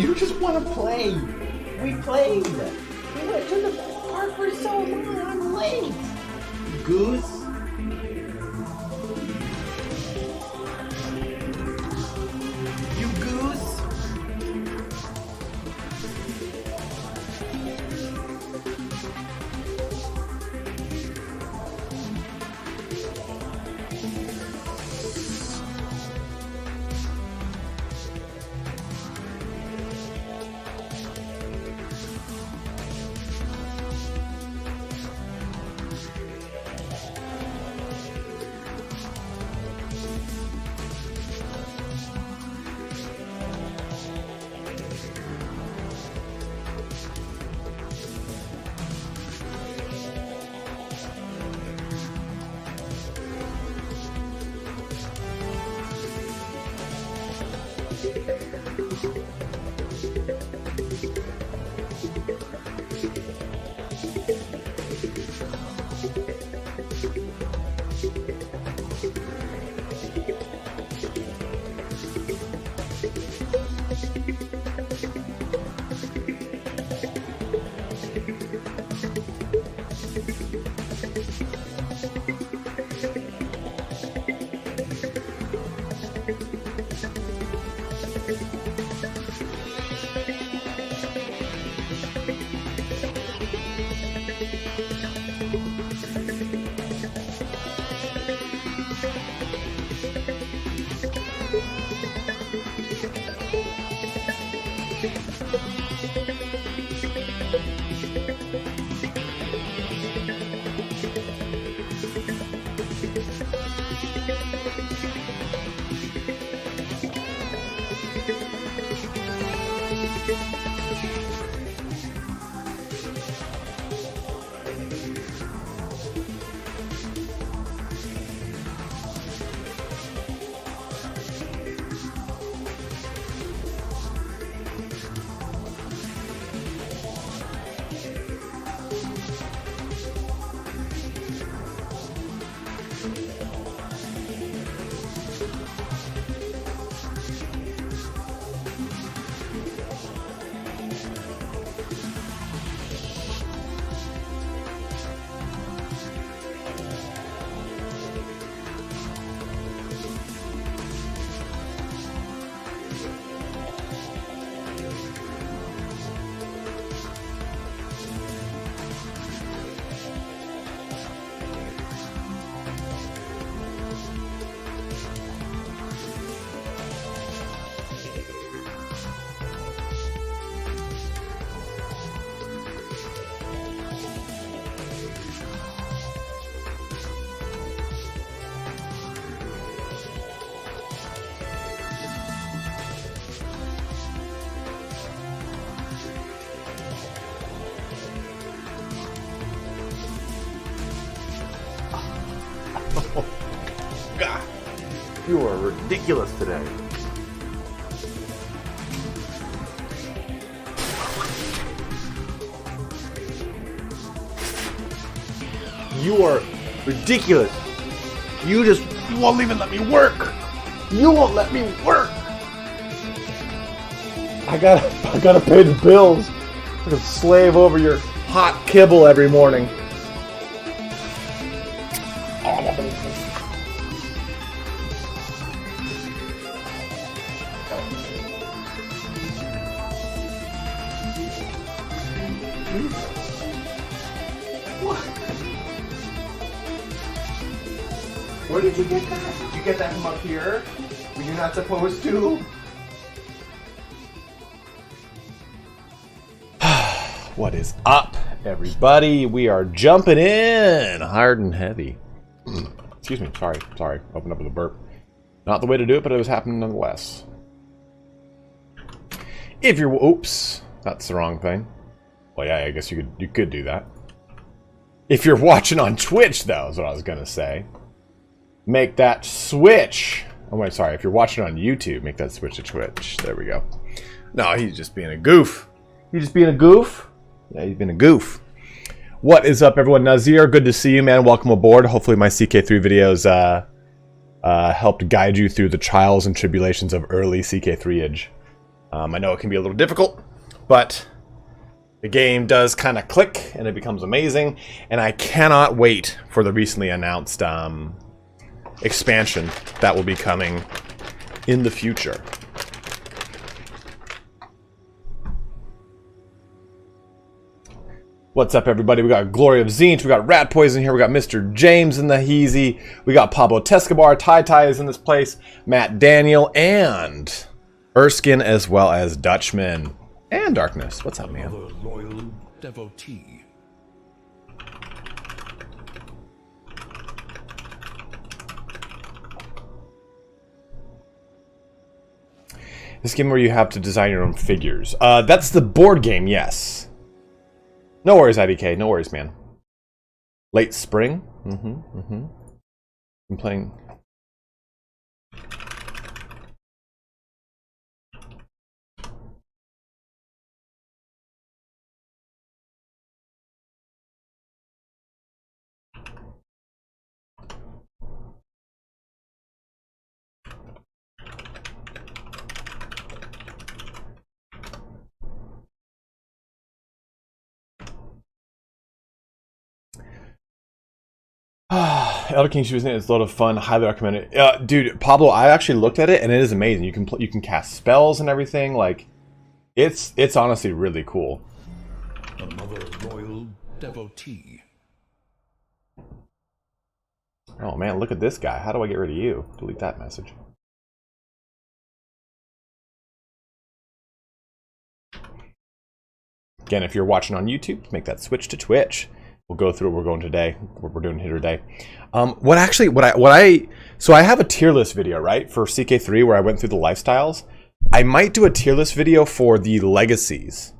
You just want to play. We played. We went to the park for so long. I'm late. Goose. You goose. God, you are ridiculous today. You are ridiculous. You just won't even let me work. You won't let me work. I gotta pay the bills. I gotta slave over your hot kibble every morning. Where did you get that? Did you get that from up here? Were you not supposed to? What is up, everybody? We are jumping in hard and heavy. Excuse me, sorry. Opened up with a burp. Not the way to do it, but it was happening nonetheless. If you're, oops, that's the wrong thing. Well, yeah, I guess you could do that. If you're watching on Twitch, though, is what I was gonna say. Make that switch. Oh wait, sorry. If you're watching on YouTube, make that switch to Twitch. There we go. No, he's just being a goof. He's just being a goof. Yeah, he's been a goof. What is up, everyone? Nazir, good to see you, man. Welcome aboard. Hopefully my CK3 videos helped guide you through the trials and tribulations of early CK3-age. I know it can be a little difficult, but the game does kind of click and it becomes amazing. And I cannot wait for the recently announced expansion that will be coming in the future. What's up, everybody? We got Glory of Zinch, we got Rat Poison here, we got Mr. James in the Heezy, we got Pablo Tescobar, Tai is in this place, Matt Daniel, and Erskine, as well as Dutchman. And Darkness. What's up, man? Loyal devotee. This game where you have to design your own figures. That's the board game, yes. No worries, IDK. No worries, man. Late spring? I'm playing... Elder King She was in it. It's a lot of fun. Highly recommend it. Dude, Pablo, I actually looked at it and it is amazing. You can cast spells and everything. Like, it's honestly really cool. Another loyal devotee. Oh man, look at this guy. How do I get rid of you? Delete that message. Again, if you're watching on YouTube, make that switch to Twitch. We'll go through what we're going today. What we're doing here today. So I have a tier list video, right, for CK3 where I went through the lifestyles. I might do a tier list video for the legacies,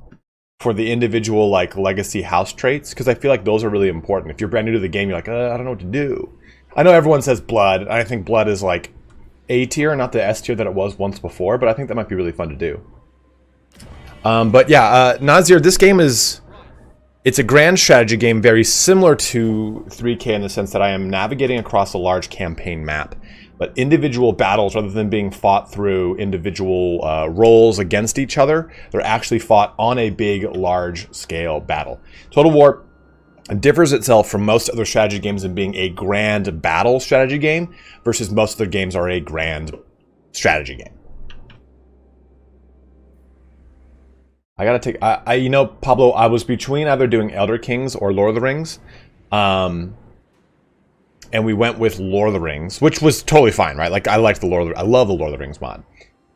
for the individual like legacy house traits, because I feel like those are really important. If you're brand new to the game, you're like, I don't know what to do. I know everyone says blood. I think blood is like A tier, not the S tier that it was once before, but I think that might be really fun to do. But yeah, Nazir, this game is... It's a grand strategy game very similar to 3K in the sense that I am navigating across a large campaign map. But individual battles, rather than being fought through individual roles against each other, they're actually fought on a big, large-scale battle. Total War differs itself from most other strategy games in being a grand battle strategy game, versus most other games are a grand strategy game. I gotta take, you know, Pablo, I was between either doing Elder Kings or Lord of the Rings. And we went with Lord of the Rings, which was totally fine, right? Like, I liked the I love the Lord of the Rings mod.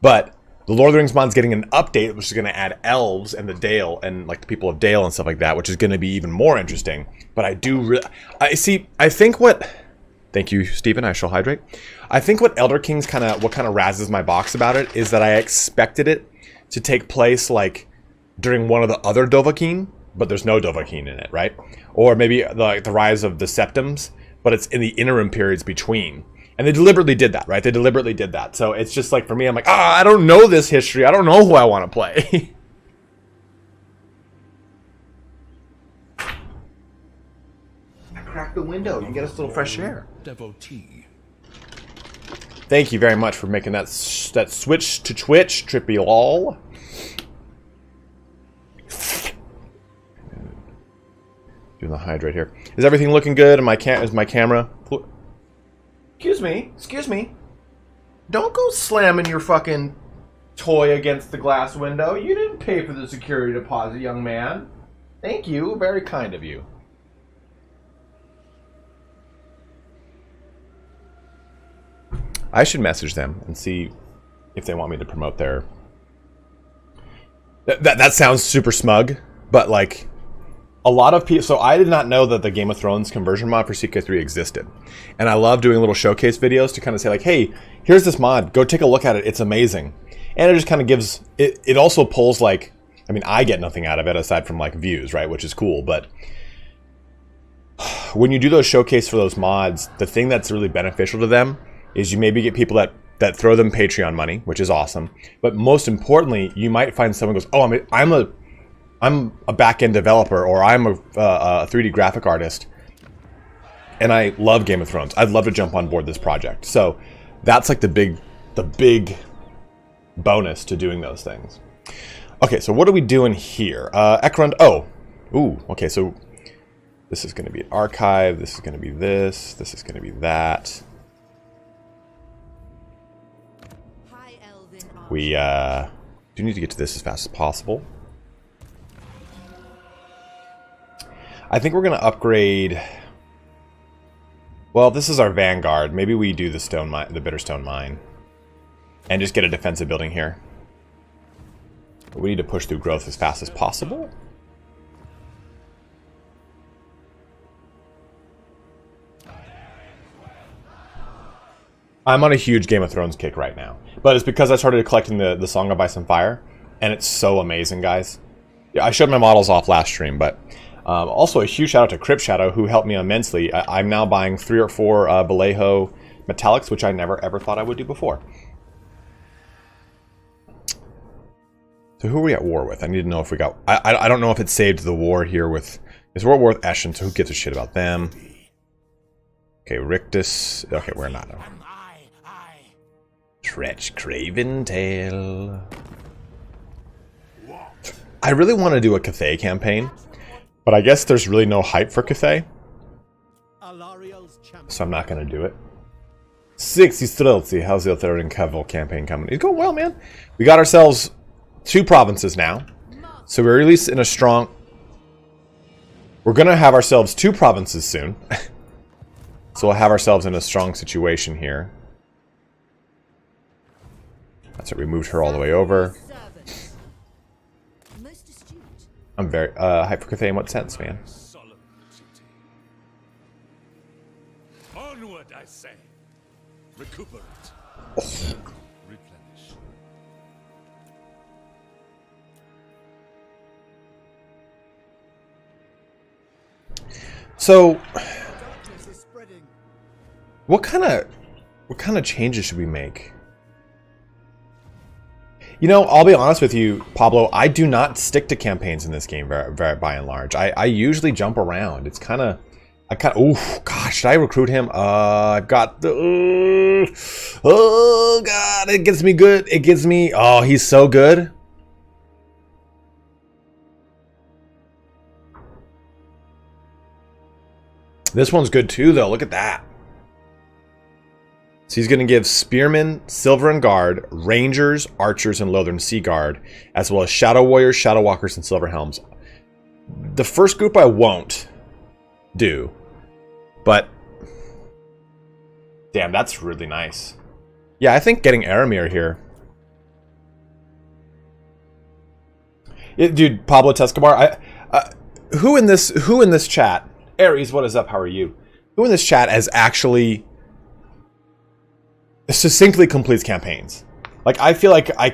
But the Lord of the Rings mod's getting an update, which is gonna add elves and the Dale, and like the people of Dale and stuff like that, which is gonna be even more interesting. But I do I think what, thank you, Stephen, I shall hydrate. I think what Elder Kings what kind of razzes my box about it is that I expected it to take place like during one of the other Dovahkiin, but there's no Dovahkiin in it, right? Or maybe the rise of the Septums, but it's in the interim periods between. And they deliberately did that, right? They deliberately did that. So it's just like, for me, I'm like, I don't know this history. I don't know who I want to play. I cracked the window. You get us a little fresh air. Devotee. Thank you very much for making that switch to Twitch, Trippy Lol. Doing the hydrate here. Is everything looking good? Is my camera? Excuse me. Don't go slamming your fucking toy against the glass window. You didn't pay for the security deposit, young man. Thank you. Very kind of you. I should message them and see if they want me to promote their... That sounds super smug, but like... A lot of people, so I did not know that the Game of Thrones conversion mod for CK3 existed. And I love doing little showcase videos to kind of say like, hey, here's this mod, go take a look at it, it's amazing. And it just kind of gives, it also pulls like, I mean, I get nothing out of it aside from like views, right, which is cool, but when you do those showcase for those mods, the thing that's really beneficial to them is you maybe get people that throw them Patreon money, which is awesome. But most importantly, you might find someone goes, oh, I'm a back-end developer, or I'm a 3D graphic artist, and I love Game of Thrones. I'd love to jump on board this project. So that's like the big bonus to doing those things. Okay, so what are we doing here? Ekrund, oh. Ooh, okay, so this is going to be an archive, this is going to be this is going to be that. We do need to get to this as fast as possible. I think we're going to upgrade... Well, this is our vanguard. Maybe we do the stone mine, the Bitterstone mine. And just get a defensive building here. But we need to push through growth as fast as possible. I'm on a huge Game of Thrones kick right now. But it's because I started collecting the Song of Ice and Fire. And it's so amazing, guys. Yeah, I showed my models off last stream, but... also a huge shout out to Crypt Shadow, who helped me immensely. I'm now buying 3 or 4 Vallejo metallics, which I never ever thought I would do before. So who are we at war with? I need to know if we got... I don't know if it saved the war here with... It's we're at war with Eshin, so who gives a shit about them? Okay, Rictus. Okay, we're not. Tretch Craven Tail. I really want to do a Cathay campaign, but I guess there's really no hype for Cathay, so I'm not going to do it. 60 Streltsy, how's the Eltharion Cavalry campaign coming? It's going well, man. We got ourselves 2 provinces now, so we're at least in a strong... We're going to have ourselves 2 provinces soon, so we'll have ourselves in a strong situation here. That's it, we moved her all the way over. I'm very hyped for Cathay in what sense, man? Onward, I say. Recuperate. Replenish. So, what kind of changes should we make? You know, I'll be honest with you, Pablo, I do not stick to campaigns in this game very by and large. I usually jump around. It's kind of... Oh, gosh, should I recruit him? I've got the... oh, God, it gets me good. It gets me... Oh, he's so good. This one's good too, though. Look at that. So he's going to give Spearmen, Silver Guard, Rangers, Archers, and Lothern Sea Guard, as well as Shadow Warriors, Shadow Walkers, and Silver Helms. The first group I won't do, but damn, that's really nice. Yeah, I think getting Aramir here. Yeah, dude, Pablo Tescobar, who in this chat, Aries, what is up? How are you? Who in this chat has actually succinctly completes campaigns? Like, I feel like I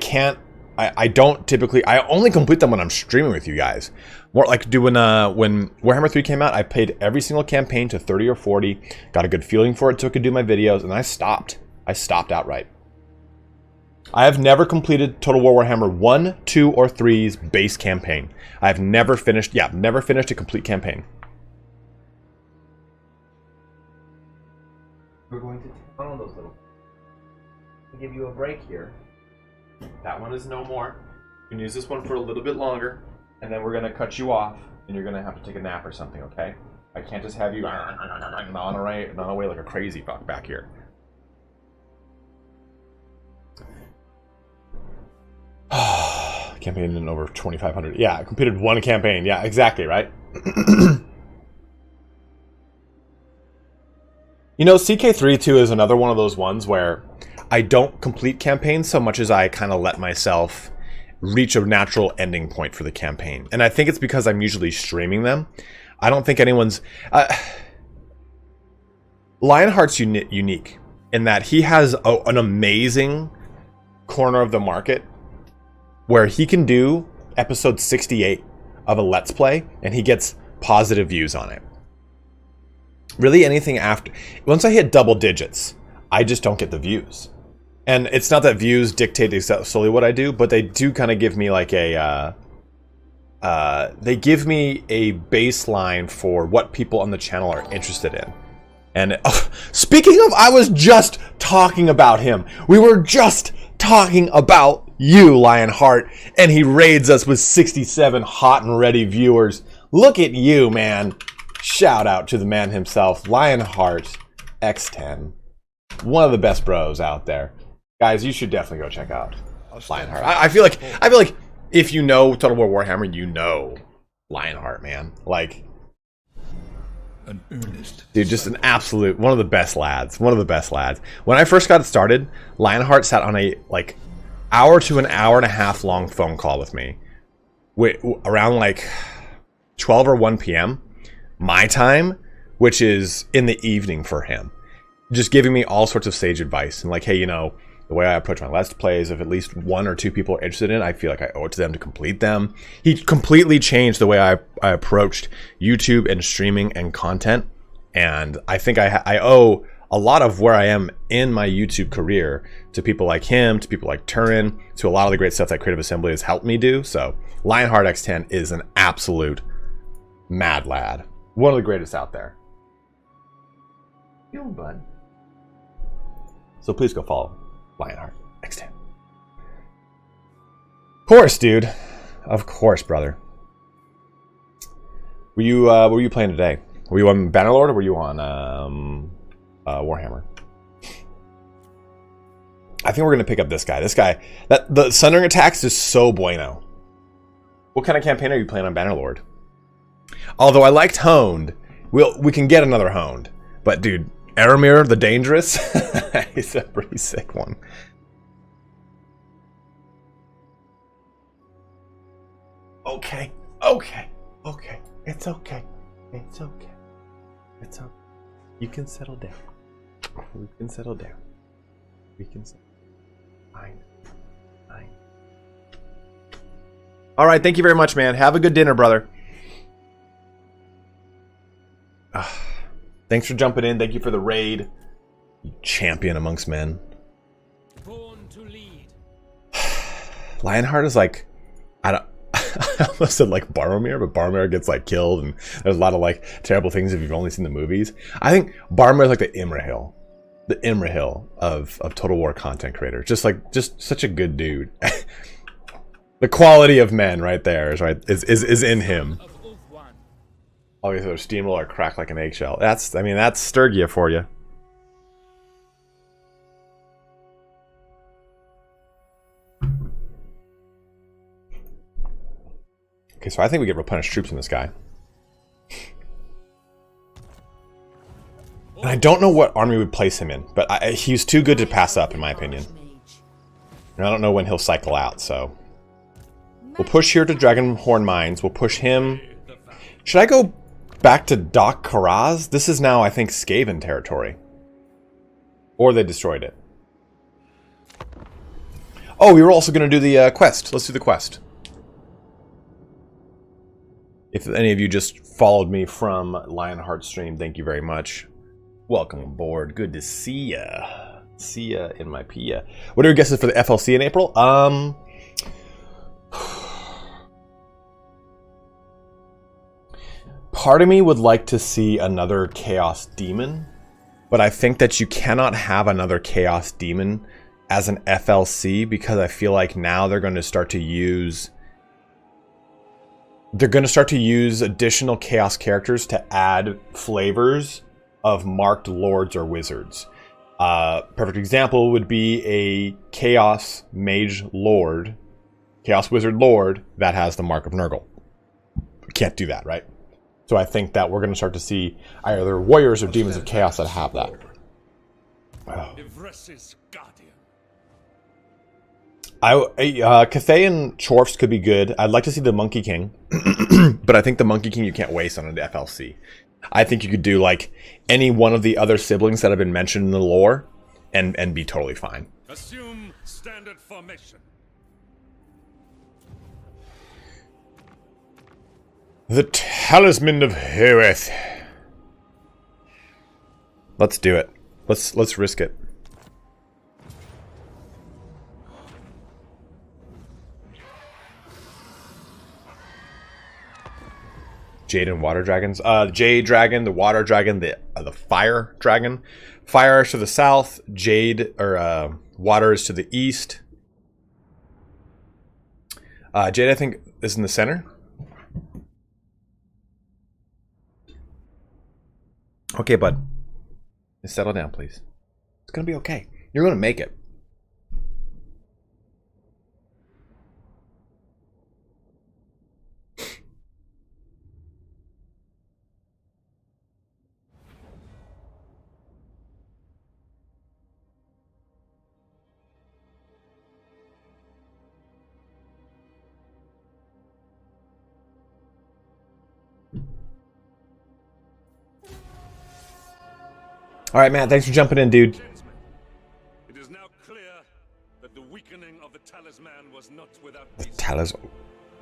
don't typically, I only complete them when I'm streaming with you guys. More like doing when Warhammer 3 came out, I played every single campaign to 30 or 40, got a good feeling for it so I could do my videos, and I stopped outright. I have never completed Total War Warhammer 1, 2, or 3's base campaign. I've never finished a complete campaign. We're going to turn on those little... give you a break here. That one is no more. You can use this one for a little bit longer, and then we're going to cut you off, and you're going to have to take a nap or something, okay? I can't just have you gnawing away like a crazy fuck back here. Campaign in over 2,500. Yeah, I completed one campaign. Yeah, exactly, right? You know, CK3-2 is another one of those ones where I don't complete campaigns so much as I kind of let myself reach a natural ending point for the campaign. And I think it's because I'm usually streaming them. I don't think anyone's... Lionheart's unique in that he has an amazing corner of the market where he can do episode 68 of a Let's Play and he gets positive views on it. Really anything after... Once I hit double digits, I just don't get the views. And it's not that views dictate solely what I do, but they do kind of give me like a... they give me a baseline for what people on the channel are interested in. And speaking of, I was just talking about him. We were just talking about you, Lionheart, and he raids us with 67 hot and ready viewers. Look at you, man. Shout out to the man himself, Lionheart X10. One of the best bros out there. Guys, you should definitely go check out Lionheart. I feel like if you know Total War Warhammer, you know Lionheart, man. Like, An earnest. dude, just an absolute one of the best lads. One of the best lads. When I first got started, Lionheart sat on a like hour to an hour and a half long phone call with me, around like 12 or 1 p.m. my time, which is in the evening for him, just giving me all sorts of sage advice and like, hey, you know, the way I approach my Let's Plays, if at least 1 or 2 people are interested in it, I feel like I owe it to them to complete them. He completely changed the way I approached YouTube and streaming and content. And I think I owe a lot of where I am in my YouTube career to people like him, to people like Turin, to a lot of the great stuff that Creative Assembly has helped me do. So Lionheart X10 is an absolute mad lad. One of the greatest out there. Yo, bud. So please go follow Lionheart X10. Of course, dude. Of course, brother. Were you playing today? Were you on Bannerlord or were you on Warhammer? I think we're gonna pick up this guy. This guy, the Sundering Attacks is so bueno. What kind of campaign are you playing on Bannerlord? Although I liked Honed, we can get another Honed. But dude, Aramir the Dangerous, he's a pretty sick one. Okay, it's okay. You can settle down. We can settle down. Fine. All right, thank you very much, man. Have a good dinner, brother. Thanks for jumping in. Thank you for the raid. You champion amongst men. Born to lead. Lionheart is like, I almost said like Boromir, but Boromir gets like killed, and there's a lot of like terrible things if you've only seen the movies. I think Boromir is like the Imrahil of Total War content creators. Just such a good dude. The quality of men right there is in him. Always their steamroller crack like an eggshell. That's Sturgia for you. Okay, so I think we get replenished troops in this guy. And I don't know what army we place him in, but he's too good to pass up, in my opinion. And I don't know when he'll cycle out, so... We'll push here to Dragonhorn Mines. We'll push him... Should I go back to Doc Karaz? This is now, I think, Skaven territory. Or they destroyed it. Oh, we were also going to do the quest. Let's do the quest. If any of you just followed me from Lionheart stream, thank you very much. Welcome aboard. Good to see ya. See ya in my Pia. What are your guesses for the FLC in April? Part of me would like to see another Chaos Demon, but I think that you cannot have another Chaos Demon as an FLC because I feel like now they're going to start to use... They're going to start to use additional Chaos characters to add flavors of marked lords or wizards. Perfect example would be a Chaos Mage Lord, Chaos Wizard Lord that has the Mark of Nurgle. Can't do that, right? So I think that we're going to start to see either Warriors or Demons of Chaos that have that. Oh. Cathay and Chorfs could be good. I'd like to see the Monkey King, but I think the Monkey King you can't waste on an FLC. I think you could do like any one of the other siblings that have been mentioned in the lore and be totally fine. Assume standard formation. The Talisman of Hereth. Let's do it. Let's risk it. Jade and Water Dragons. Jade Dragon, the Water Dragon, the Fire Dragon. Fire is to the south, Jade or Water is to the east. Jade, I think, is in the center. Okay, bud. Settle down, please. It's gonna be okay. You're gonna make it. All right, Matt. Thanks for jumping in, dude. It is now clear that the weakening of the talisman was not without The reason. talisman.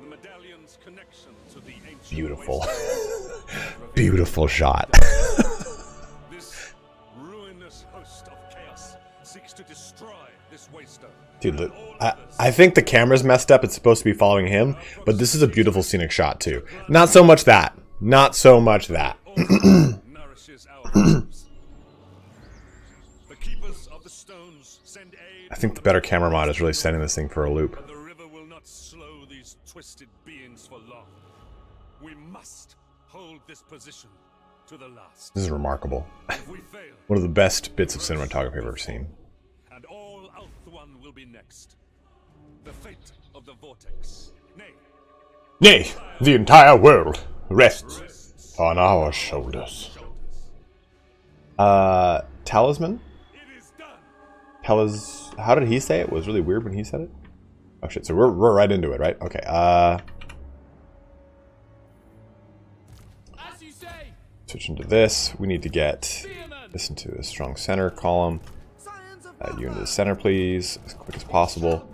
The medallion's connection to the ancient Beautiful. wasteland Beautiful shot. This ruinous host of chaos seeks to destroy this waster. Dude, look, I think the camera's messed up. It's supposed to be following him, but this is a beautiful scenic shot too. Not so much that. Not so much that. Nourishes our lives. The keepers of the stones send aid. I think the better camera mod is really sending this thing for a loop. But the river will not slow these twisted beings for long. We must hold this position to the last. This is remarkable. If we fail, One of the best bits of cinematography I've ever seen. and all Eltharion will be next. The fate of the vortex. Nay, the entire world rests on our shoulders. Talisman? It is done. How did he say it? It was really weird when he said it. Oh shit, so we're right into it, right? Okay, As you say, switch into this. We need to get this into a strong center column. You into the center, please, as quick as possible.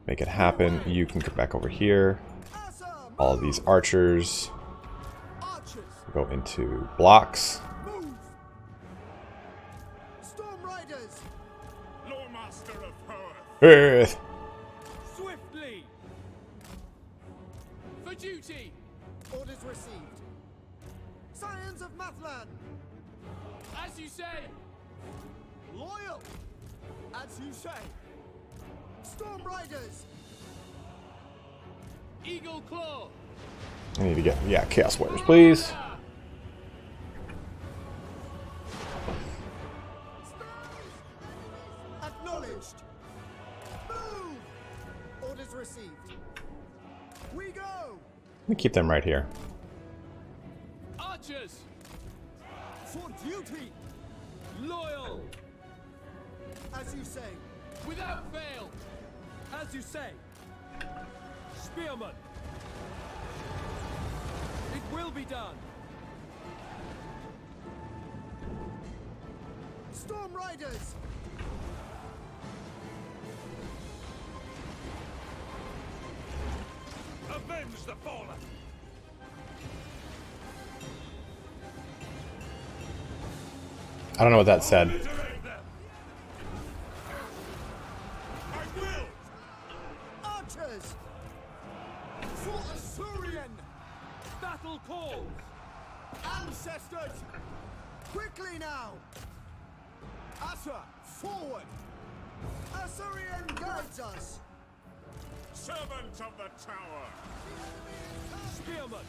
Make it happen. You can come back over here. All of these archers go into blocks. Storm Riders, Lordmaster of Power. Earth. swiftly, for duty. Orders received. Scions of Mathlan, As you say, loyal. As you say. Storm Riders, Eagle Claw. I need to get, yeah, Chaos Warriors, please. acknowledged. Move. Orders received. We go. Let me keep them right here. Archers, For duty. loyal, As you say. without fail. As you say. Spearman, It will be done. Storm Riders. Avenge the fallen. I don't know what that said. Obliterate them. I will. Archers. For Asurian. battle calls. Ancestors. Quickly now. Asa, forward. Asurian guides us. Servant of the tower. Spearman,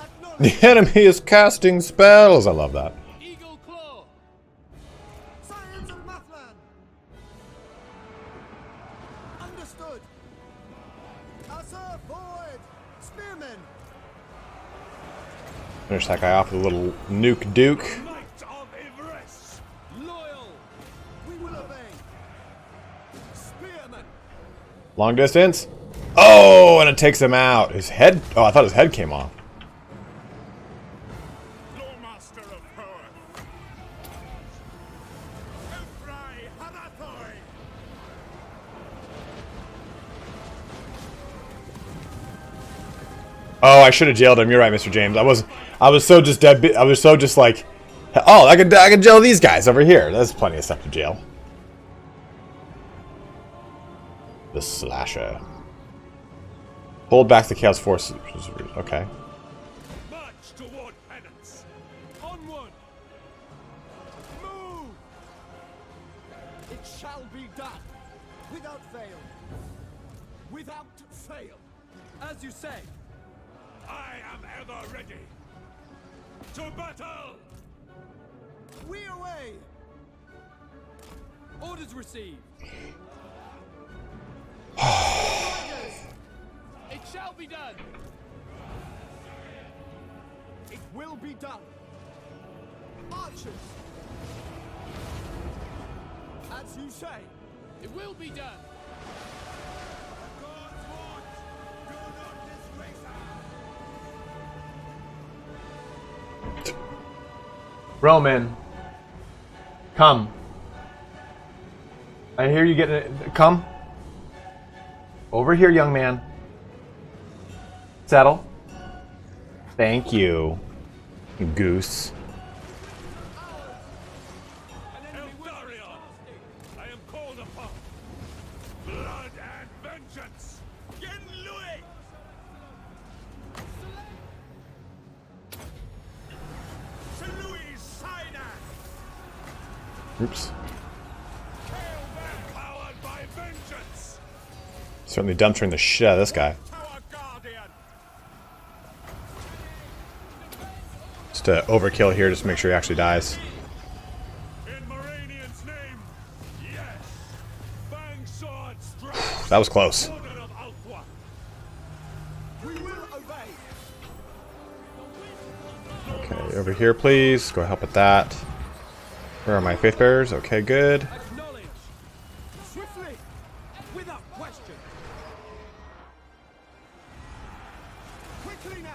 Acknowledge. The enemy is casting spells. I love that. Eagle Claw, Scions of Mathlan. Understood. Asa, forward. Spearmen. Finish that guy off with a little nuke duke. Knight of Ivres. loyal, We will obey. Spearmen. Long distance. Oh, and it takes him out. His head. Oh, I thought his head came off. Lordmaster of Power. Elthari Harathoi. Oh, I should have jailed him. You're right, Mr. James. I was so just dead. I was so just like, oh, I could jail these guys over here. There's plenty of stuff to jail. The slasher. Hold back the Chaos Force. Okay. March toward penance. onward, Move. It shall be done. Without fail. Without fail. As you say. I am ever ready. To battle! We away! Orders received. It shall be done. It will be done. Archers! As you say. It will be done. God's watch! Do not disgrace us! Roman. Come. I hear you getting it. Come. Over here, young man. Settle. Thank you, goose. Eltharion! I am called upon. Blood and vengeance! Gen Louis! Sir Louis Sinai! Oops. Hail them powered by vengeance! Certainly dumpstering the shit out of this guy. Our guardian! Just to overkill here, just to make sure he actually dies. In Moranian's name, yes! Fang sword Strix! That was close. Order of Althwa! We will obey. Okay, over here, please. Go help with that. Where are my faith bearers? Okay, good. Acknowledge. Swiftly. Without question. Quickly now.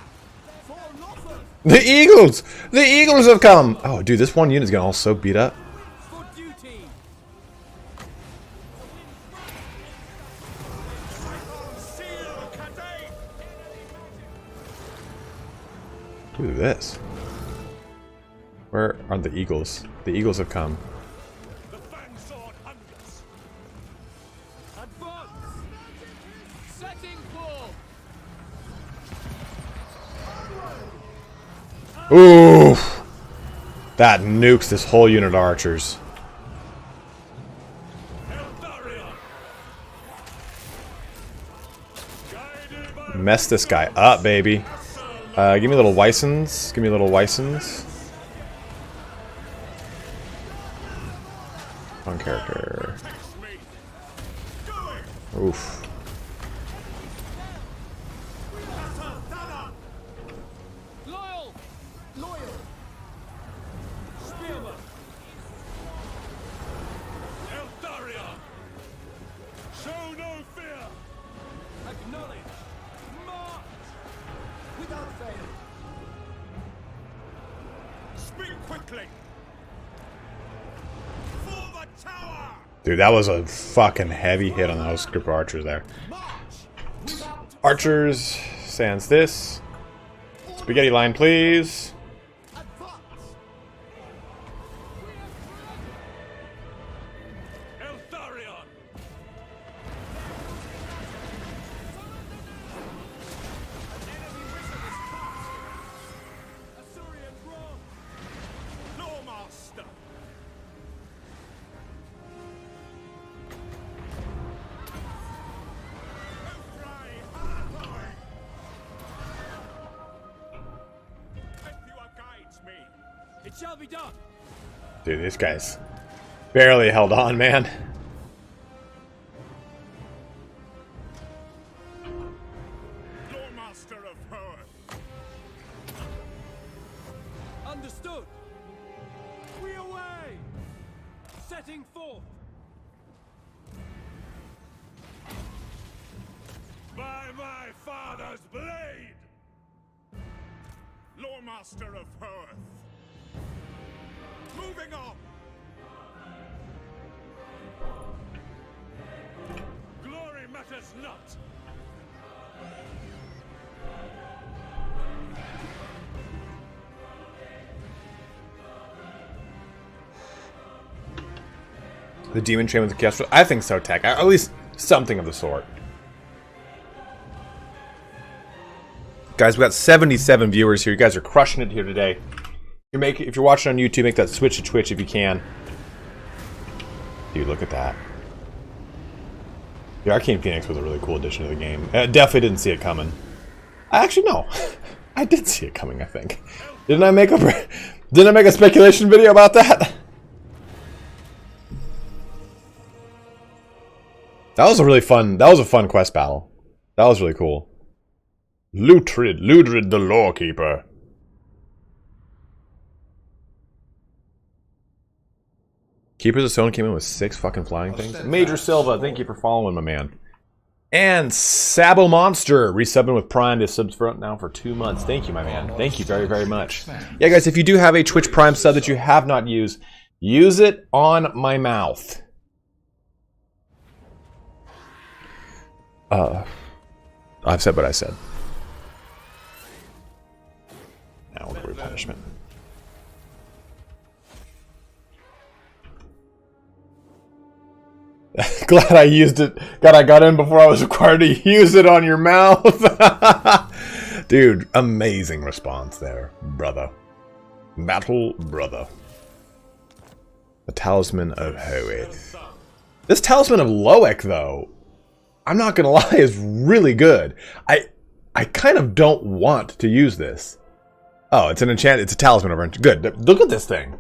For Norfolk. The Eagles! The Eagles have come! Oh, dude, this one unit's getting all so beat up. For duty. Seal Cadate! Look at this. Where are the Eagles? The Eagles have come. The Fang sword hungers! Advance. Setting for. Oof! That nukes this whole unit of archers. Eltharion! Guided by Mess this guy up, baby. Give me a little Weissens. Give me a little Weissens. On character. me! Do it! Oof. Loyal. Loyal. Spearman. Eltharion! Show no fear! Acknowledge. March. Without fail. Speak quickly! For the tower! Dude, that was a fucking heavy hit on those group of archers there. March. Without Archers, sans this. Spaghetti line, please. advance. Eltharion! Assyrian wrong. Lawmaster! Guides me. It shall be done. Dude, this guy's barely held on, man. Lawmaster of Hoeth. Understood. We away. Setting forth. By my father's blade! Lawmaster of Hoeth. Moving on! Glory matters not! The demon train with the chaos. I think so, Tech. At least something of the sort. Guys, we got 77 viewers here. You guys are crushing it here today. If you're watching on YouTube, make that switch to Twitch if you can. Dude, look at that. The Arcane Phoenix was a really cool addition to the game. Definitely didn't see it coming. Actually, no. I did see it coming, I think. Didn't I make a speculation video about that? That was a fun quest battle. That was really cool. Ludred the Lawkeeper. Keepers of Stone came in with 6 fucking flying things. Major Silva, thank you for following, my man. And Sabo Monster, resubbing with Prime. This subs for now for 2 months. Thank you, my man. Thank you very, very much. Yeah, guys, if you do have a Twitch Prime sub that you have not used, use it on my mouth. I've said what I said. Now we'll go punishment. Glad I used it. God, I got in before I was required to use it on your mouth. Dude, amazing response there, brother. Battle brother. The Talisman of Hoeth. This Talisman of Loic, though, I'm not gonna lie, is really good. I kind of don't want to use this. Oh, it's an enchant. It's a Talisman over. Good. Look at this thing.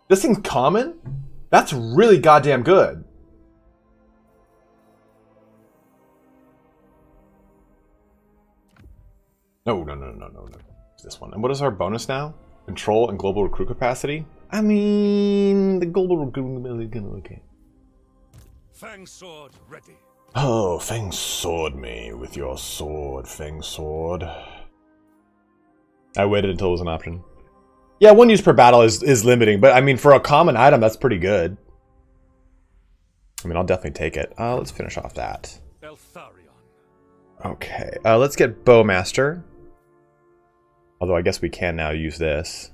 This thing's common. That's really goddamn good. No. It's this one. And what is our bonus now? Control and global recruit capacity? I mean, the global recruit... Okay. Fang sword ready. Oh, Fang sword me with your sword, Fang sword. I waited until it was an option. Yeah, 1 use per battle is limiting, but I mean, for a common item, that's pretty good. I mean, I'll definitely take it. Let's finish off that. Eltharion. Okay, let's get Bowmaster. Although I guess we can now use this.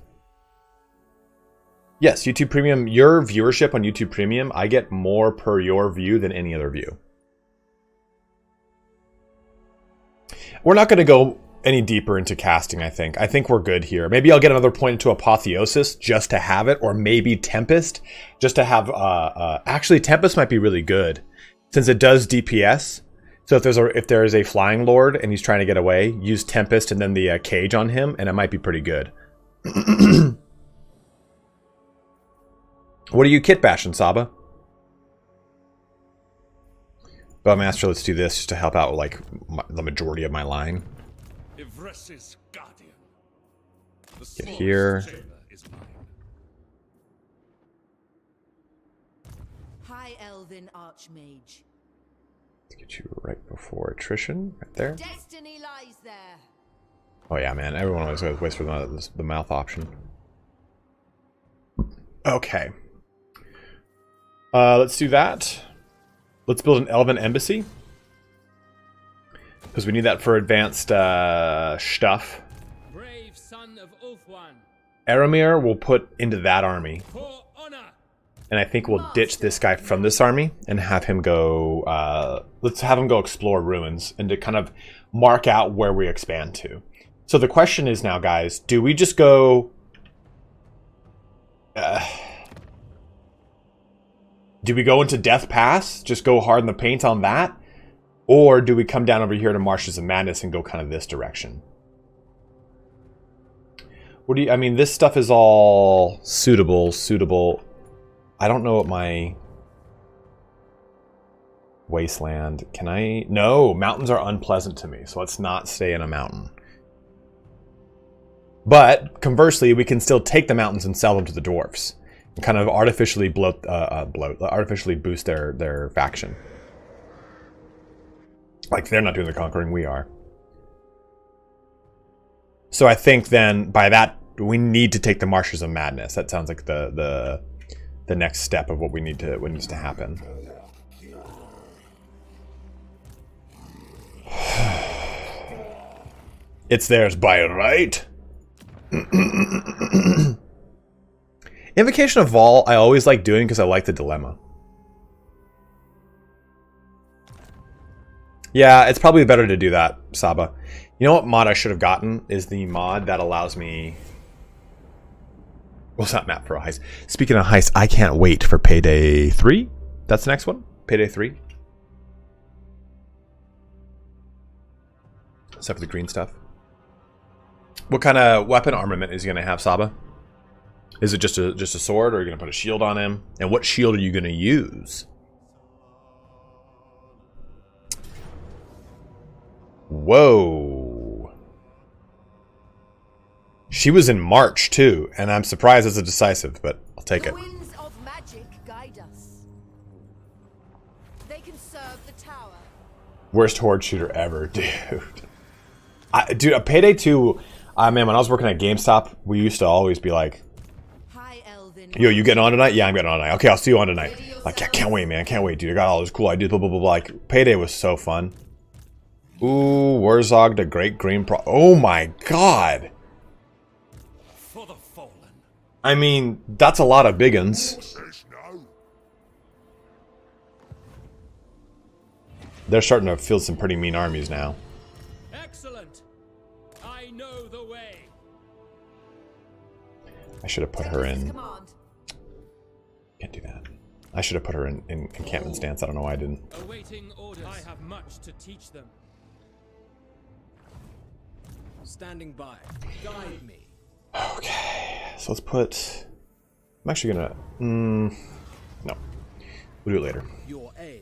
Yes, YouTube Premium. Your viewership on YouTube Premium, I get more per your view than any other view. We're not going to go any deeper into casting, I think. I think we're good here. Maybe I'll get another point into Apotheosis just to have it, or maybe Tempest just to have... actually, Tempest might be really good since it does DPS. So if there is a Flying Lord and he's trying to get away, use Tempest and then the Cage on him, and it might be pretty good. What are you kit bashing, Saba? Bowmaster, let's do this just to help out like the majority of my line. Ivres's guardian. Get here. High Elven Archmage. Let's get you right before attrition, right there. Destiny lies there. Oh yeah, man, everyone always waits for the mouth option. Okay. Let's do that. Let's build an Elven Embassy. Because we need that for advanced stuff. Brave son of Ulthuan. Aramir will put into that army. For honor. And I think we'll ditch this guy from this army and have him go... let's have him go explore ruins and to kind of mark out where we expand to. So the question is now, guys, do we just go... do we go into Death Pass? Just go hard in the paint on that? Or do we come down over here to Marshes of Madness and go kind of this direction? What do you... I mean, this stuff is all suitable. I don't know what my... Wasteland... Can I... No! Mountains are unpleasant to me, so let's not stay in a mountain. But, conversely, we can still take the mountains and sell them to the dwarves. And kind of artificially artificially boost their faction. Like, they're not doing the conquering, we are. So I think then, by that, we need to take the Marshes of Madness. That sounds like the next step of what we need to... what needs to happen. It's theirs by right. Invocation of Vol, I always like doing because I like the dilemma. Yeah, it's probably better to do that, Saba. You know what mod I should have gotten is the mod that allows me... What's that map for a heist? Speaking of heist, I can't wait for Payday 3. That's the next one? Payday 3. except for the green stuff. What kind of weapon armament is he gonna have, Saba? Is it just a sword, or are you gonna put a shield on him? And what shield are you gonna use? Whoa. She was in March too, and I'm surprised it's a decisive, but I'll take it. The winds of magic guide us. They can serve the tower. Worst horde shooter ever, dude. Dude, a Payday 2, man, when I was working at GameStop, we used to always be like, Hi, Elvin. yo, you getting on tonight? Yeah, I'm getting on tonight. Okay, I'll see you on tonight. Like, I can't wait, man. I can't wait, dude. I got all this cool ideas, blah, blah, blah, blah. Like, Payday was so fun. Ooh, Wurzog, the Great Green Pro. Oh my god. For the fallen. I mean, that's a lot of biggins. They're starting to field some pretty mean armies now. Excellent. I know the way. I should have put her in. Command. Can't do that. I should have put her in encampment stance. I don't know why I didn't. Awaiting orders. I have much to teach them. Standing by. Guide me. Okay, so let's put. I'm actually gonna. No, we'll do it later. Your aid.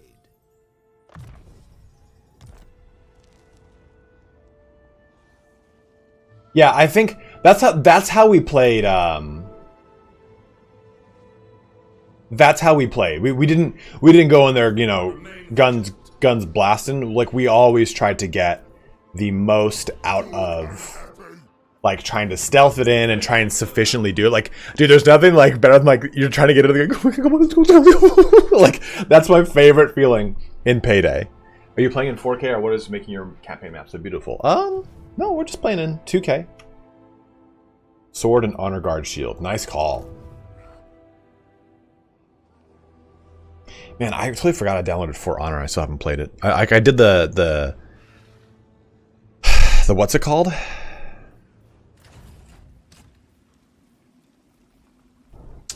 Yeah, I think that's how we played. That's how we played. We didn't go in there, you know, guns blasting. Like, we always tried to get the most out of, like, trying to stealth it in and try and sufficiently do it. Like, dude, there's nothing like better than, like, you're trying to get into the come on, let's go. Like, that's my favorite feeling in Payday. Are you playing in 4K, or what is making your campaign map so beautiful? No, we're just playing in 2K. Sword and Honor Guard shield. Nice call. Man, I totally forgot I downloaded For Honor. I still haven't played it. I did the what's it called?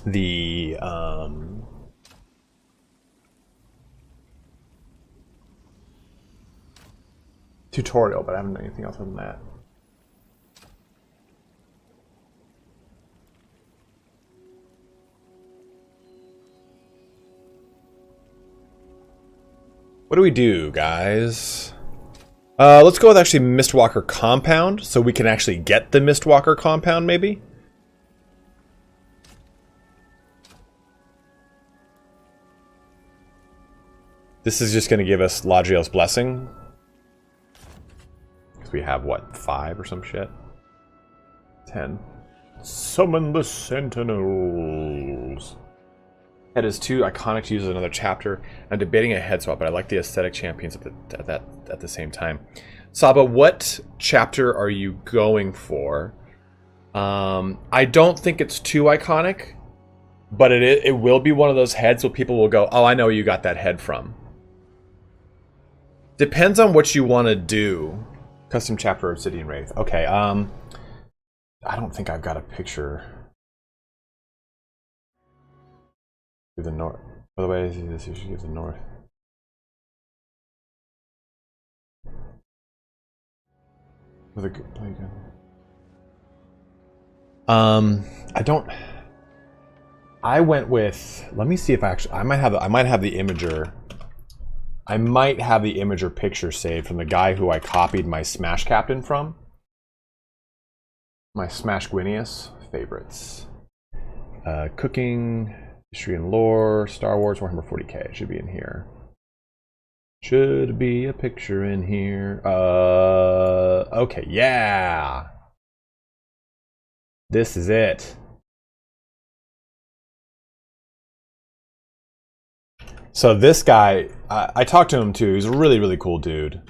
The tutorial, but I haven't done anything else other than that. What do we do, guys? Let's go with actually Mistwalker Compound, so we can actually get the Mistwalker Compound, maybe? This is just going to give us Ladriel's Blessing. Because we have, what, 5 or some shit? 10. Summon the Sentinels. Head is too iconic to use as another chapter. I'm debating a head swap, but I like the aesthetic champions at the same time. Saba, what chapter are you going for? I don't think it's too iconic, but it will be one of those heads where people will go, oh, I know where you got that head from. Depends on what you want to do. Custom chapter Obsidian Wraith. Okay, I don't think I've got a picture. To the north. By the way, this usually gives the north. With a good playgun. I don't. I went with. Let me see if I might have the imager. I might have the imager picture saved from the guy who I copied my Smash Captain from. My Smash Gwinius favorites. Cooking. History and lore, Star Wars, Warhammer 40K. It should be in here. Should be a picture in here. Okay, yeah. This is it. So this guy, I talked to him too. He's a really, really cool dude.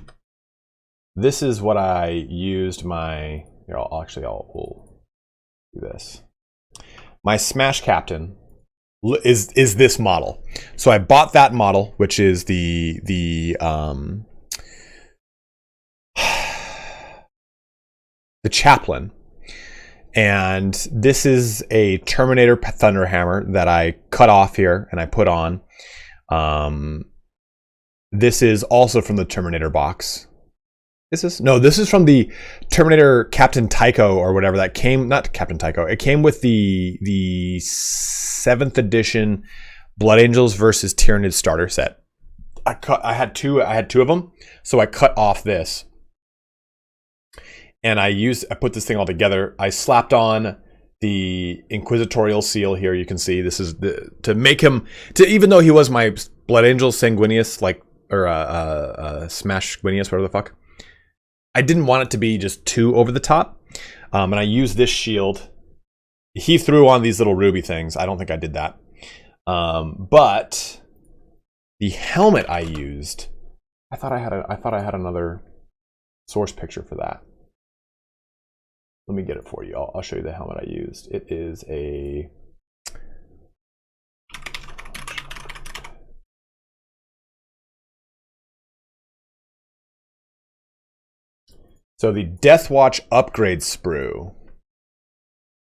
This is what I used my. Here, we'll do this. My Smash Captain is this model. So I bought that model, which is the Chaplain, and this is a Terminator Thunderhammer that I cut off here and I put on. This is also from the Terminator box. Is this? No, this is from the Terminator Captain Tycho or whatever that came. Not Captain Tycho. It came with the 7th edition Blood Angels versus Tyrannid starter set. I had two of them, so I cut off this, and I put this thing all together. I slapped on the Inquisitorial seal here. You can see this is to make him even though he was my Blood Angel Sanguinius, or Smash Sanguinius, whatever the fuck. I didn't want it to be just too over the top, and I used this shield. He threw on these little ruby things. I don't think I did that, but the helmet I used, I thought I had another source picture for that. Let me get it for you. I'll show you the helmet I used. It is a so the Deathwatch upgrade sprue.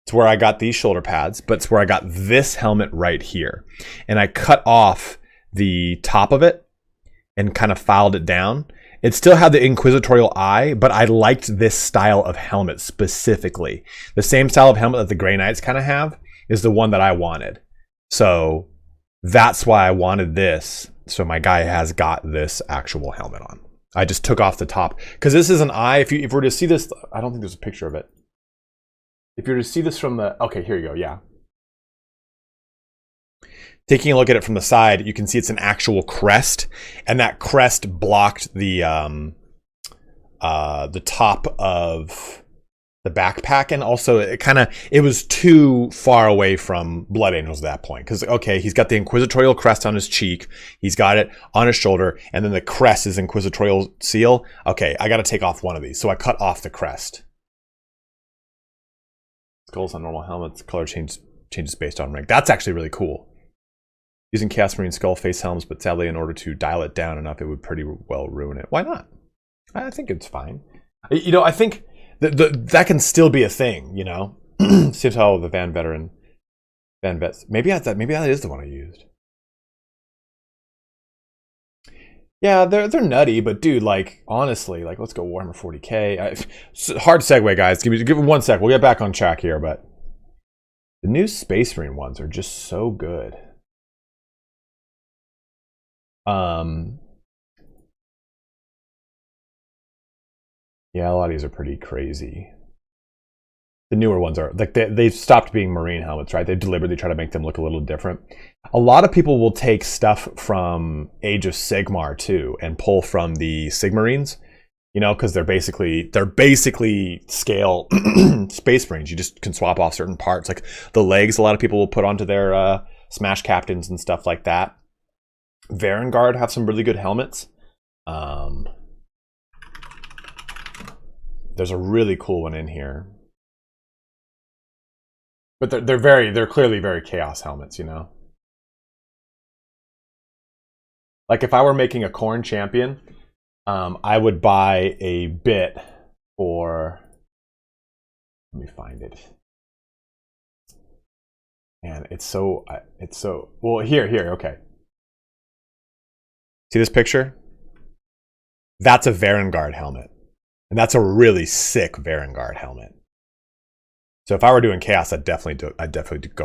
It's where I got these shoulder pads, but it's where I got this helmet right here. And I cut off the top of it and kind of filed it down. It still had the Inquisitorial eye, but I liked this style of helmet specifically. The same style of helmet that the Grey Knights kind of have is the one that I wanted. So that's why I wanted this. So my guy has got this actual helmet on. I just took off the top because this is an eye. If you were to see this, I don't think there's a picture of it. If you were to see this from the, okay, here you go. Yeah. Taking a look at it from the side, you can see it's an actual crest, and that crest blocked the top of the backpack, and also it was too far away from Blood Angels at that point. Because okay, he's got the Inquisitorial crest on his cheek, he's got it on his shoulder, and then the crest is Inquisitorial seal. Okay, I got to take off one of these, so I cut off the crest. Skulls on normal helmets, color changes based on rank. That's actually really cool. Using Chaos Marine skull face helms, but sadly, in order to dial it down enough, it would pretty well ruin it. Why not? I think it's fine. You know, I think that can still be a thing. You know, seems how the Van Vets. Maybe that is the one I used. Yeah, they're nutty, but dude, like honestly, like let's go Warhammer 40K. Hard segue, guys. Give me 1 sec. We'll get back on track here, but the new Space Marine ones are just so good. Yeah, a lot of these are pretty crazy. The newer ones are like they've stopped being Marine helmets, right? They deliberately try to make them look a little different. A lot of people will take stuff from Age of Sigmar too and pull from the Sigmarines, you know, because they're basically scale Space Marines. You just can swap off certain parts, like the legs. A lot of people will put onto their Smash Captains and stuff like that. Varangard have some really good helmets. There's a really cool one in here, but they're clearly very Chaos helmets, you know. Like if I were making a Khorne champion, I would buy a bit for. Let me find it. And it's so well. Here. Okay. See this picture? That's a Varangard helmet. And that's a really sick Varangard helmet. So if I were doing Chaos, I'd definitely go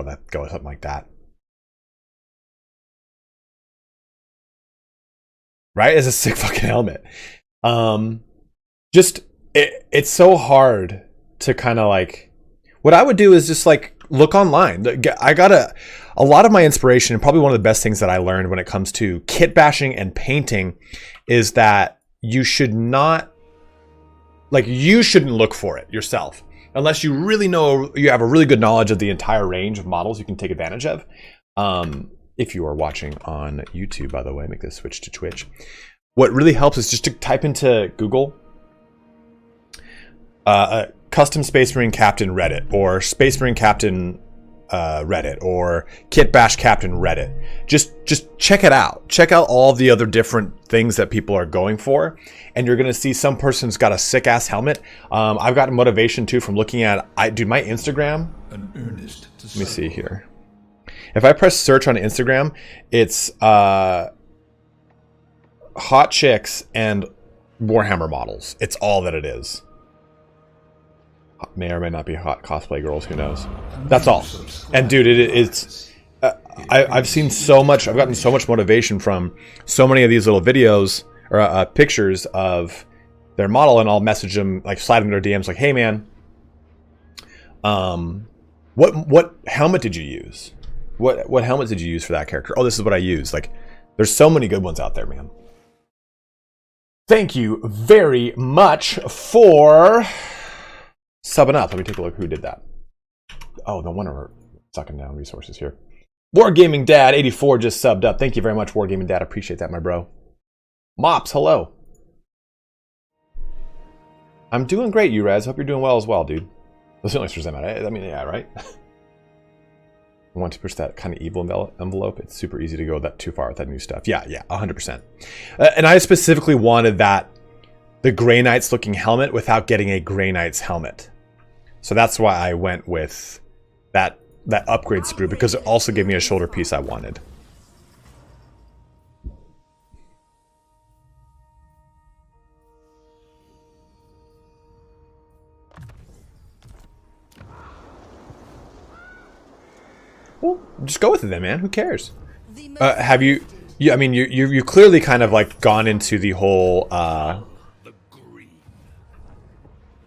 with something like that. Right? It's a sick fucking helmet. It's so hard to kind of like. What I would do is just like look online. I got a lot of my inspiration, and probably one of the best things that I learned when it comes to kit bashing and painting is that you should not, like, you shouldn't look for it yourself unless you really know, you have a really good knowledge of the entire range of models you can take advantage of. If you are watching on YouTube, by the way, make this switch to Twitch. What really helps is just to type into Google custom Space Marine Captain Reddit, or Space Marine Captain Reddit, or Kit Bash Captain Reddit. Just check it out. Check out all the other different things that people are going for, and you're gonna see some person's got a sick ass helmet. I've gotten motivation too from looking at my Instagram. An earnest Let me see here. If I press search on Instagram, it's hot chicks and Warhammer models. It's all that it is. May or may not be hot cosplay girls. Who knows? That's all. And dude, it's. I've seen so much. I've gotten so much motivation from so many of these little videos or pictures of their model, and I'll message them, like slide in their DMs, like, "Hey, man, what helmet did you use? What helmet did you use for that character? Oh, this is what I used." Like, there's so many good ones out there, man. Thank you very much for subbing up. Let me take a look who did that. Oh, no wonder we're sucking down resources here. Wargaming Dad 84 just subbed up. Thank you very much, Wargaming Dad. Appreciate that, my bro. Mops, hello. I'm doing great, you Rez. Hope you're doing well as well, dude. That's the only reason I mean, yeah, right? I want to push that kind of evil envelope. It's super easy to go that too far with that new stuff. Yeah, 100%. And I specifically wanted the Grey Knights looking helmet without getting a Grey Knights helmet. So that's why I went with that upgrade sprue, because it also gave me a shoulder piece I wanted. Well, just go with it then, man. Who cares? Have you? I mean, you clearly kind of like gone into the whole.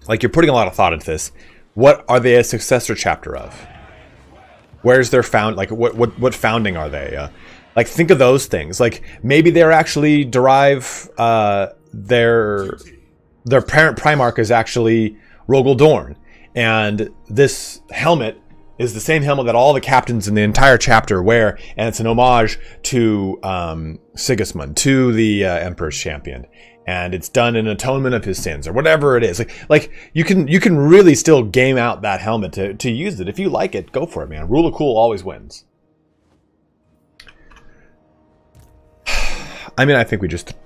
Like, you're putting a lot of thought into this. What are they a successor chapter of? Where's their found? Like, what founding are they? Like, think of those things. Like, maybe they're actually derive their parent Primarch is actually Rogel Dorn, and this helmet is the same helmet that all the captains in the entire chapter wear, and it's an homage to Sigismund, to the Emperor's Champion, and it's done in atonement of his sins, or whatever it is. Like you can really still game out that helmet to use it. If you like it, go for it, man. Rule of cool always wins. I mean, I think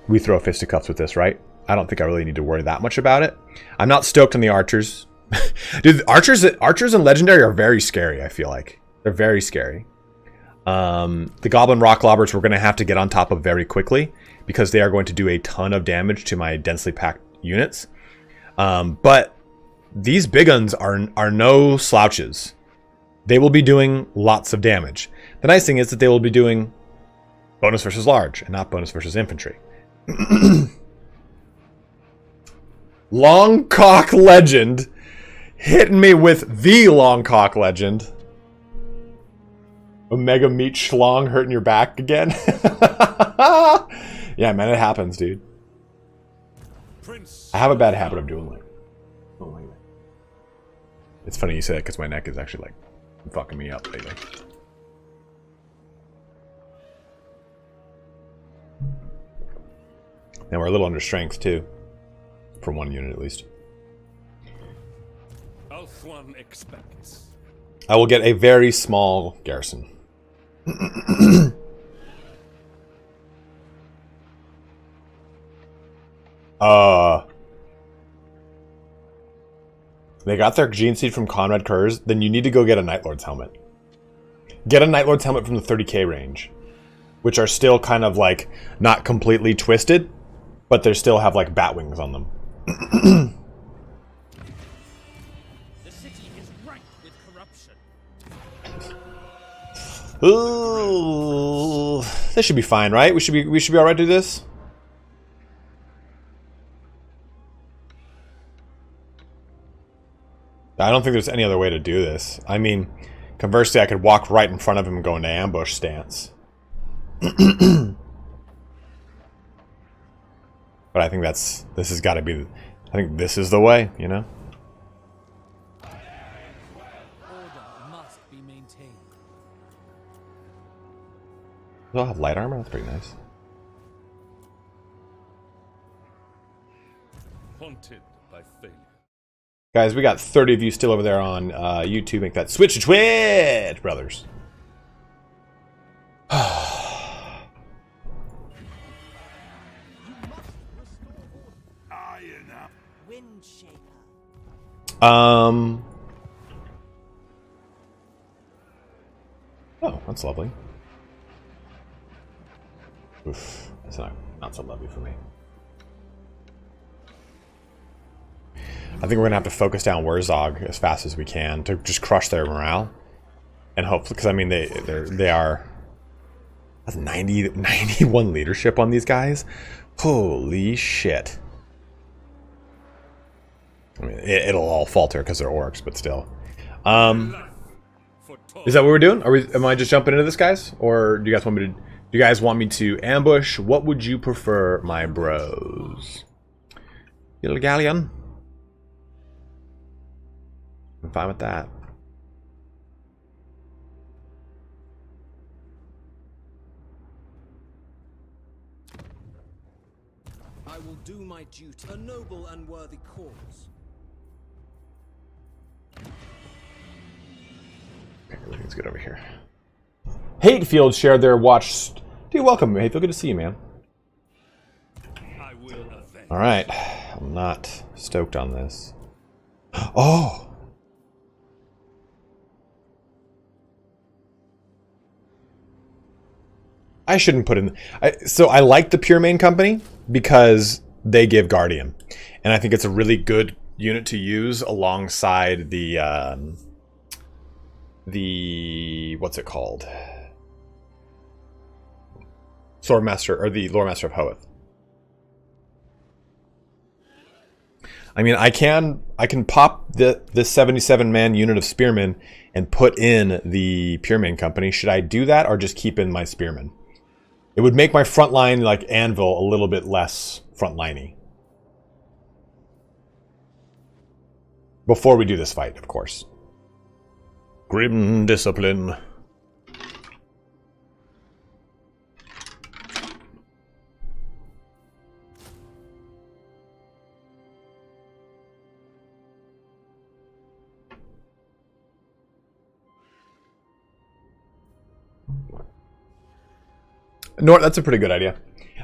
we throw fisticuffs with this, right? I don't think I really need to worry that much about it. I'm not stoked on the archers. Dude, archers and legendary are very scary. I feel like they're very scary. The goblin rock lobbers we're going to have to get on top of very quickly, because they are going to do a ton of damage to my densely packed units. But these big guns are no slouches. They will be doing lots of damage. The nice thing is that they will be doing bonus versus large and not bonus versus infantry. Long cock legend hitting me with the long cock legend. Omega meat schlong hurting your back again. Yeah, man, it happens, dude. I have a bad habit of doing like. It's funny you say that, because my neck is actually like fucking me up lately. And we're a little under strength too, from one unit at least. One expects. I will get a very small garrison. They got their gene seed from Conrad Kurz. Then you need to go get a Night Lord's helmet. Get a Night Lord's helmet from the 30k range, which are still kind of like not completely twisted, but they still have like bat wings on them. Ooh, this should be fine, right? We should be all right to do this. I don't think there's any other way to do this. I mean, conversely, I could walk right in front of him and go into ambush stance. But I think this has got to be. I think this is the way, you know. They'll have light armor? That's pretty nice. Haunted by failure. Guys, we got 30 of you still over there on YouTube. Make that switch to Twitch, brothers. Oh, that's lovely. Oof, that's not so lovely for me. I think we're gonna have to focus down Wurzog as fast as we can to just crush their morale, and hopefully, because I mean they are. That's 91 leadership on these guys. Holy shit! I mean, it'll all falter because they're orcs, but still. Is that what we're doing? Am I just jumping into this, guys, or do you guys want me to? Do you guys want me to ambush? What would you prefer, my bros? Little galleon. I'm fine with that. I will do my duty. A noble and worthy cause. Everything's good over here. Hatefield shared their watch. Dude, welcome, Hatefield. Good to see you, man. All right, I'm not stoked on this. Oh. I shouldn't put in... So I like the Pure Main Company because they give Guardian. And I think it's a really good unit to use alongside the what's it called? Swordmaster, or the Loremaster of Hoeth. I mean, I can pop this 77-man unit of Spearmen and put in the Pure Main Company. Should I do that or just keep in my Spearmen? It would make my front line, like Anvil, a little bit less front-liney. Before we do this fight, of course. Grim discipline. Nort, that's a pretty good idea.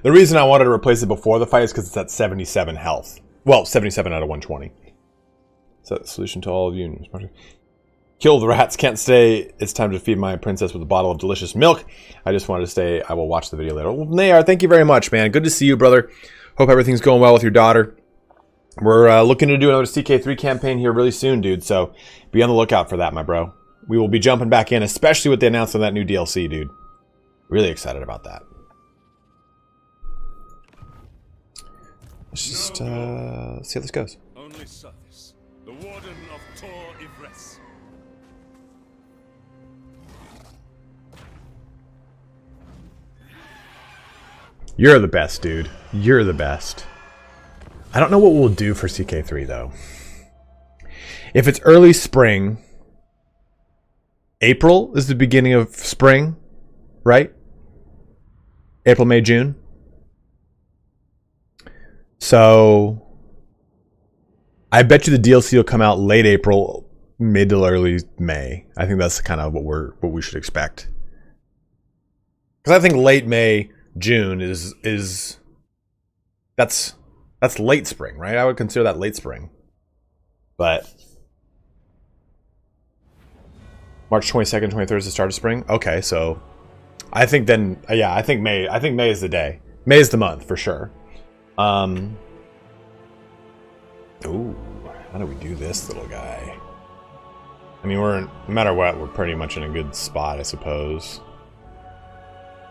The reason I wanted to replace it before the fight is because it's at 77 health. Well, 77 out of 120. So the solution to all of you. Kill the rats, can't stay. It's time to feed my princess with a bottle of delicious milk. I just wanted to stay. I will watch the video later. Well, Nayar, thank you very much, man. Good to see you, brother. Hope everything's going well with your daughter. We're looking to do another CK3 campaign here really soon, dude. So be on the lookout for that, my bro. We will be jumping back in, especially with the announcement of that new DLC, dude. Really excited about that. Let's just see how this goes. Only service. The Warden of Tor Ivres. You're the best, dude. You're the best. I don't know what we'll do for CK3, though. If it's early spring, April is the beginning of spring, right? April, May, June. So I bet you the DLC will come out late April, mid to early May. I think that's kind of what we should expect. Because I think late May, June is that's late spring, right? I would consider that late spring. But March 22nd, 23rd is the start of spring. Okay, so I think then, yeah, I think May is the day. May is the month for sure. Ooh, how do we do this little guy? I mean, no matter what, we're pretty much in a good spot, I suppose.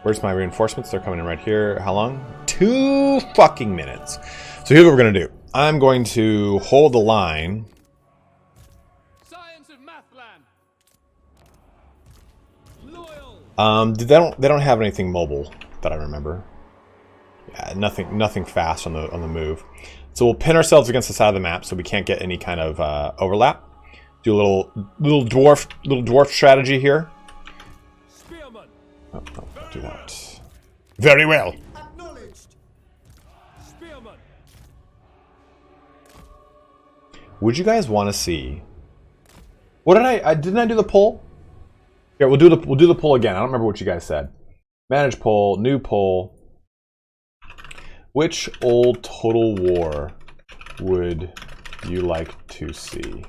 Where's my reinforcements? They're coming in right here. How long? 2 fucking minutes. So here's what we're gonna do. I'm going to hold the line. Science of Mathland. Loyal. They don't have anything mobile that I remember. Yeah, nothing fast on the move. So we'll pin ourselves against the side of the map so we can't get any kind of overlap. Do a little dwarf strategy here. Spearman. Oh, no, don't do that. Very well. Acknowledged. Spearman. Would you guys want to see? What did I didn't I do the poll? Here, we'll do the poll again. I don't remember what you guys said. Manage poll, new poll. Which old Total War would you like to see?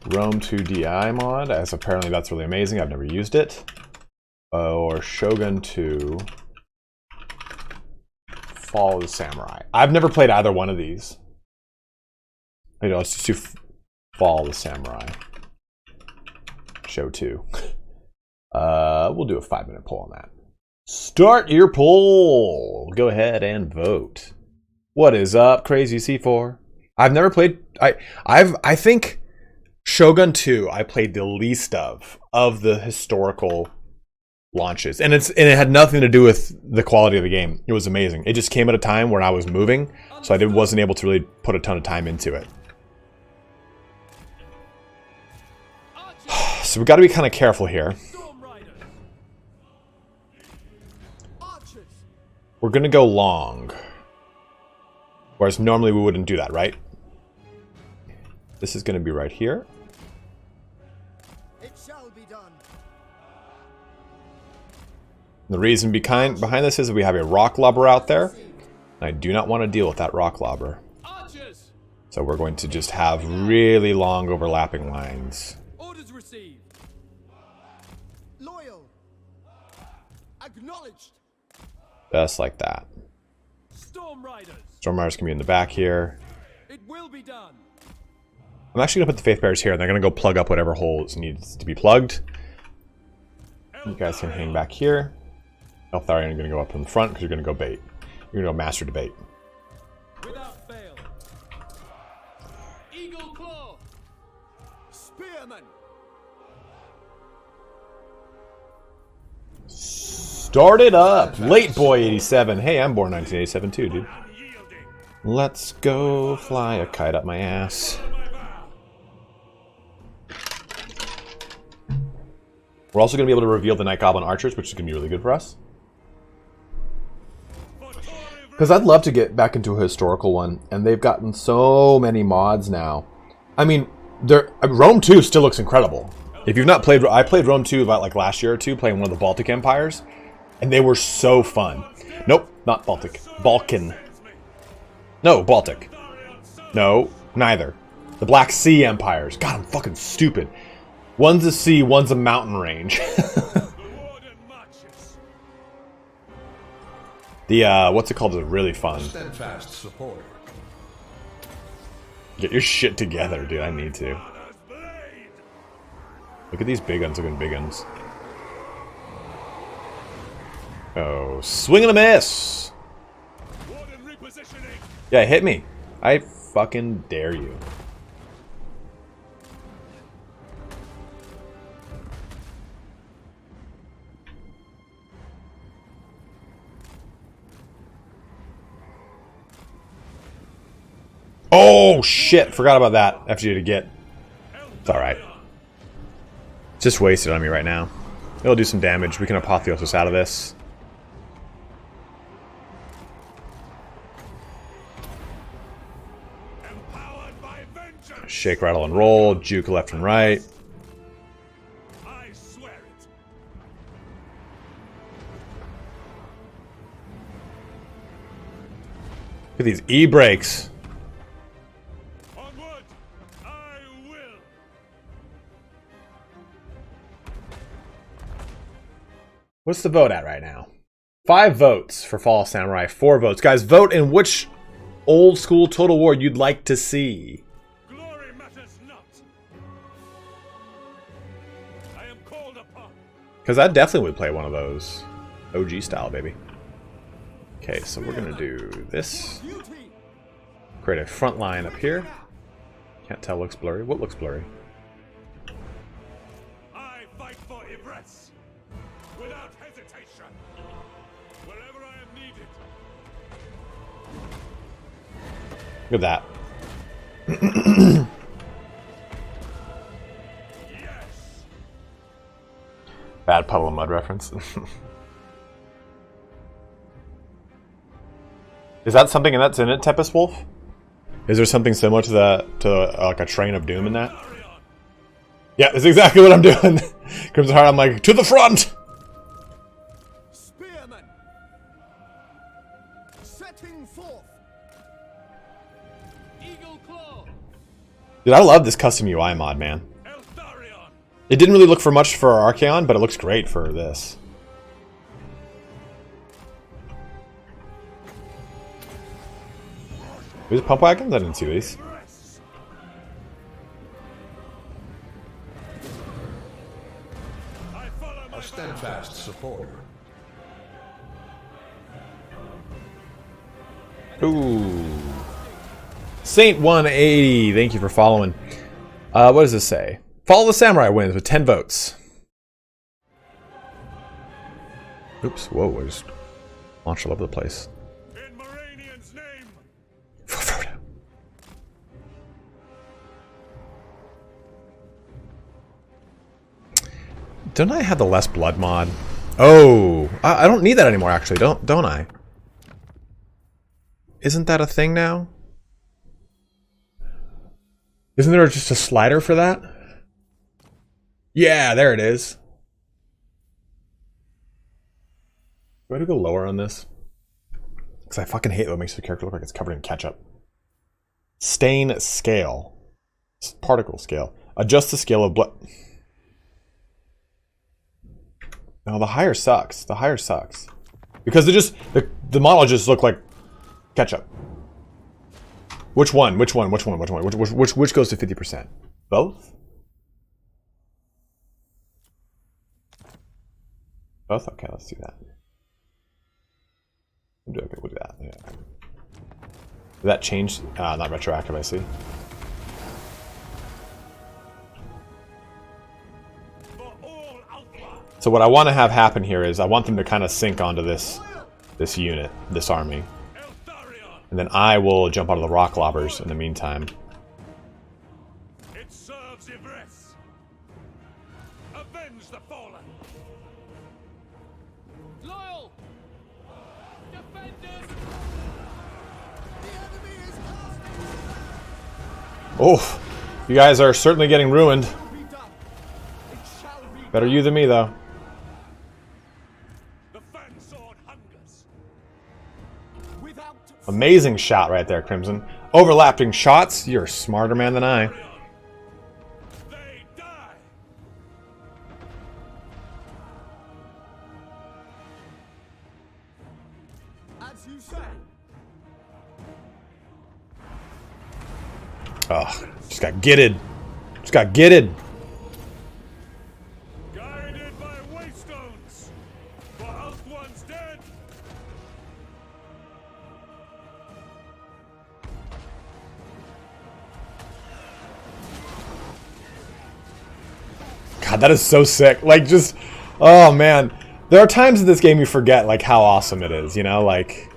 Rome 2 DI mod, as apparently that's really amazing. I've never used it. Or Shogun 2 Fall of the Samurai. I've never played either one of these. You know, let's just do Fall of the Samurai. Show 2. We'll do a 5-minute poll on that. Start your poll. Go ahead and vote. What is up, Crazy C4? I've never played. I think Shogun 2 I played the least of the historical launches, and it had nothing to do with the quality of the game. It was amazing. It just came at a time when I was moving, so I wasn't able to really put a ton of time into it. So we got to be kind of careful here. We're gonna go long, whereas normally we wouldn't do that, right? This is gonna be right here. It shall be done. The reason behind this is that we have a rock lobber out there. And I do not want to deal with that rock lobber. Archers! So we're going to just have really long overlapping lines. Orders received. Loyal. Acknowledged. Just like that. Storm Riders. Storm Riders can be in the back here. It will be done. I'm actually going to put the Faith Bearers here, and they're going to go plug up whatever holes needs to be plugged. You guys can hang back here. Eltharion are going to go up in the front because you're going to go bait. You're going to go master debate. Without fail. Eagle Claw. Spearman. Start it up! Late Boy 87. Hey, I'm born 1987 too, dude. Let's go fly a kite up my ass. We're also going to be able to reveal the Night Goblin Archers, which is going to be really good for us. Because I'd love to get back into a historical one, and they've gotten so many mods now. I mean, Rome 2 still looks incredible. If you've not played, I played Rome 2 about like last year or two, playing one of the Baltic empires, and they were so fun. Nope, not Baltic. Balkan. No, Baltic. No, neither. The Black Sea empires. God, I'm fucking stupid. One's a sea, one's a mountain range. The, what's it called is really fun. Steadfast support. Get your shit together, dude. I need to. Look at these big guns looking big guns. Oh, swing and a miss! Yeah, hit me. I fucking dare you. Oh, shit. Forgot about that. FG to get. It's alright. Just wasted on me right now. It'll do some damage. We can apotheosis out of this. Shake, rattle, and roll. Juke left and right. I swear it. Look at these E-brakes. Onward, I will. What's the vote at right now? 5 votes for Fall of Samurai. 4 votes. Guys, vote in which old school Total War you'd like to see. Glory matters not. I am called upon. Because I definitely would play one of those. OG style, baby. Okay, so we're going to do this. Create a front line up here. Can't tell, looks blurry. What looks blurry? I fight for Ivress without hesitation. Wherever I am needed. Look at that. Yes. Bad Puddle of Mud reference. Is that something that's in it, Tempest Wolf? Is there something similar to that, like a Train of Doom in that? Yeah, that's exactly what I'm doing. Crimson Heart, I'm like, to the front! Spearman. Setting forth. Eagle Claw. Dude, I love this custom UI mod, man. Eltharion. It didn't really look for much for Archaon, but it looks great for this. These pump wagons? I didn't see these. steadfast supporter. Ooh. Saint 180, thank you for following. What does this say? Follow the Samurai wins with 10 votes. Oops, whoa, I just launched all over the place. In Moranian's name. Don't I have the less blood mod? Oh, I don't need that anymore actually, don't I? Isn't that a thing now? Isn't there just a slider for that? Yeah, there it is. Do I have to go lower on this? Because I fucking hate what makes the character look like it's covered in ketchup. Stain scale. Particle scale. Adjust the scale of blood. No, the higher sucks. The higher sucks. Because they just the model just look like ketchup. Which one? Which one? Which one? Which one? Which goes to 50%? Both? Both? Okay, let's do that. Okay, we'll do that. Yeah. Did that change? Not retroactive, I see. So what I want to have happen here is I want them to kind of sink onto this unit, this army. Eltharion. And then I will jump out of the rock lobbers in the meantime. It serves Ivres. Avenge the fallen. Loyal! Defenders! Oh, you guys are certainly getting ruined. Better you than me, though. The fan sword hungers. Amazing shot right there, Crimson. Overlapping shots? You're a smarter man than I. They die. As you say. Ugh, just got gitted. Just got gitted. Guided by waystones. For health one's dead. God, that is so sick. Like, just... Oh, man. There are times in this game you forget, like, how awesome it is, you know? Like...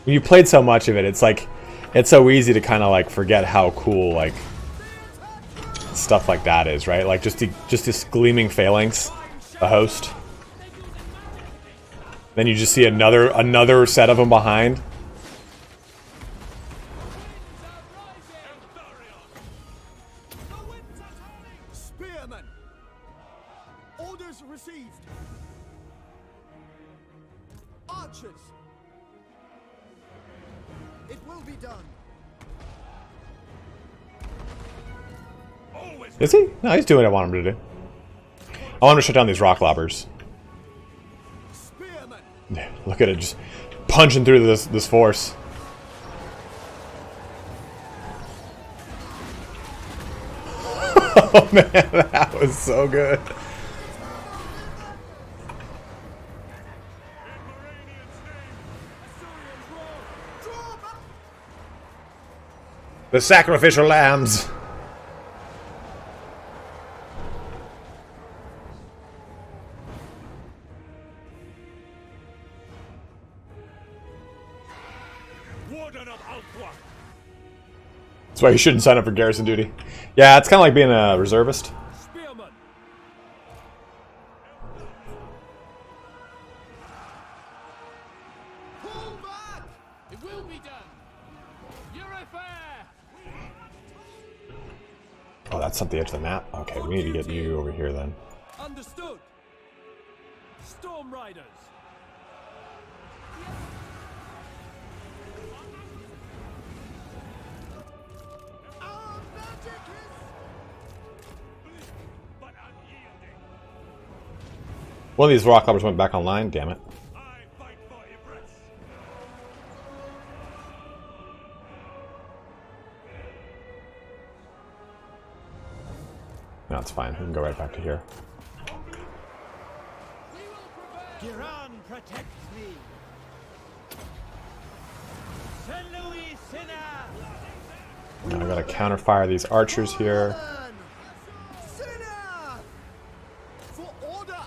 When you played so much of it, it's like... It's so easy to kind of, like, forget how cool, like... Stuff like that is, right? Like, just this gleaming phalanx. The host. Then you just see another set of them behind. Spearmen! Orders received! Archers! It will be done! Always. Is he? No, he's doing what I want him to do. I want him to shut down these rock lobbers. Spearmen! Yeah, look at it, just punching through this force. Oh man, that was so good. The sacrificial lambs. Warden of Alqua. That's why you shouldn't sign up for garrison duty. Yeah, it's kind of like being a reservist. Spearman! Pull back! It will be done! Your affair! Oh, that's not the edge of the map? Okay, we need to get you over here then. Understood! Storm Riders! Our magic But unyielding. One of these rock lobbers went back online, damn it. I fight for Ivres. No, it's fine. We can go right back to here. Kiran protects me. Saint Louis Sinner. I gotta counterfire these archers here. Sinner! For order!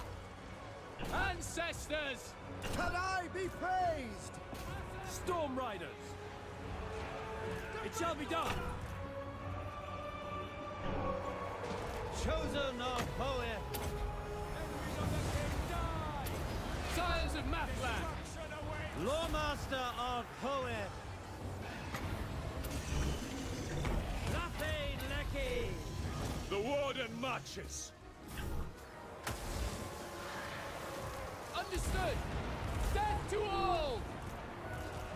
Ancestors! Can I be praised? Storm Riders! It shall be done! Chosen of Poet! Enemies of the king die! Sires of Mapland! Lawmaster of Poet! Laffey Lecky! The warden marches. Understood! Death to all!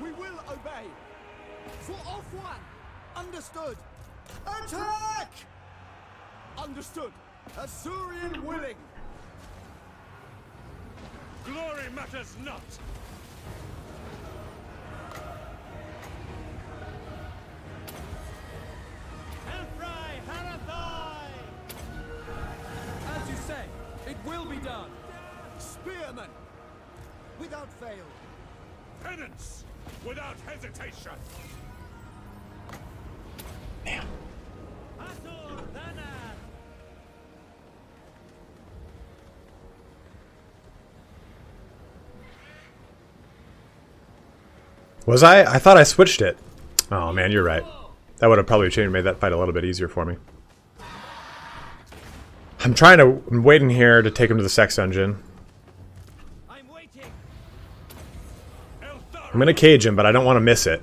We will obey. For off one. Understood. Attack! Understood. Assyrian willing. Glory matters not. Elfry Harathai! As you say, it will be done. Spearmen. Without fail. Penance without hesitation. Asur Danar! Was I? I thought I switched it. Oh man, you're right. That would have probably made that fight a little bit easier for me. I'm waiting here to take him to the sex dungeon. I'm waiting! Eltharion, I'm gonna cage him, but I don't want to miss it.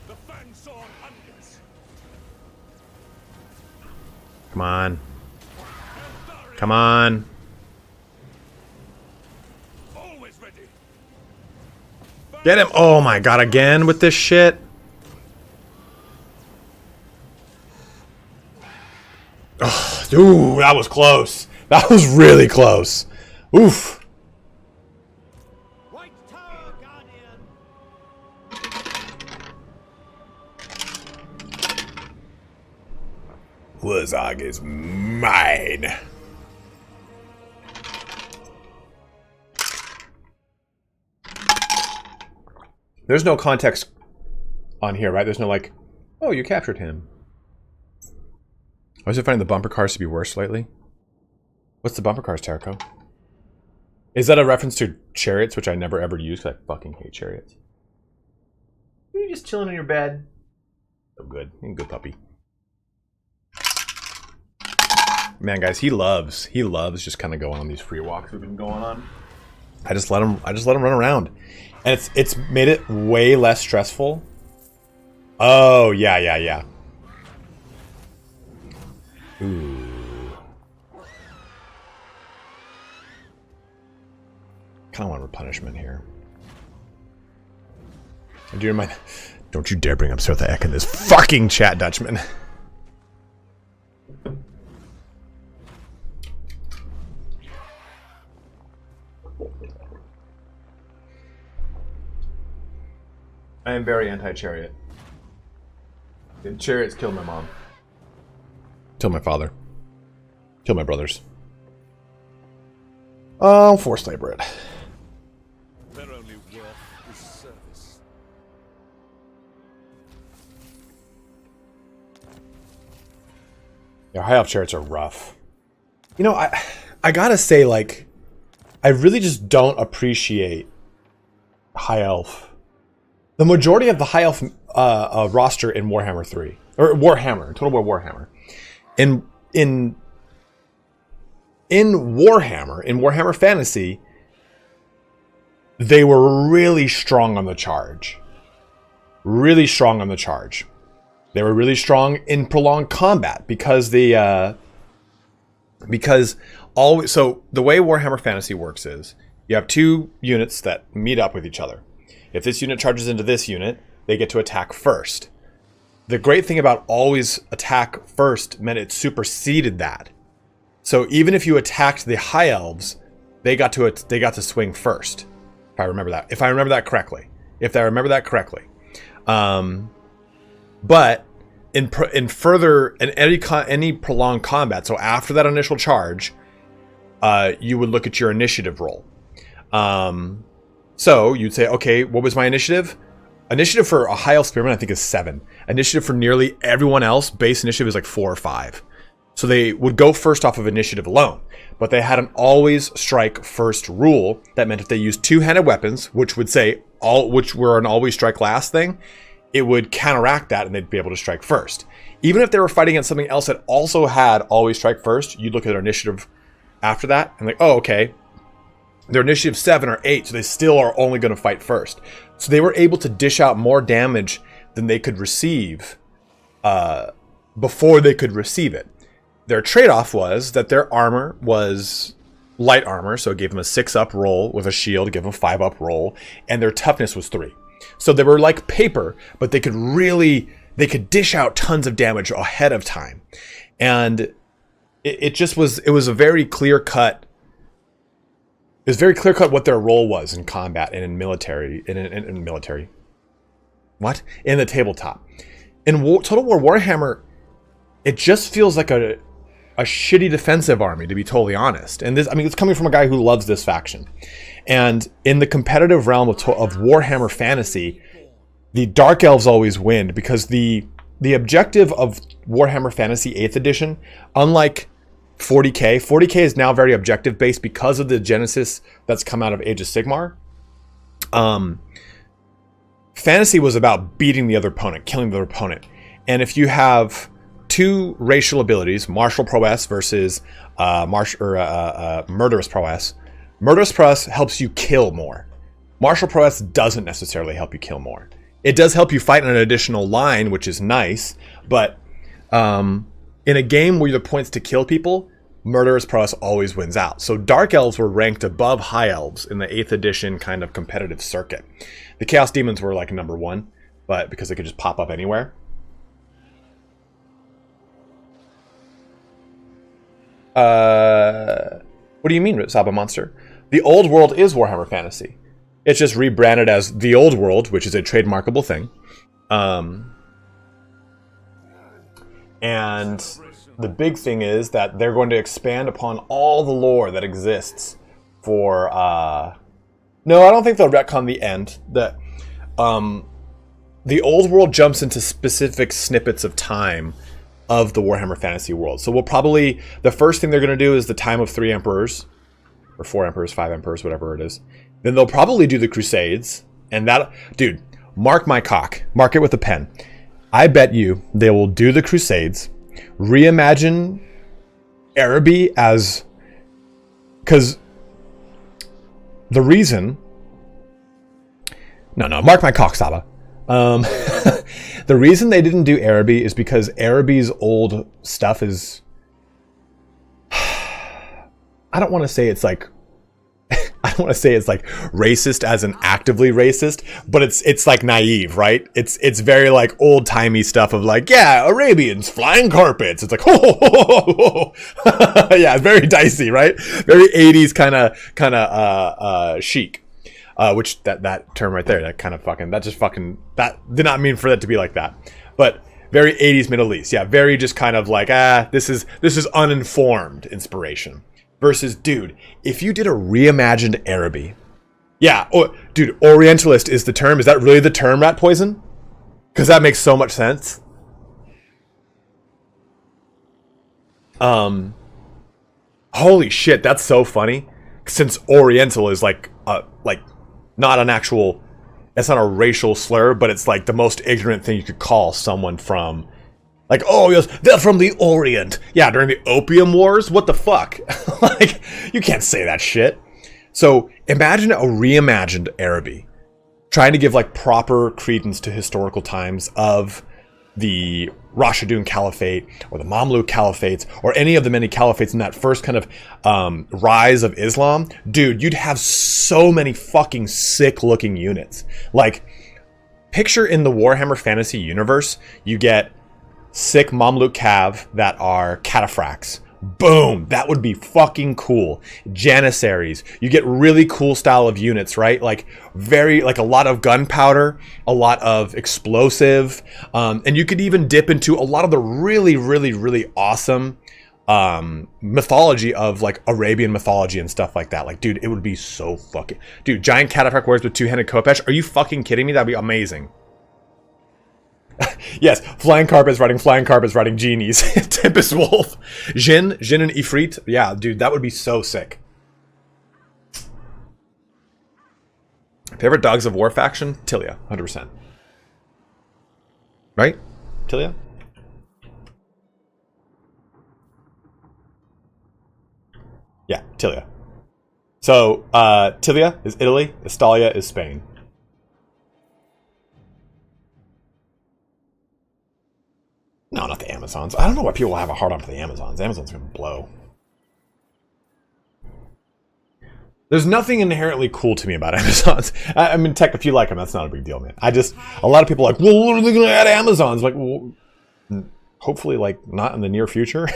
the Fansworn Hunters. Come on. Eltharion, Come on. always ready. Get him! Oh my god, again with this shit? Oh, ooh, that was close. That was really close. Oof. White Tower Guardian! Wazog is mine. There's no context on here, right? There's no like, oh, you captured him. I was finding the bumper cars to be worse lately. What's the bumper cars, Tarko? Is that a reference to chariots, which I never ever use because I fucking hate chariots? Are you just chilling in your bed? So good. You're a good puppy. Man, guys, he loves just kind of going on these free walks we've been going on. I just let him run around. And it's made it way less stressful. Oh, yeah. Ooh. Kind of want a punishment here. And do you mind? Don't you dare bring up Sotha Ek in this fucking chat, Dutchman. I am very anti-chariot. Chariots killed my mom. Killed my father. Killed my brothers. Oh, forced labor it. Their only worth is service. Yeah, high elf chariots are rough. You know, I gotta say, like, I really just don't appreciate high elf. The majority of the high elf roster in Warhammer 3, or Warhammer, Total War Warhammer, in Warhammer Fantasy, they were really strong on the charge. Really strong on the charge. They were really strong in prolonged combat because so the way Warhammer Fantasy works is you have two units that meet up with each other. If this unit charges into this unit, they get to attack first. The great thing about always attack first meant it superseded that. So even if you attacked the high elves, they got to swing first. If I remember that correctly. But in any prolonged combat, so after that initial charge, you would look at your initiative roll. So you'd say, okay, what was my initiative? Initiative for a high elf spearman, I think, is 7. Initiative for nearly everyone else, base initiative is like 4 or 5. So they would go first off of initiative alone. But they had an always strike first rule. That meant if they used two-handed weapons, which were an always strike last thing, it would counteract that and they'd be able to strike first. Even if they were fighting against something else that also had always strike first, you'd look at their initiative after that and like, oh, okay, they're initiative 7 or 8, so they still are only going to fight first. So they were able to dish out more damage than they could receive before they could receive it. Their trade-off was that their armor was light armor, so it gave them a 6-up roll with a shield, it gave them a 5-up roll, and their toughness was 3. So they were like paper, but they could dish out tons of damage ahead of time. And it was a very clear cut. It was very clear cut what their role was in combat and in military. In military. What? In the tabletop. In Total War Warhammer, it just feels like a shitty defensive army, to be totally honest. And this, I mean, it's coming from a guy who loves this faction. And in the competitive realm of Warhammer Fantasy, the Dark Elves always win because the objective of Warhammer Fantasy 8th edition, unlike 40k is now very objective based because of the genesis that's come out of Age of Sigmar. Fantasy was about beating the other opponent, killing the other opponent. And if you have two racial abilities, martial prowess versus murderous prowess. Murderous prowess helps you kill more. Martial prowess doesn't necessarily help you kill more. It does help you fight on an additional line, which is nice, but in a game where the point's to kill people, murderous prowess always wins out. So Dark Elves were ranked above High Elves in the 8th edition kind of competitive circuit. The Chaos Demons were like number 1, but because they could just pop up anywhere. What do you mean, Saba Monster? The Old World is Warhammer Fantasy. It's just rebranded as The Old World, which is a trademarkable thing. And the big thing is that they're going to expand upon all the lore that exists for... No, I don't think they'll retcon the end. The Old World jumps into specific snippets of time of the Warhammer Fantasy world. So we'll probably... The first thing they're going to do is the time of 3 Emperors. Or 4 Emperors, 5 Emperors, whatever it is. Then they'll probably do the Crusades. And that... Dude, mark my cock. Mark it with a pen. I bet you they will do the Crusades, reimagine Araby as... Because the reason... No, mark my cock, Saba. The reason they didn't do Araby is because Araby's old stuff is... I don't want to say it's like... I don't want to say it's like racist as in actively racist, but it's like naive, right? It's very like old timey stuff of like, yeah, Arabians flying carpets. It's like, yeah, very dicey, right? Very 80s kind of chic. Which that term right there, that did not mean for that to be like that, but very 80s Middle East, yeah, very just kind of like this is uninformed inspiration. Versus, dude, if you did a reimagined Araby, yeah, dude, Orientalist is the term. Is that really the term, Rat Poison? Because that makes so much sense. Holy shit, that's so funny. Since Oriental is like not an actual, it's not a racial slur, but it's like the most ignorant thing you could call someone from. Like, oh, yes, they're from the Orient. Yeah, during the Opium Wars? What the fuck? Like, you can't say that shit. So, imagine a reimagined Araby. Trying to give, like, proper credence to historical times of the Rashidun Caliphate, or the Mamluk Caliphates, or any of the many caliphates in that first kind of rise of Islam. Dude, you'd have so many fucking sick-looking units. Like, picture in the Warhammer Fantasy universe, you get sick Mamluk Cav that are cataphracts, Boom! That would be fucking cool. Janissaries. You get really cool style of units, right? Like like a lot of gunpowder, a lot of explosive, and you could even dip into a lot of the really, really, really awesome mythology of like Arabian mythology and stuff like that. Like, dude, it would be so fucking... Dude, giant cataphract warriors with two-handed Khopesh. Are you fucking kidding me? That'd be amazing. Yes, flying carpets riding genies. Tempest Wolf. Jin and Ifrit. Yeah, dude, that would be so sick. Favorite Dogs of War faction? Tilia, 100%. Right? Tilia? Yeah, Tilia. So, Tilia is Italy, Estalia is Spain. No, not the Amazons. I don't know why people have a hard on for the Amazons. The Amazons are gonna blow. There's nothing inherently cool to me about Amazons. I mean, tech, if you like them, that's not a big deal, man. A lot of people are like, well, what are they gonna add Amazons? Like, well, hopefully, like, not in the near future.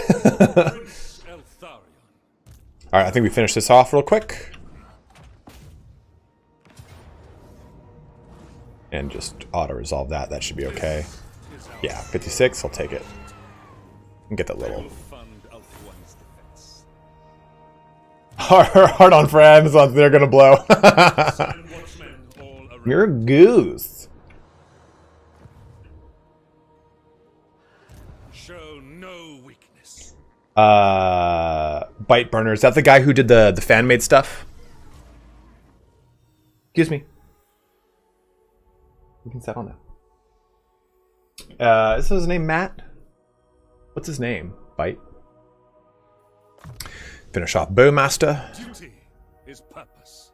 Alright, I think we finish this off real quick. And just auto-resolve that. That should be okay. Yeah, 56, I'll take it. And get that little... Hard on for Amazon, they're gonna blow. You're a goose. Show no weakness. Bite Burner. Is that the guy who did the fan-made stuff? Excuse me. You can settle now. Is his name Matt? What's his name? Bite. Finish off Bowmaster. Duty is purpose.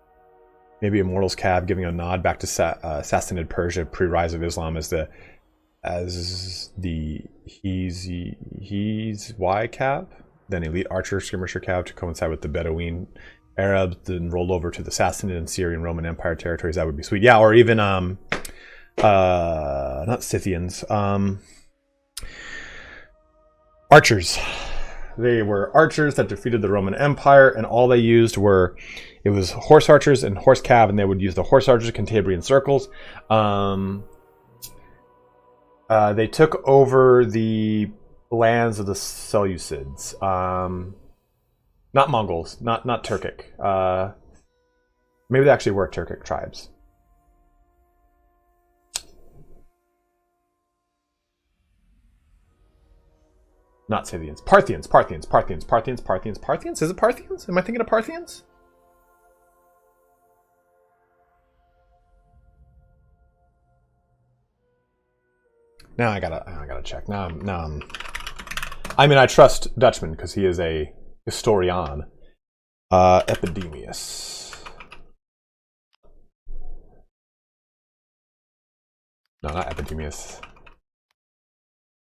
Maybe Immortals Cab giving a nod back to Sassanid Persia pre-rise of Islam as the he's Y Cab, then Elite Archer Skirmisher Cab to coincide with the Bedouin Arabs, then roll over to the Sassanid and Syrian Roman Empire territories. That would be sweet. Yeah, or even not Scythians, archers. They were archers that defeated the Roman Empire, and all they used it was horse archers and horse cav, and they would use the horse archers Cantabrian circles. They took over the lands of the Seleucids. Not Mongols, not Turkic. Maybe they actually were Turkic tribes. Not Scythians. Parthians. Is it Parthians? Am I thinking of Parthians? Now I gotta check. Now I'm I mean, I trust Dutchman because he is a historian. Epidemius. No, not Epidemius.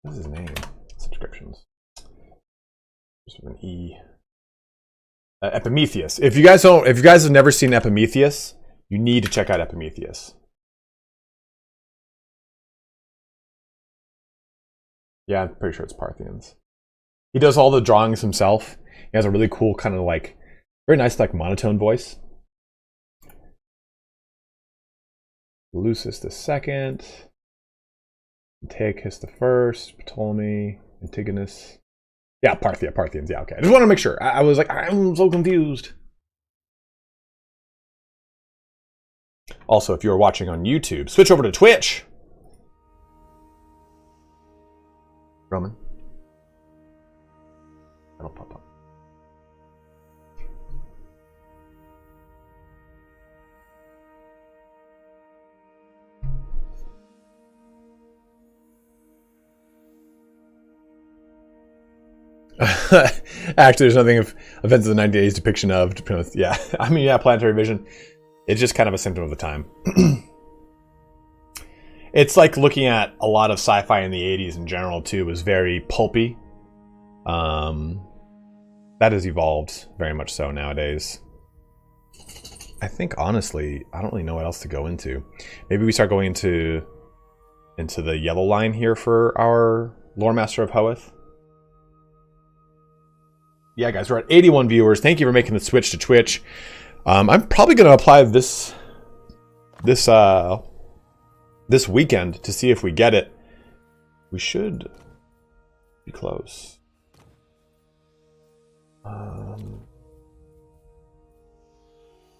What's his name? Subscriptions. Just with an E. Epimetheus. If you guys have never seen Epimetheus, you need to check out Epimetheus. Yeah, I'm pretty sure it's Parthians. He does all the drawings himself. He has a really cool kind of like, very nice like monotone voice. Lucius the Second, Antiochus the First, Ptolemy, Antigonus. Yeah, Parthians. Yeah, okay. I just want to make sure. I was like, I'm so confused. Also, if you're watching on YouTube, switch over to Twitch. Roman. That'll pop up. Actually, there's nothing of events of the 90 days depiction of. Yeah, I mean, yeah, planetary vision. It's just kind of a symptom of the time. It's like looking at a lot of sci-fi in the 80s in general, too. It was very pulpy. That has evolved very much so nowadays. I think, honestly, I don't really know what else to go into. Maybe we start going into the yellow line here for our Lore Master of Hoeth. Yeah, guys, we're at 81 viewers. Thank you for making the switch to Twitch. I'm probably going to apply this weekend to see if we get it. We should be close. I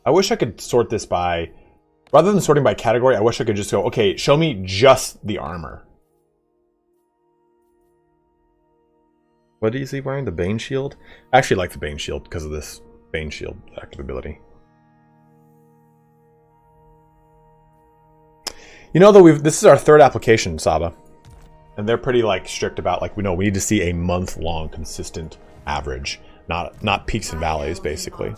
wish I could sort this by, rather than sorting by category, I wish I could just go, okay, show me just the armor. What is he wearing? The Bane Shield? I actually like the Bane Shield because of this Bane Shield active ability. You know, though, this is our third application, Saba. And they're pretty, like, strict about, like, we need to see a month-long consistent average. Not peaks and valleys, basically.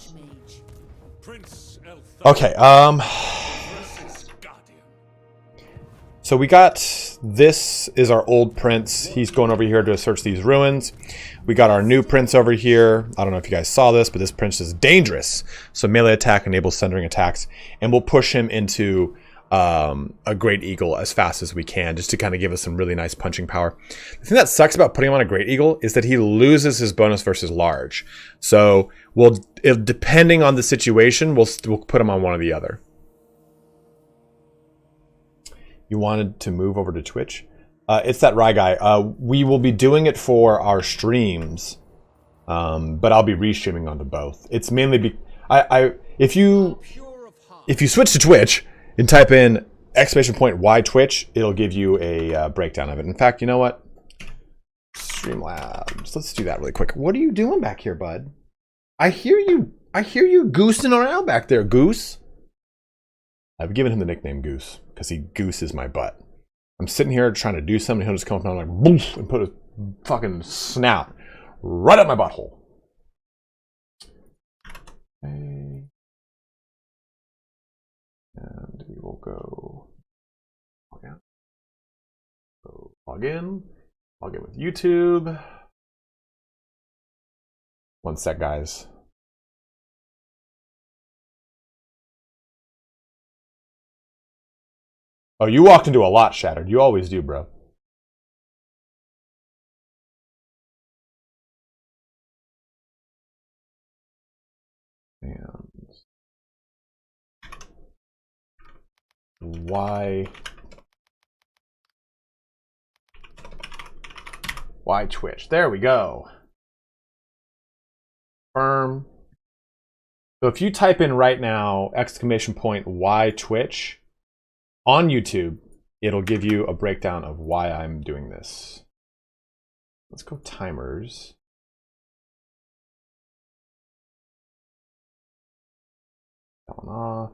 Prince Eltharion. Okay, so we got, this is our old prince. He's going over here to search these ruins. We got our new prince over here. I don't know if you guys saw this, but this prince is dangerous. So melee attack enables sundering attacks. And we'll push him into a Great Eagle as fast as we can, just to kind of give us some really nice punching power. The thing that sucks about putting him on a Great Eagle is that he loses his bonus versus large. So depending on the situation, we'll put him on one or the other. You wanted to move over to Twitch? It's that Rye guy. We will be doing it for our streams, but I'll be restreaming onto both. It's mainly if you switch to Twitch and type in !Y Twitch, it'll give you a breakdown of it. In fact, you know what? Streamlabs. Let's do that really quick. What are you doing back here, bud? I hear you goosing around back there, Goose. I've given him the nickname Goose because he gooses my butt. I'm sitting here trying to do something, he'll just come up and I'm like, boof, and put his fucking snout right up my butthole. Okay. And we will go log in with YouTube. One sec, guys. Oh, you walked into a lot, Shattered. You always do, bro. And why Twitch? There we go. Confirm. So if you type in right now !Y Twitch on YouTube, it'll give you a breakdown of why I'm doing this. Let's go timers. That one off.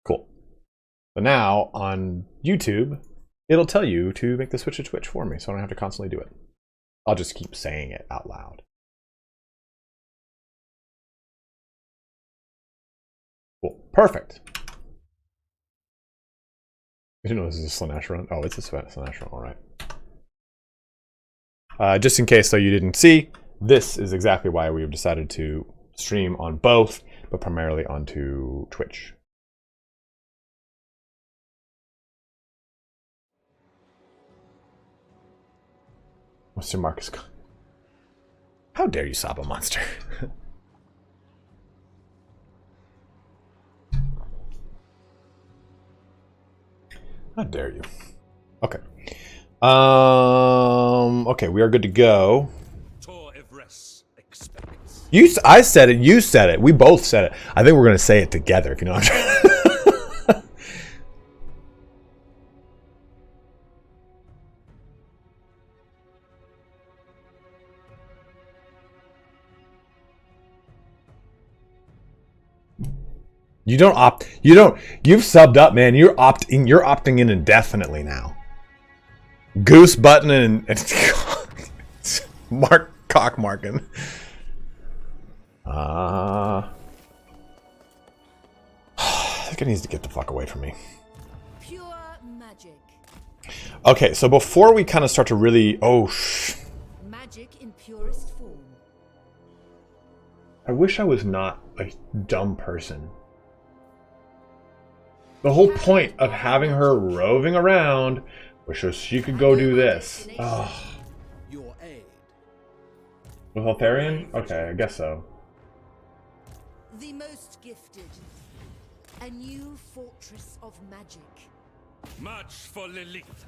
Cool. But now on YouTube, it'll tell you to make the switch to Twitch for me, so I don't have to constantly do it. I'll just keep saying it out loud. Cool. Perfect. I didn't know this is a Slanesh run. Oh, it's a Slanesh run. All right. Just in case, though, you didn't see, this is exactly why we've decided to stream on both, but primarily onto Twitch. Mr. Marcus. How dare you, Saba Monster? How dare you? Okay. Okay, we are good to go. I said it, you said it. We both said it. I think we're gonna say it together, if you know what I'm trying. You've subbed up, man. You're opting in indefinitely now. Goose button and Mark cock marking. This guy needs to get the fuck away from me. Pure magic. Okay, so before we kind of start to really... Magic in purest form. I wish I was not a dumb person. The whole point of having her roving around was so she could go do this. Ugh. Your aid. With Eltharion? Okay, I guess so. The most gifted. A new fortress of magic. March for Lilith.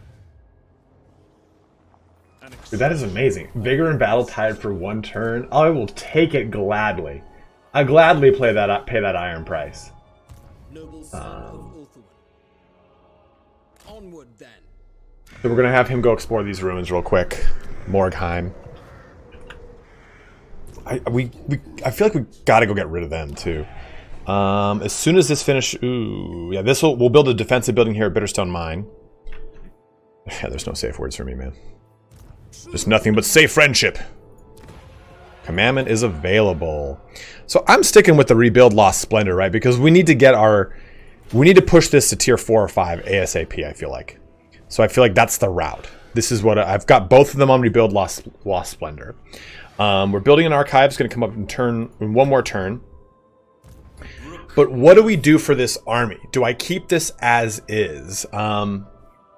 Dude, that is amazing. Vigor in battle tied for 1 turn. I will take it gladly. I gladly pay that iron price. Noble son of Eltharion. Onward then. So we're gonna have him go explore these ruins real quick. Morgheim. I feel like we gotta go get rid of them too. As soon as this finish, yeah, we'll build a defensive building here at Bitterstone Mine. Yeah, there's no safe words for me, man. Just nothing but safe friendship. Commandment is available. So I'm sticking with the rebuild Lost Splendor, right? Because we need to get we need to push this to tier 4 or 5 ASAP, I feel like. So I feel like that's the route. This is what I've got both of them on rebuild Lost Splendor. We're building an archive. It's going to come up in one more turn. But what do we do for this army? Do I keep this as is?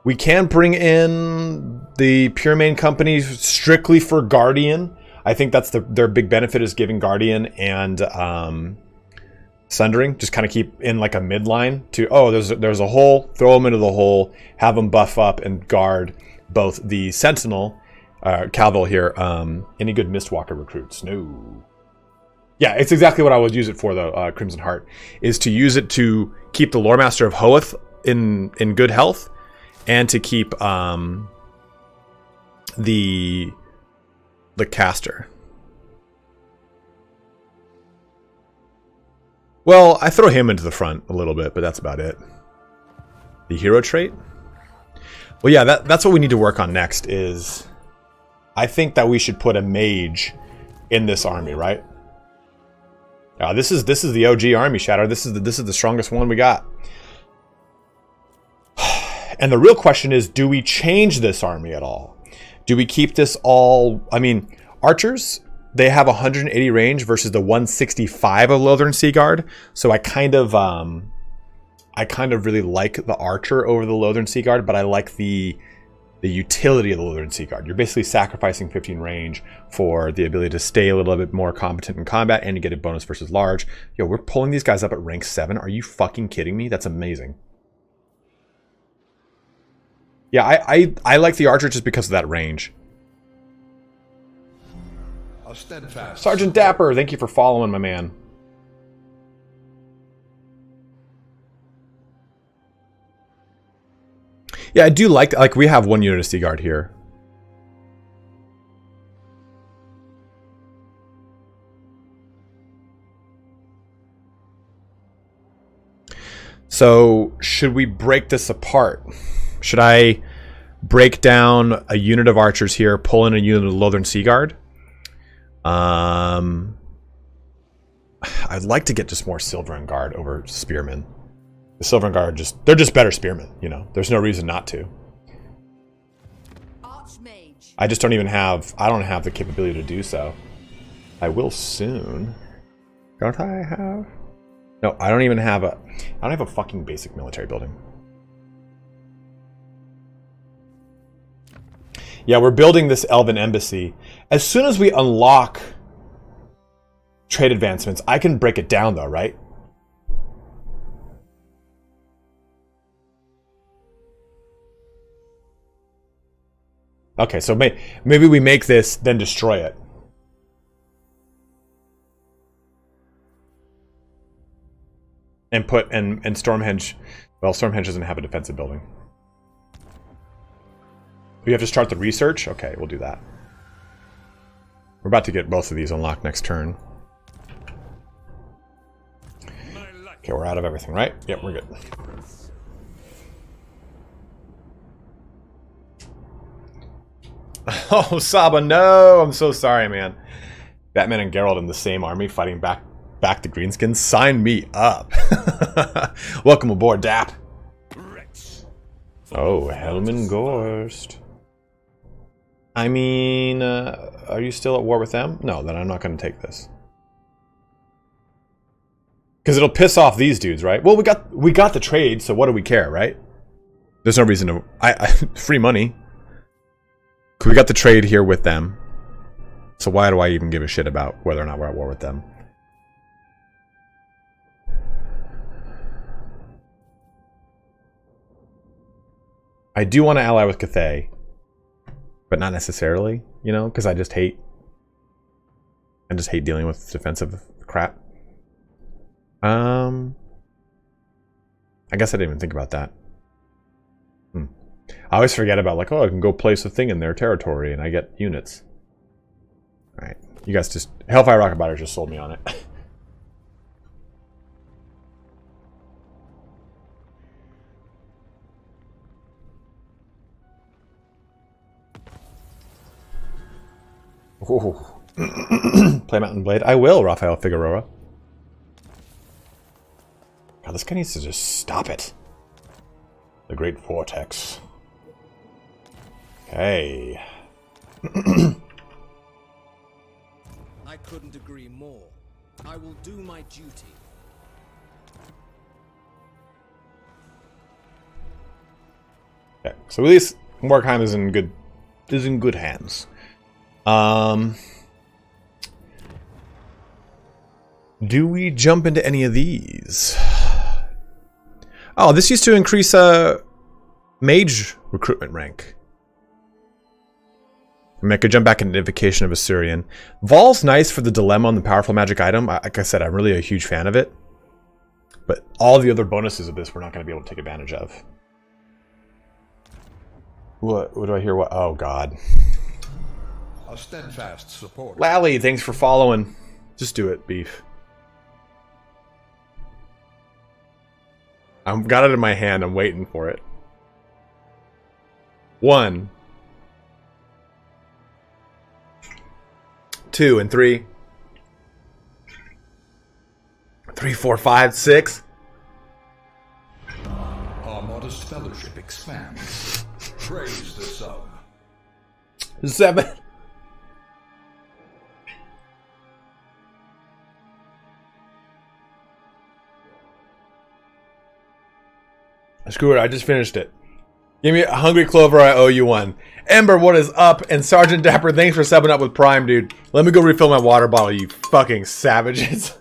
We can bring in the Pure Main Company strictly for Guardian. I think that's their big benefit is giving Guardian and Sundering. Just kind of keep in like a midline to, oh, there's a hole, throw them into the hole, have them buff up and guard both the Sentinel, Calvil here. Any good Mistwalker recruits? No. Yeah, it's exactly what I would use it for, though, Crimson Heart, is to use it to keep the Lore Master of Hoeth in good health, and to keep the caster. Well, I throw him into the front a little bit, but that's about it. The hero trait? Well, yeah, that's what we need to work on next is... I think that we should put a mage in this army, right? This is the OG army, Shadow. This is the strongest one we got. And the real question is, do we change this army at all? Do we keep this all... I mean, archers, they have 180 range versus the 165 of Lothern Seaguard. So I kind of really like the archer over the Lothern Seaguard, but I like the utility of the Lothern Seaguard. You're basically sacrificing 15 range for the ability to stay a little bit more competent in combat and to get a bonus versus large. Yo, we're pulling these guys up at rank 7. Are you fucking kidding me? That's amazing. Yeah, I like the archer just because of that range. Sergeant Dapper, thank you for following, my man. Yeah, I do like we have one unit of Seaguard here. So, should we break this apart? Should I break down a unit of archers here, pull in a unit of Lothern Seaguard? I'd like to get just more Silver and Guard over Spearmen. The Silver and Guard they're just better spearmen, you know. There's no reason not to. Archmage. I just don't have the capability to do so. I will soon. Don't I have? No, I don't have a fucking basic military building. Yeah, we're building this Elven Embassy. As soon as we unlock trade advancements, I can break it down though, right? Okay, so maybe we make this, then destroy it. And put and Stormhenge. Well, Stormhenge doesn't have a defensive building. We have to start the research? Okay, we'll do that. We're about to get both of these unlocked next turn. Okay, we're out of everything, right? Yep, we're good. Oh, Saba, no! I'm so sorry, man. Batman and Geralt in the same army fighting back the Greenskins? Sign me up. Welcome aboard, Dap. Oh, Helman Gorst. I mean, are you still at war with them? No, then I'm not going to take this. Because it'll piss off these dudes, right? Well, we got the trade, so what do we care, right? There's no reason to... free money. We got the trade here with them. So why do I even give a shit about whether or not we're at war with them? I do want to ally with Cathay, but not necessarily, you know, because I just hate dealing with defensive crap. I guess I didn't even think about that. I always forget about, like, oh, I can go place a thing in their territory and I get units. Alright, you guys just... Hellfire Rocket Batters just sold me on it. Play Mountain Blade. I will, Rafael Figueroa. God, this guy needs to just stop it. The Great Vortex. Okay. I couldn't agree more. I will do my duty. Okay, so at least Markheim is in good hands. Do we jump into any of these? Oh, this used to increase mage recruitment rank. I mean, I could jump back into Invocation of Assyrian. Vol's nice for the dilemma on the powerful magic item. Like I said, I'm really a huge fan of it. But all the other bonuses of this we're not going to be able to take advantage of. What do I hear? What? Oh, God. A steadfast support. Lally, thanks for following. Just do it, Beef. I've got it in my hand. I'm waiting for it. 1, 2, and 3. 3, 4, 5, 6. Our modest fellowship expands. Praise the sub. 7. Screw it, I just finished it. Give me a Hungry Clover, I owe you one. Ember, what is up? And Sergeant Dapper, thanks for subbing up with Prime, dude. Let me go refill my water bottle, you fucking savages.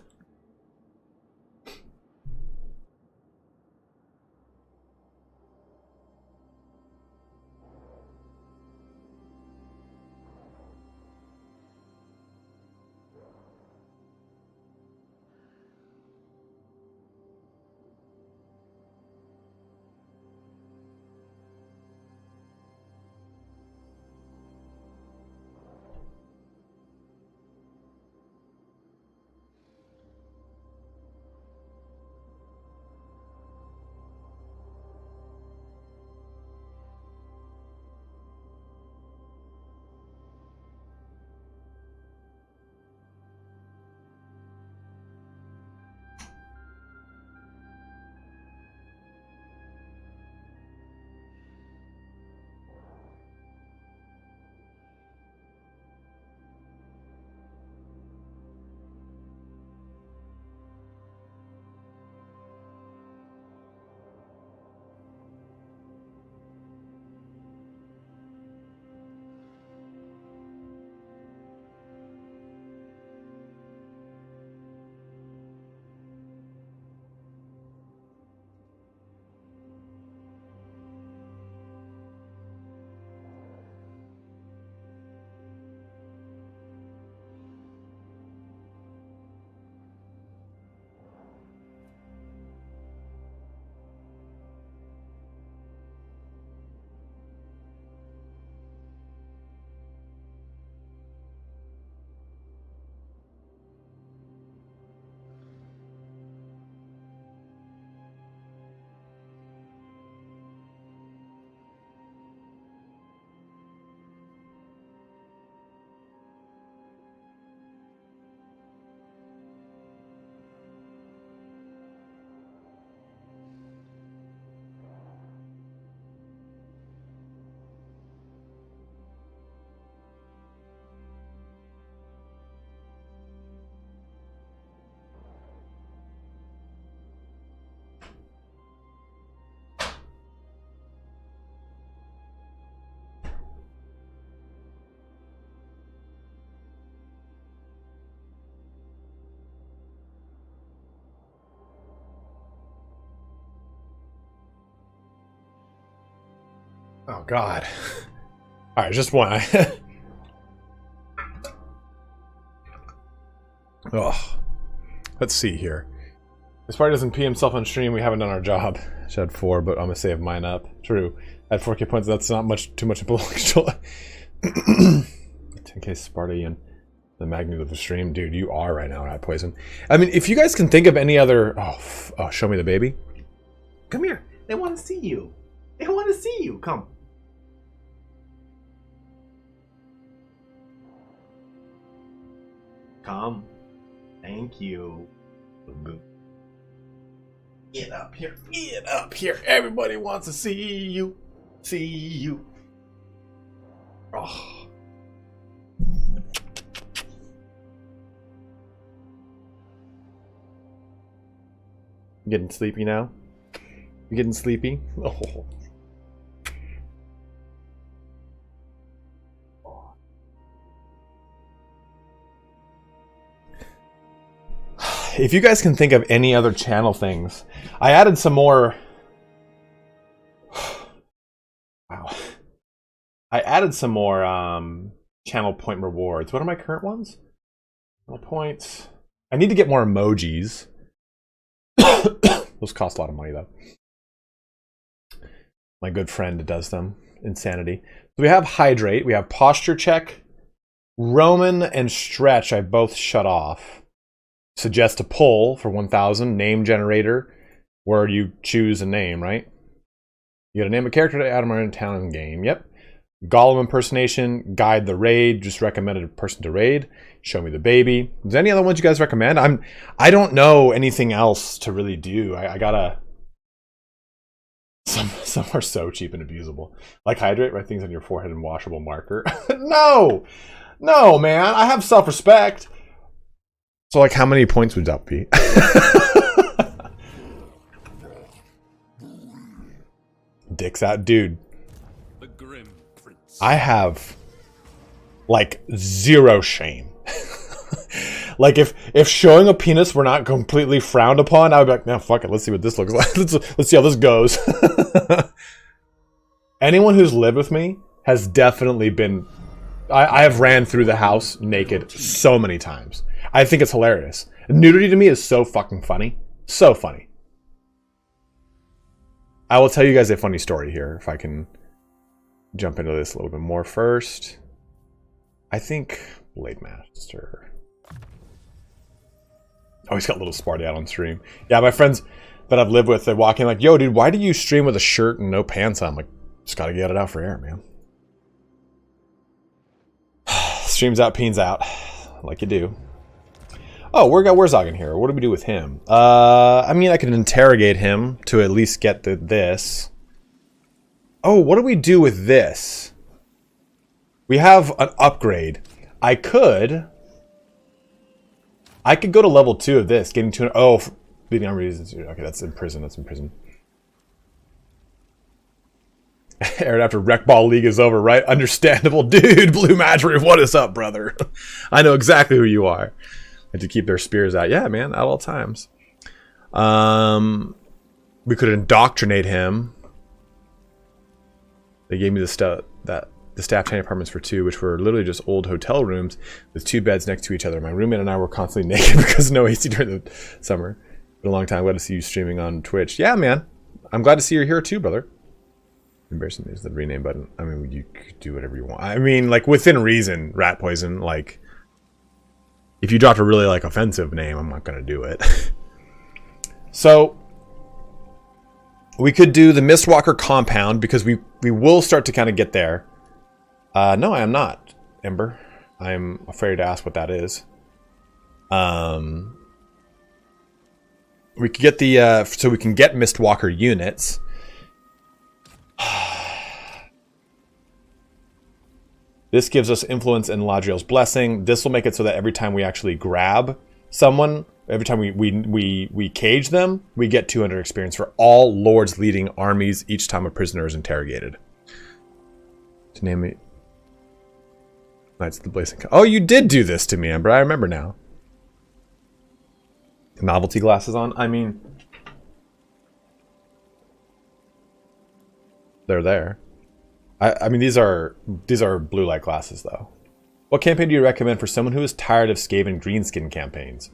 Oh, God. All right, just one. Oh, let's see here. This party doesn't pee himself on stream. We haven't done our job. Should have 4, but I'm gonna save mine up. True. At 4K points, that's not too much intellectual. 10K Spartan. The magnitude of the stream, dude. You are right now, Rat Poison. I mean, if you guys can think of any other. Oh, show me the baby. Come here. They want to see you. They want to see you. Come. Come. Thank you. Get up here. Get up here. Everybody wants to see you. See you. Oh. You getting sleepy now? You getting sleepy? Oh. If you guys can think of any other channel things, I added some more. Wow. I added some more channel point rewards. What are my current ones? Channel points. I need to get more emojis. Those cost a lot of money though. My good friend does them. Insanity. So we have hydrate. We have posture check. Roman and stretch I both shut off. Suggest a poll for 1,000. Name generator, where you choose a name, right? You gotta name a character to add them in town and game. Yep. Golem impersonation, guide the raid, just recommended a person to raid. Show me the baby. Is there any other ones you guys recommend? I don't know anything else to really do. I gotta. Some are so cheap and abusable. Like hydrate, write things on your forehead in washable marker. No, man. I have self-respect. So, like, how many points would that be? Dicks out, dude. The Grim Prince. I have, like, zero shame. Like, if showing a penis were not completely frowned upon, I would be like, no, fuck it. Let's see what this looks like. Let's see how this goes. Anyone who's lived with me has definitely been... I have ran through the house naked so many times. I think it's hilarious. Nudity to me is so fucking funny. So funny. I will tell you guys a funny story here, if I can jump into this a little bit more first. I think Blade Master. Oh, he's got little Sparty out on stream. Yeah, my friends that I've lived with, they walk in like, yo, dude, why do you stream with a shirt and no pants on? I'm like, just gotta get it out for air, man. Streams out, peens out. Like you do. Oh, where's Ogden here? What do we do with him? I mean, I can interrogate him to at least get this. Oh, what do we do with this? We have an upgrade. I could go to level 2 of this, getting to an... Oh, beating on reasons. Okay, that's in prison. That's in prison. Aired after Rec Ball League is over, right? Understandable. Dude, Blue Magic, what is up, brother? I know exactly who you are. And to keep their spears out. Yeah, man, at all times. We could indoctrinate him. They gave me the staff tiny apartments for 2, which were literally just old hotel rooms with 2 beds next to each other. My roommate and I were constantly naked because no AC during the summer. Been a long time. Glad to see you streaming on Twitch. Yeah, man. I'm glad to see you're here too, brother. Embarrassing is the rename button. I mean, you could do whatever you want. I mean, like, within reason, Rat Poison. Like, if you dropped a really, like, offensive name, I'm not going to do it. So, we could do the Mistwalker compound because we will start to kind of get there. No, I am not, Ember. I'm afraid to ask what that is. We could get the, so we can get Mistwalker units. This gives us influence in Ladriel's blessing. This will make it so that every time we actually grab someone, every time we cage them, we get 200 experience for all lords leading armies each time a prisoner is interrogated. To name me, Knights of the Blazing. Oh, you did do this to me, Amber. I remember now. Novelty glasses on. I mean, they're there. I mean, these are blue light glasses though. What campaign do you recommend for someone who is tired of Skaven greenskin campaigns?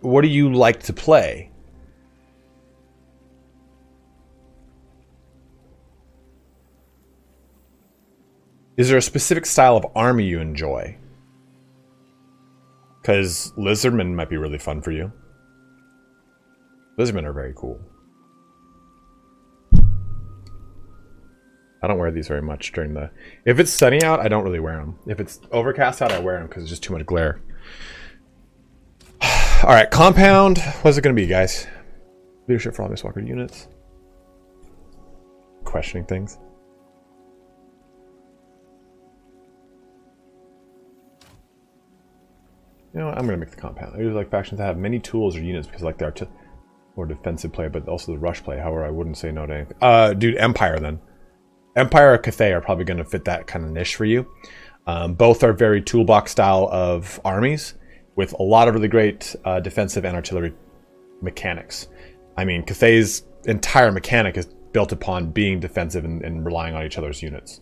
What do you like to play? Is there a specific style of army you enjoy? Because Lizardmen might be really fun for you. Lizardmen are very cool. I don't wear these very much during the... If it's sunny out, I don't really wear them. If it's overcast out, I wear them because it's just too much glare. Alright, compound. What's it going to be, guys? Leadership for all Miss Walker units. Questioning things. You know what? I'm going to make the compound. I usually like factions that have many tools or units because I like the or defensive play, but also the rush play. However, I wouldn't say no to anything. Dude, Empire then. Empire or Cathay are probably going to fit that kind of niche for you. Both are very toolbox style of armies with a lot of really great defensive and artillery mechanics. I mean, Cathay's entire mechanic is built upon being defensive and relying on each other's units.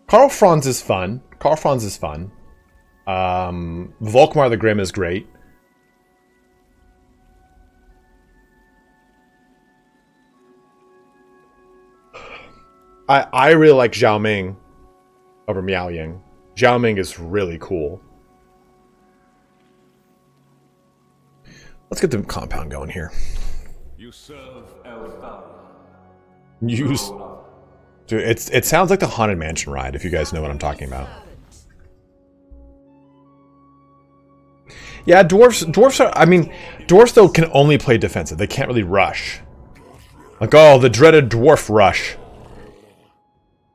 Karl Franz is fun. Volkmar the Grim is great. I really like Zhao Ming over Miao Ying. Zhao Ming is really cool. Let's get the compound going here. You serve Eltharion. Dude, it sounds like the Haunted Mansion ride, if you guys know what I'm talking about. Yeah, dwarves are, I mean, dwarves though can only play defensive. They can't really rush. Like, oh, the dreaded dwarf rush.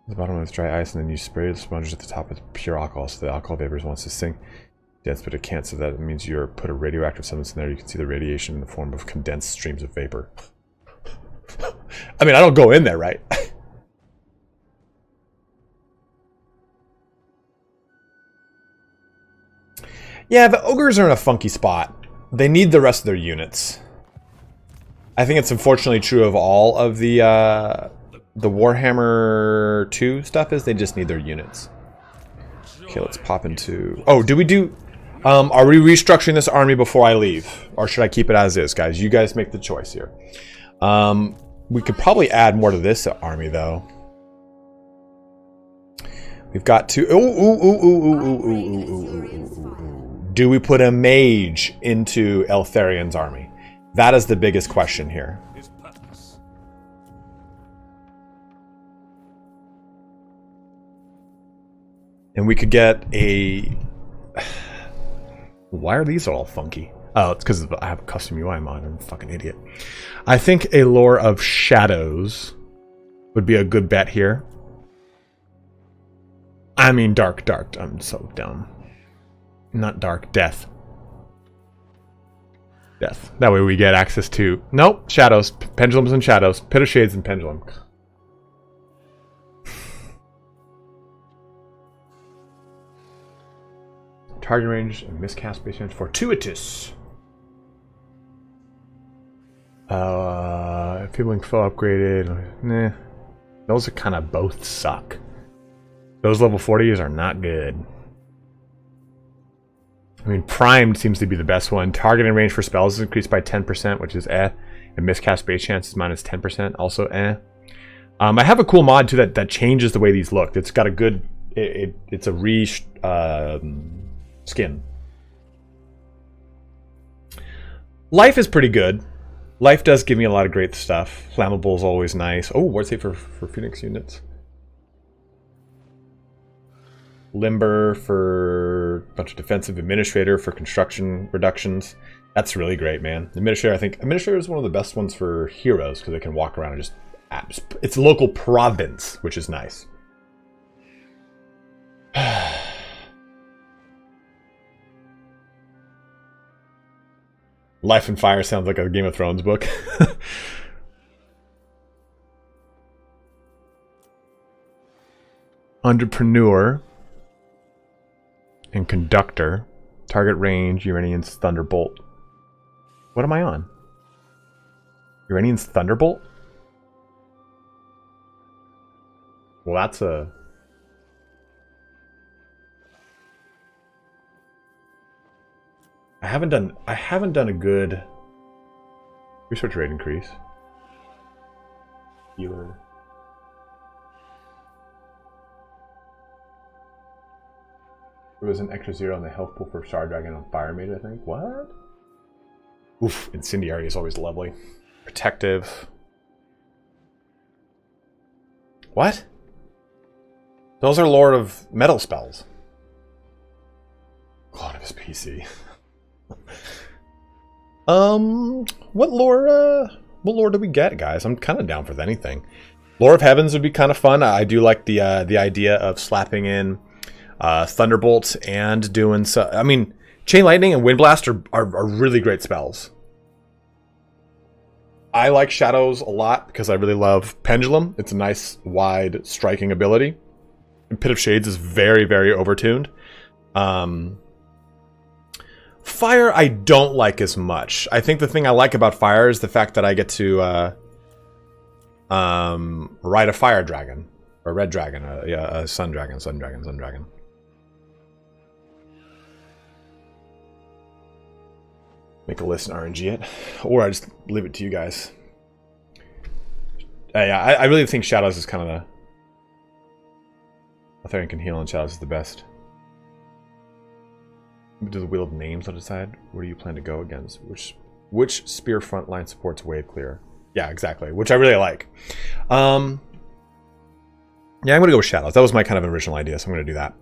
The bottom is dry ice, and then you spray the sponges at the top with pure alcohol, so the alcohol vapors wants to sink. Dense, but it can't, so that means you're put a radioactive substance in there. You can see the radiation in the form of condensed streams of vapor. I mean, I don't go in there, right? Yeah, the ogres are in a funky spot. They need the rest of their units. I think it's unfortunately true of all of the Warhammer 2 stuff is they just need their units. Okay, let's pop into... Oh, do we do... are we restructuring this army before I leave? Or should I keep it as is, guys? You guys make the choice here. We could probably add more to this army, though. We've got to... Do we put a mage into Eltharion's army? That is the biggest question here. And we could get a... Why are these all funky? Oh, it's because I have a custom UI mod. I'm a fucking idiot. I think a Lore of Shadows would be a good bet here. I mean, dark. I'm so dumb. Not dark. Death. That way we get access to... Nope. Shadows. Pendulums and shadows. Pit of Shades and Pendulum. Target range and miscast base range fortuitous. Enfeebling foe upgraded. Nah. Those are kind of both suck. Those level 40s are not good. I mean, primed seems to be the best one. Targeting range for spells is increased by 10%, which is eh. And miscast base chance is minus 10%, also eh. I have a cool mod too that changes the way these look. It's got a good... It's a skin. Life is pretty good. Life does give me a lot of great stuff. Flammable is always nice. Oh, what's it for Phoenix units? Limber for a bunch of defensive. Administrator for construction reductions. That's really great, man. Administrator, I think Administrator is one of the best ones for heroes because they can walk around and just... It's local province, which is nice. Life and Fire sounds like a Game of Thrones book. Entrepreneur and Conductor. Target range, Uranian's Thunderbolt. What am I on? Uranian's Thunderbolt? Well, that's a... I haven't done a good research rate increase. Healer. There was an extra 0 on the health pool for Star Dragon on Fire Mage, I think. What? Oof, Incendiary is always lovely. Protective. What? Those are Lord of Metal spells. God of his PC. What lore do we get, guys? I'm kind of down for anything. Lore of Heavens would be kind of fun. I do like the idea of slapping in Thunderbolt and doing so. I mean, Chain Lightning and Wind Blast are really great spells. I like Shadows a lot because I really love Pendulum. It's a nice, wide, striking ability. And Pit of Shades is very, very overtuned. Fire I don't like as much. I think the thing I like about Fire is the fact that I get to ride a Fire Dragon. Or Red Dragon. A Sun Dragon. Make a list and RNG it. Or I just leave it to you guys. Yeah, I really think Shadows is kind of the... Eltharion can heal and Shadows is the best. Do the Wheel of Names on decide? Where do you plan to go against? Which spear front line supports wave clear? Yeah, exactly. Which I really like. Yeah, I'm going to go with Shadows. That was my kind of original idea, so I'm going to do that.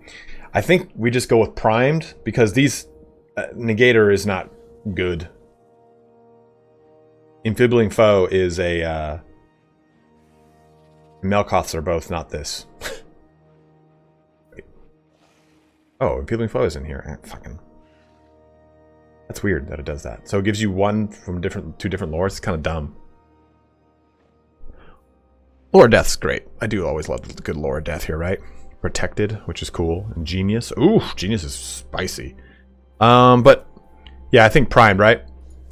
I think we just go with Primed, because these... Negator is not good. Enfibling Foe is a... Melkoths are both not this. Oh, Enfibling Foe is in here. Fucking... That's weird that it does that. So it gives you one from two different lores. It's kind of dumb. Lore of Death's great. I do always love the good Lore of Death here, right? Protected, which is cool. And Genius. Ooh, Genius is spicy. But yeah, I think Primed, right?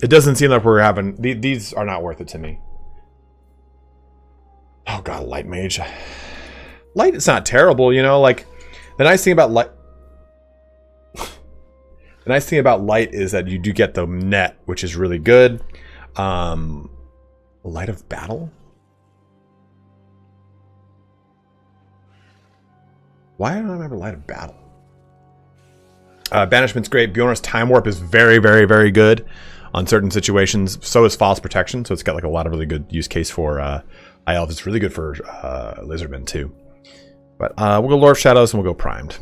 It doesn't seem like we're having... These are not worth it to me. Oh god, Light Mage. Light is not terrible, you know? Like, the nice thing about Light... The nice thing about Light is that you do get the net, which is really good. Light of Battle? Why don't I remember Light of Battle? Banishment's great. Bjorn's Time Warp is very, very, very good on certain situations. So is False Protection, so it's got like a lot of really good use case for High Elf. It's really good for Lizardmen too. But we'll go Lore of Shadows and we'll go Primed.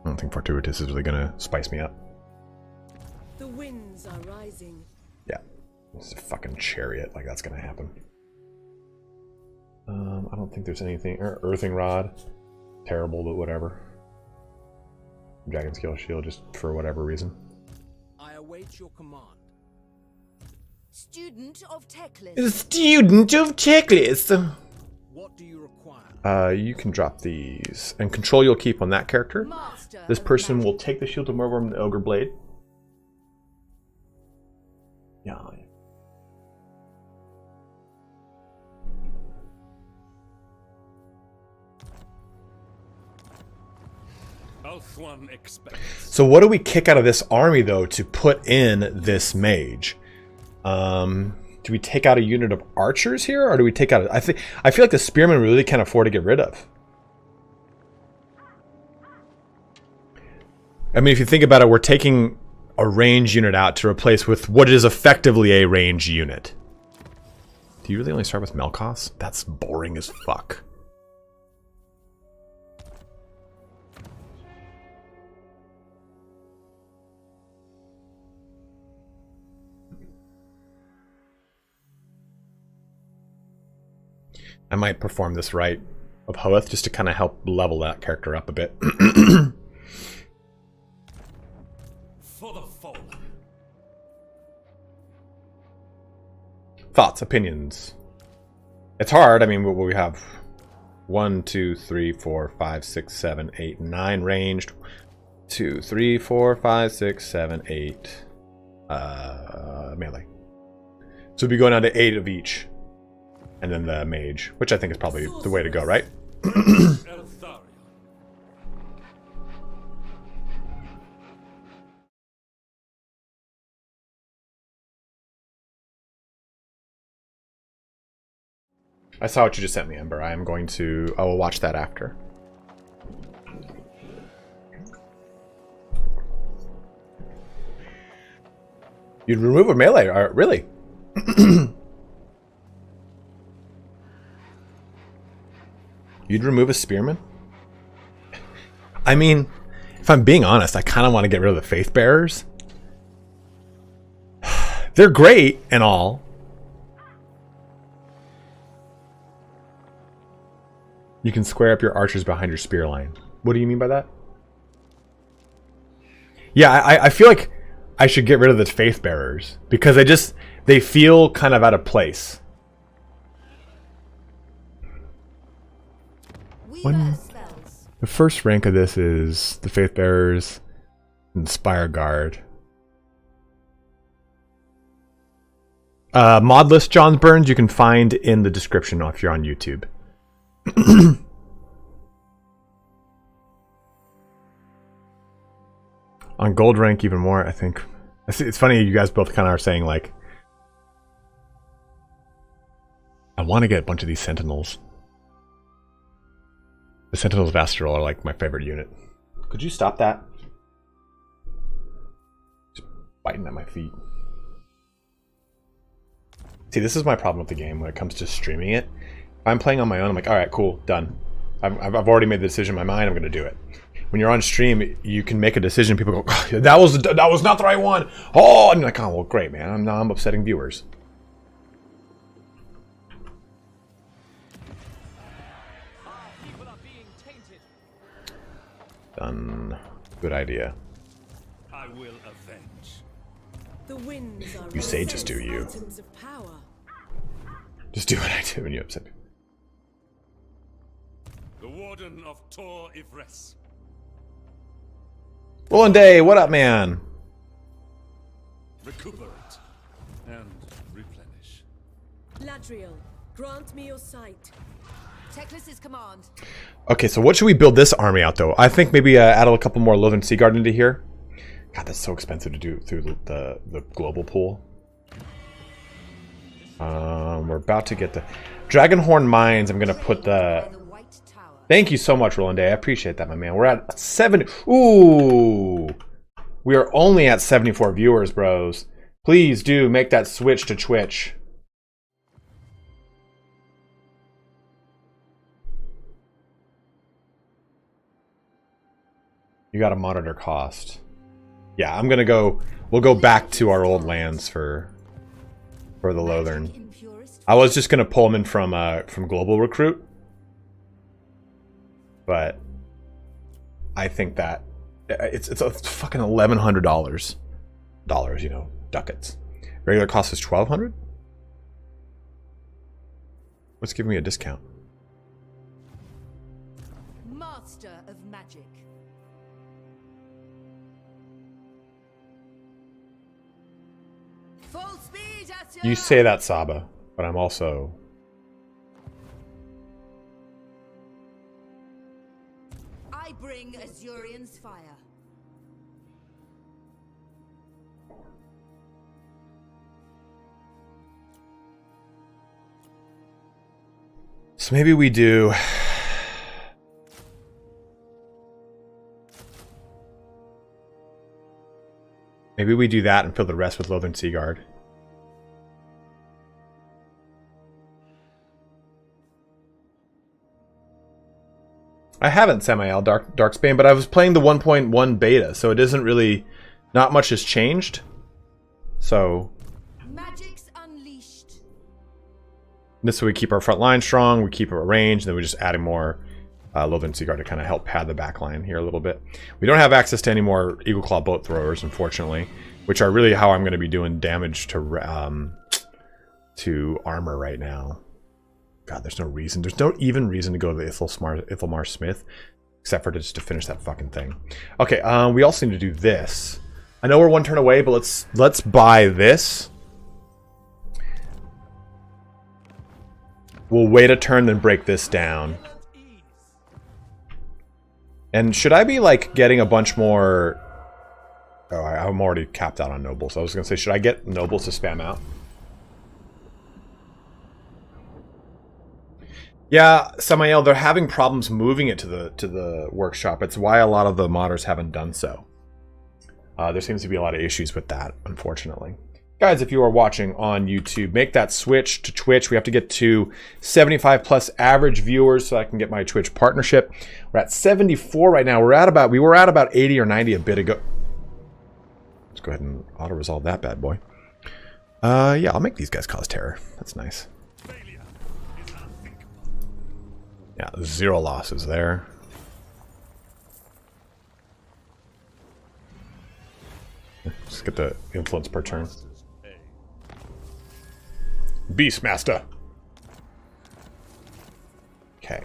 I don't think Fortuitous is really going to spice me up. The winds are rising. Yeah. It's a fucking chariot. Like, that's going to happen. I don't think there's anything... Earthing Rod. Terrible, but whatever. Dragon's Kill Shield, just for whatever reason. I await your command. Student of Techlist. Student of Checklist. What do you require? You can drop these. And control you'll keep on that character. Master This of person magic. will take the Shield of Murmur and the Ogre Blade. Yeah. So what do we kick out of this army, though, to put in this mage? Do we take out a unit of archers here, or do we take out... I feel like the spearmen we really can't afford to get rid of. I mean, if you think about it, we're taking a range unit out to replace with what is effectively a range unit. Do you really only start with Melkoths? That's boring as fuck. I might perform this rite of Hoeth just to kind of help level that character up a bit. For the foe. Thoughts, opinions. It's hard. I mean, we have 1, 2, 3, 4, 5, 6, 7, 8, 9 ranged. 2, 3, 4, 5, 6, 7, 8 melee. So we'd be going down to 8 of each. And then the mage, which I think is probably the way to go, right? Eltharion. I saw what you just sent me, Ember. I will watch that after. You'd remove a melee, really? You'd remove a spearman? I mean, if I'm being honest, I kind of want to get rid of the faith bearers. They're great and all. You can square up your archers behind your spear line. What do you mean by that? Yeah, I feel like I should get rid of the faith bearers because they feel kind of out of place. The first rank of this is the faith bearers and spire guard. Mod list John Burns you can find in the description if you're on YouTube. On gold rank even more, I think. It's funny you guys both kind of are saying like, I want to get a bunch of these sentinels. The sentinels of Astral are like my favorite unit. Could you stop that? Just biting at my feet. See, this is my problem with the game when it comes to streaming it. If I'm playing on my own, I'm like, all right, cool, done. I've already made the decision in my mind. I'm going to do it. When you're on stream, you can make a decision. People go, oh, that was not the right one. Oh, and you're like, oh, well, great, man. Now I'm upsetting viewers. People are being tainted. Done. Good idea. I will avenge. The winds are You say just do you. atoms of power. Just do what I do when you upset me. The Warden of Tor Ivres. Roland Day, what up, man? Recuperate and replenish. Ladriel, grant me your sight. Techless's command. Okay, so what should we build this army out, though? I think maybe add a couple more Lothern Seaguard into here. God, that's so expensive to do through the global pool. We're about to get the Dragonhorn Mines. I'm going to put the... Thank you so much, Roland Day. I appreciate that, my man. We're at 70... Ooh! We are only at 74 viewers, bros. Please do make that switch to Twitch. You got to monitor cost. Yeah, I'm gonna go. We'll go back to our old lands for the Lothern. I was just gonna pull them in from Global Recruit, but I think that it's a fucking $1,100. You know, ducats. Regular cost is $1,200. What's giving me a discount? Master of magic. Full speed at You say that, Saba, but I'm also... I bring Azurion's fire. So maybe we do... Maybe we do that and fill the rest with Lothern Seaguard. I haven't Samael Darksbane, but I was playing the 1.1 beta, so it isn't really... Not much has changed. So... Magic's unleashed. This way we keep our front line strong, we keep our range, and then we just adding more Lothern Seaguard to kind of help pad the back line here a little bit. We don't have access to any more Eagle Claw boat throwers, unfortunately, which are really how I'm going to be doing damage to armor right now. God, there's no reason. There's no even reason to go to the Ithelmar Smith, except for just to finish that fucking thing. Okay, we also need to do this. I know we're one turn away, but let's buy this. We'll wait a turn, then break this down. And should I be, like, getting a bunch more... Oh, I'm already capped out on nobles. So I was going to say, should I get nobles to spam out? Yeah, Samael, they're having problems moving it to the workshop. It's why a lot of the modders haven't done so. There seems to be a lot of issues with that, unfortunately. Guys, if you are watching on YouTube, make that switch to Twitch. We have to get to 75 plus average viewers so I can get my Twitch partnership. We're at 74 right now. We were at about 80 or 90 a bit ago. Let's go ahead and auto-resolve that bad boy. Yeah, I'll make these guys cause terror. That's nice. Yeah, 0 losses there. Let's get the influence per turn. Beastmaster. Okay.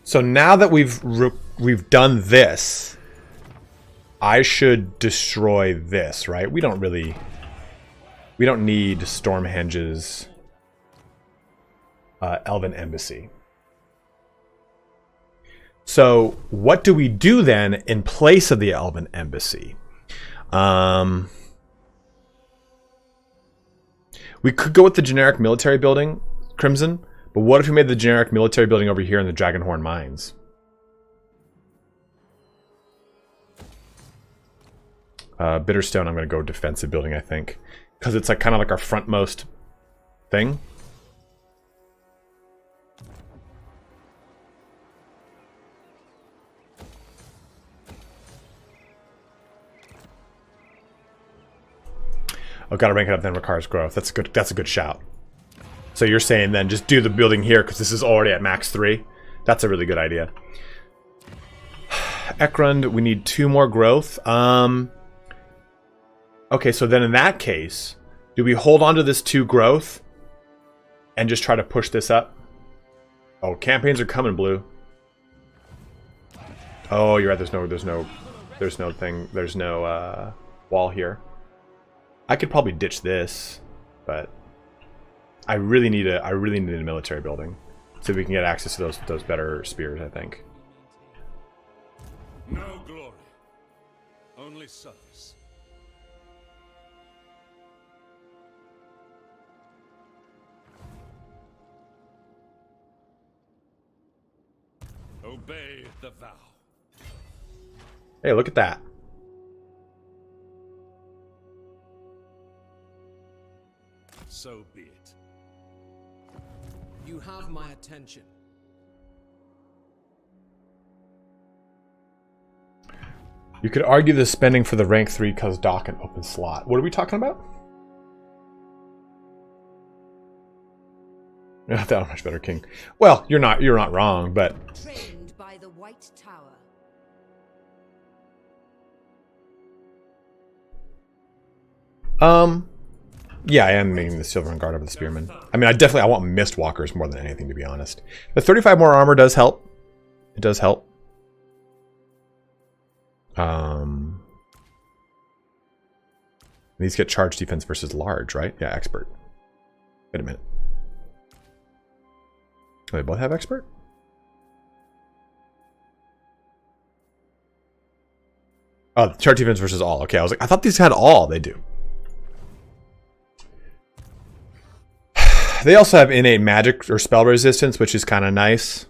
So now that we've done this, I should destroy this, right? We don't need Stormhenge's Elven Embassy. So what do we do then in place of the Elven Embassy? We could go with the generic military building, Crimson, but what if we made the generic military building over here in the Dragonhorn Mines? Bitterstone, I'm going to go defensive building, I think, because it's like kind of like our frontmost thing. Oh, gotta rank it up, then requires growth. That's good. That's a good shout. So you're saying then just do the building here because this is already at max 3. That's a really good idea. Ekrund, we need 2 more growth. Okay, so then in that case, do we hold on to this 2 growth and just try to push this up? Oh, campaigns are coming, Blue. Oh, you're right. There's no wall here. I could probably ditch this, but I really need a military building so we can get access to those better spears, I think. No glory, only service. Obey the vow. Hey, look at that. So be it. You have my attention. You could argue the spending for the rank 3 cause dock an open slot. What are we talking about? That a much better king. Well, you're not wrong, but Trained by the White Tower. yeah, I am making the Silver and Guard over the Spearman. I mean, I want Mistwalkers more than anything, to be honest. The 35 more armor does help. It does help. These get charge defense versus large, right? Yeah, expert. Wait a minute. Do they both have expert? Oh, charge defense versus all. Okay, I was like, I thought these had all. They do. They also have innate magic or spell resistance, which is kind of nice.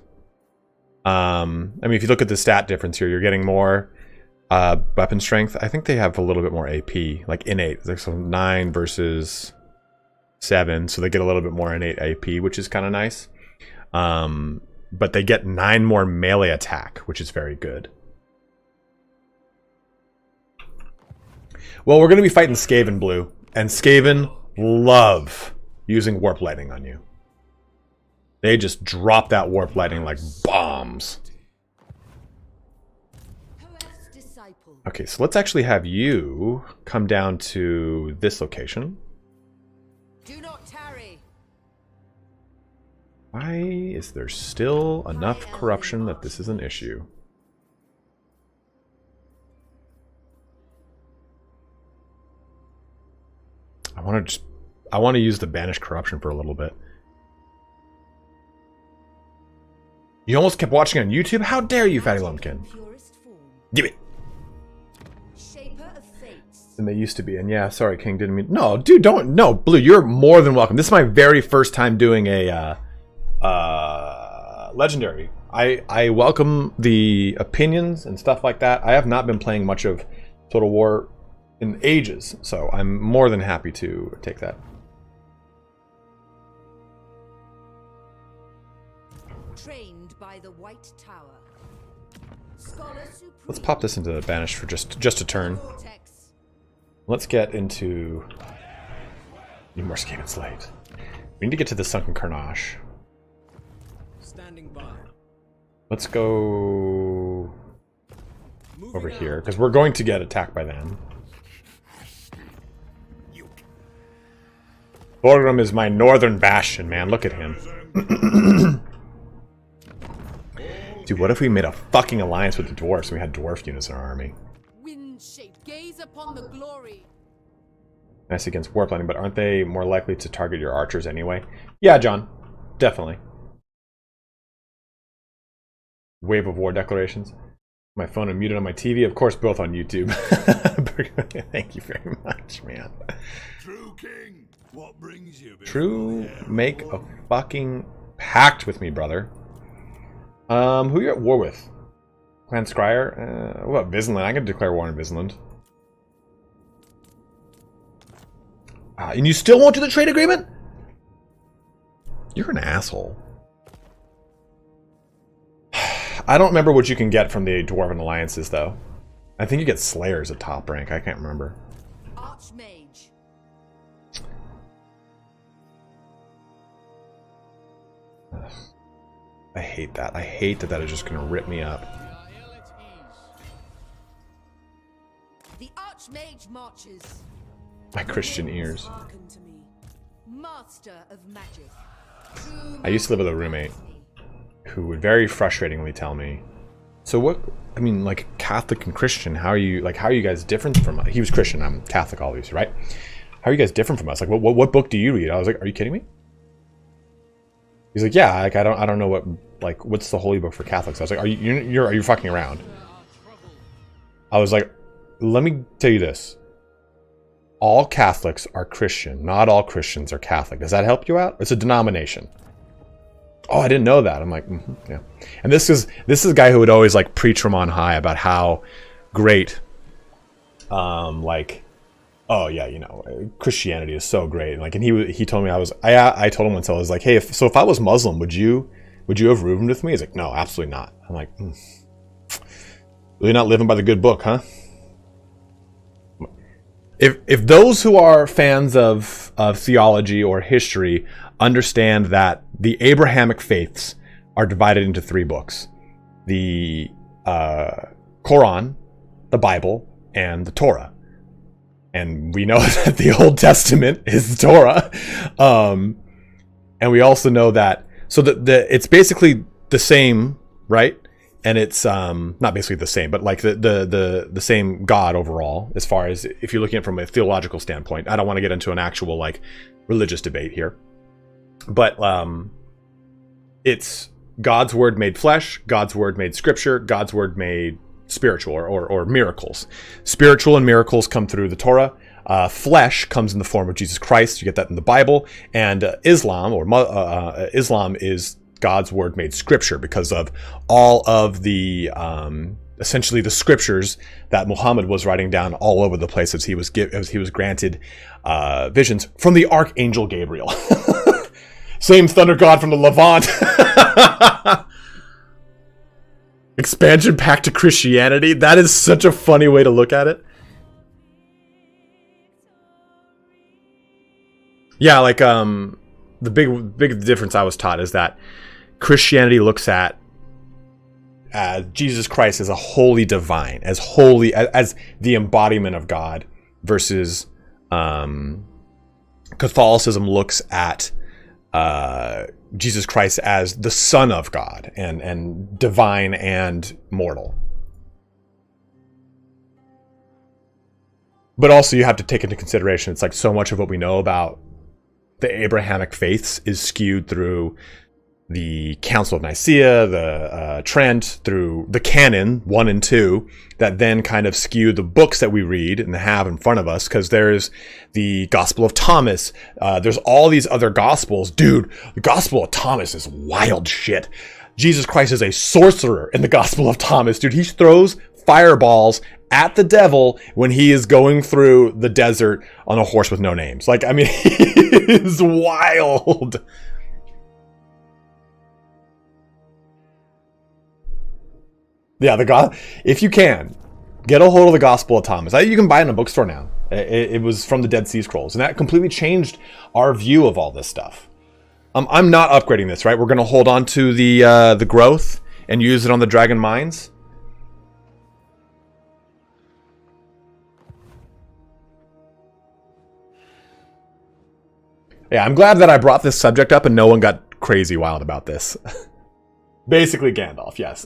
I mean, if you look at the stat difference here, you're getting more weapon strength. I think they have a little bit more AP, like innate. Like so 9 versus 7, so they get a little bit more innate AP, which is kind of nice. But they get 9 more melee attack, which is very good. Well, we're going to be fighting Skaven, Blue, and Skaven love using Warp Lightning on you. They just drop that Warp Lightning like bombs. Okay, so let's actually have you come down to this location. Do not tarry. Why is there still enough corruption that this is an issue? I want to use the banish corruption for a little bit. You almost kept watching on YouTube? How dare you, Fatty Lumpkin? Purest form. Give it. Shaper of fates. Than they used to be. And yeah, sorry, King, didn't mean... No, dude, don't... No, Blue, you're more than welcome. This is my very first time doing a Legendary. I welcome the opinions and stuff like that. I have not been playing much of Total War in ages, so I'm more than happy to take that. Trained by the White Tower. Scholar supreme. Let's pop this into the Banished for just a turn. Vortex. Let's get into... Need more Scheme and Slate. We need to get to the Sunken Carnage. Standing by. Let's go Moving over out. here, because we're going to get attacked by them. Borgrim is my northern bastion, man. Look at him. Dude, what if we made a fucking alliance with the dwarfs and we had dwarf units in our army? Wind shape. Gaze upon the glory. Nice against warplaning, but aren't they more likely to target your archers anyway? Yeah, John. Definitely. Wave of war declarations. My phone unmuted on my TV. Of course, both on YouTube. Thank you very much, man. True King, what brings you? True, make a fucking pact with me, brother. Who you at war with? Clan Scryer? What, Visenland? I can declare war on Visenland. And you still won't do the trade agreement? You're an asshole. I don't remember what you can get from the Dwarven Alliances, though. I think you get Slayers at top rank. I can't remember. Archmage. Ugh. I hate that. I hate that that is just going to rip me up. The Archmage marches. My Christian ears. Hearken to me. Master of magic. I used to live with a roommate who would very frustratingly tell me, so what, I mean, like, Catholic and Christian, how are you guys different from us? He was Christian, I'm Catholic, obviously, right? How are you guys different from us? Like, what book do you read? I was like, are you kidding me? He's like, yeah, like, I don't know what, like, what's the holy book for Catholics? I was like, are you fucking around? I was like, let me tell you this. All Catholics are Christian. Not all Christians are Catholic. Does that help you out? It's a denomination. Oh, I didn't know that. I'm like, yeah. And this is a guy who would always like preach from on high about how great, like, oh yeah, you know, Christianity is so great. Like, and he told me I told him once, I was like, hey, if I was Muslim, would you have roomed with me? He's like, no, absolutely not. I'm like, really not living by the good book, huh? If those who are fans of theology or history understand that the Abrahamic faiths are divided into 3 books, the Quran, the Bible, and the Torah, and we know that the Old Testament is the Torah, and we also know that it's basically the same, right? And it's not basically the same, but like the same God overall, as far as if you're looking at it from a theological standpoint. I don't want to get into an actual like religious debate here, but it's God's word made flesh, God's word made scripture, God's word made spiritual or miracles. Spiritual and miracles come through the Torah. Flesh comes in the form of Jesus Christ. You get that in the Bible. And Islam Islam is God's word made scripture because of all of the essentially the scriptures that Muhammad was writing down all over the place as he was granted visions from the Archangel Gabriel. Same thunder god from the Levant. Expansion pack to Christianity. That is such a funny way to look at it. Yeah, like the big difference I was taught is that Christianity looks at Jesus Christ as a holy divine, as holy, as the embodiment of God, versus Catholicism looks at Jesus Christ as the Son of God and divine and mortal. But also you have to take into consideration, it's like so much of what we know about the Abrahamic faiths is skewed through the Council of Nicaea, the Trent, through the canon 1 and 2, that then kind of skew the books that we read and have in front of us, because there's the Gospel of Thomas, there's all these other Gospels. Dude, the Gospel of Thomas is wild shit. Jesus Christ is a sorcerer in the Gospel of Thomas, dude. He throws fireballs at the devil when he is going through the desert on a horse with no names. Like, I mean, it is wild. Yeah, if you can, get a hold of the Gospel of Thomas. You can buy it in a bookstore now. It was from the Dead Sea Scrolls, and that completely changed our view of all this stuff. I'm not upgrading this, right? We're going to hold on to the growth and use it on the Dragon Mines. Yeah, I'm glad that I brought this subject up and no one got crazy wild about this. Basically Gandalf, yes.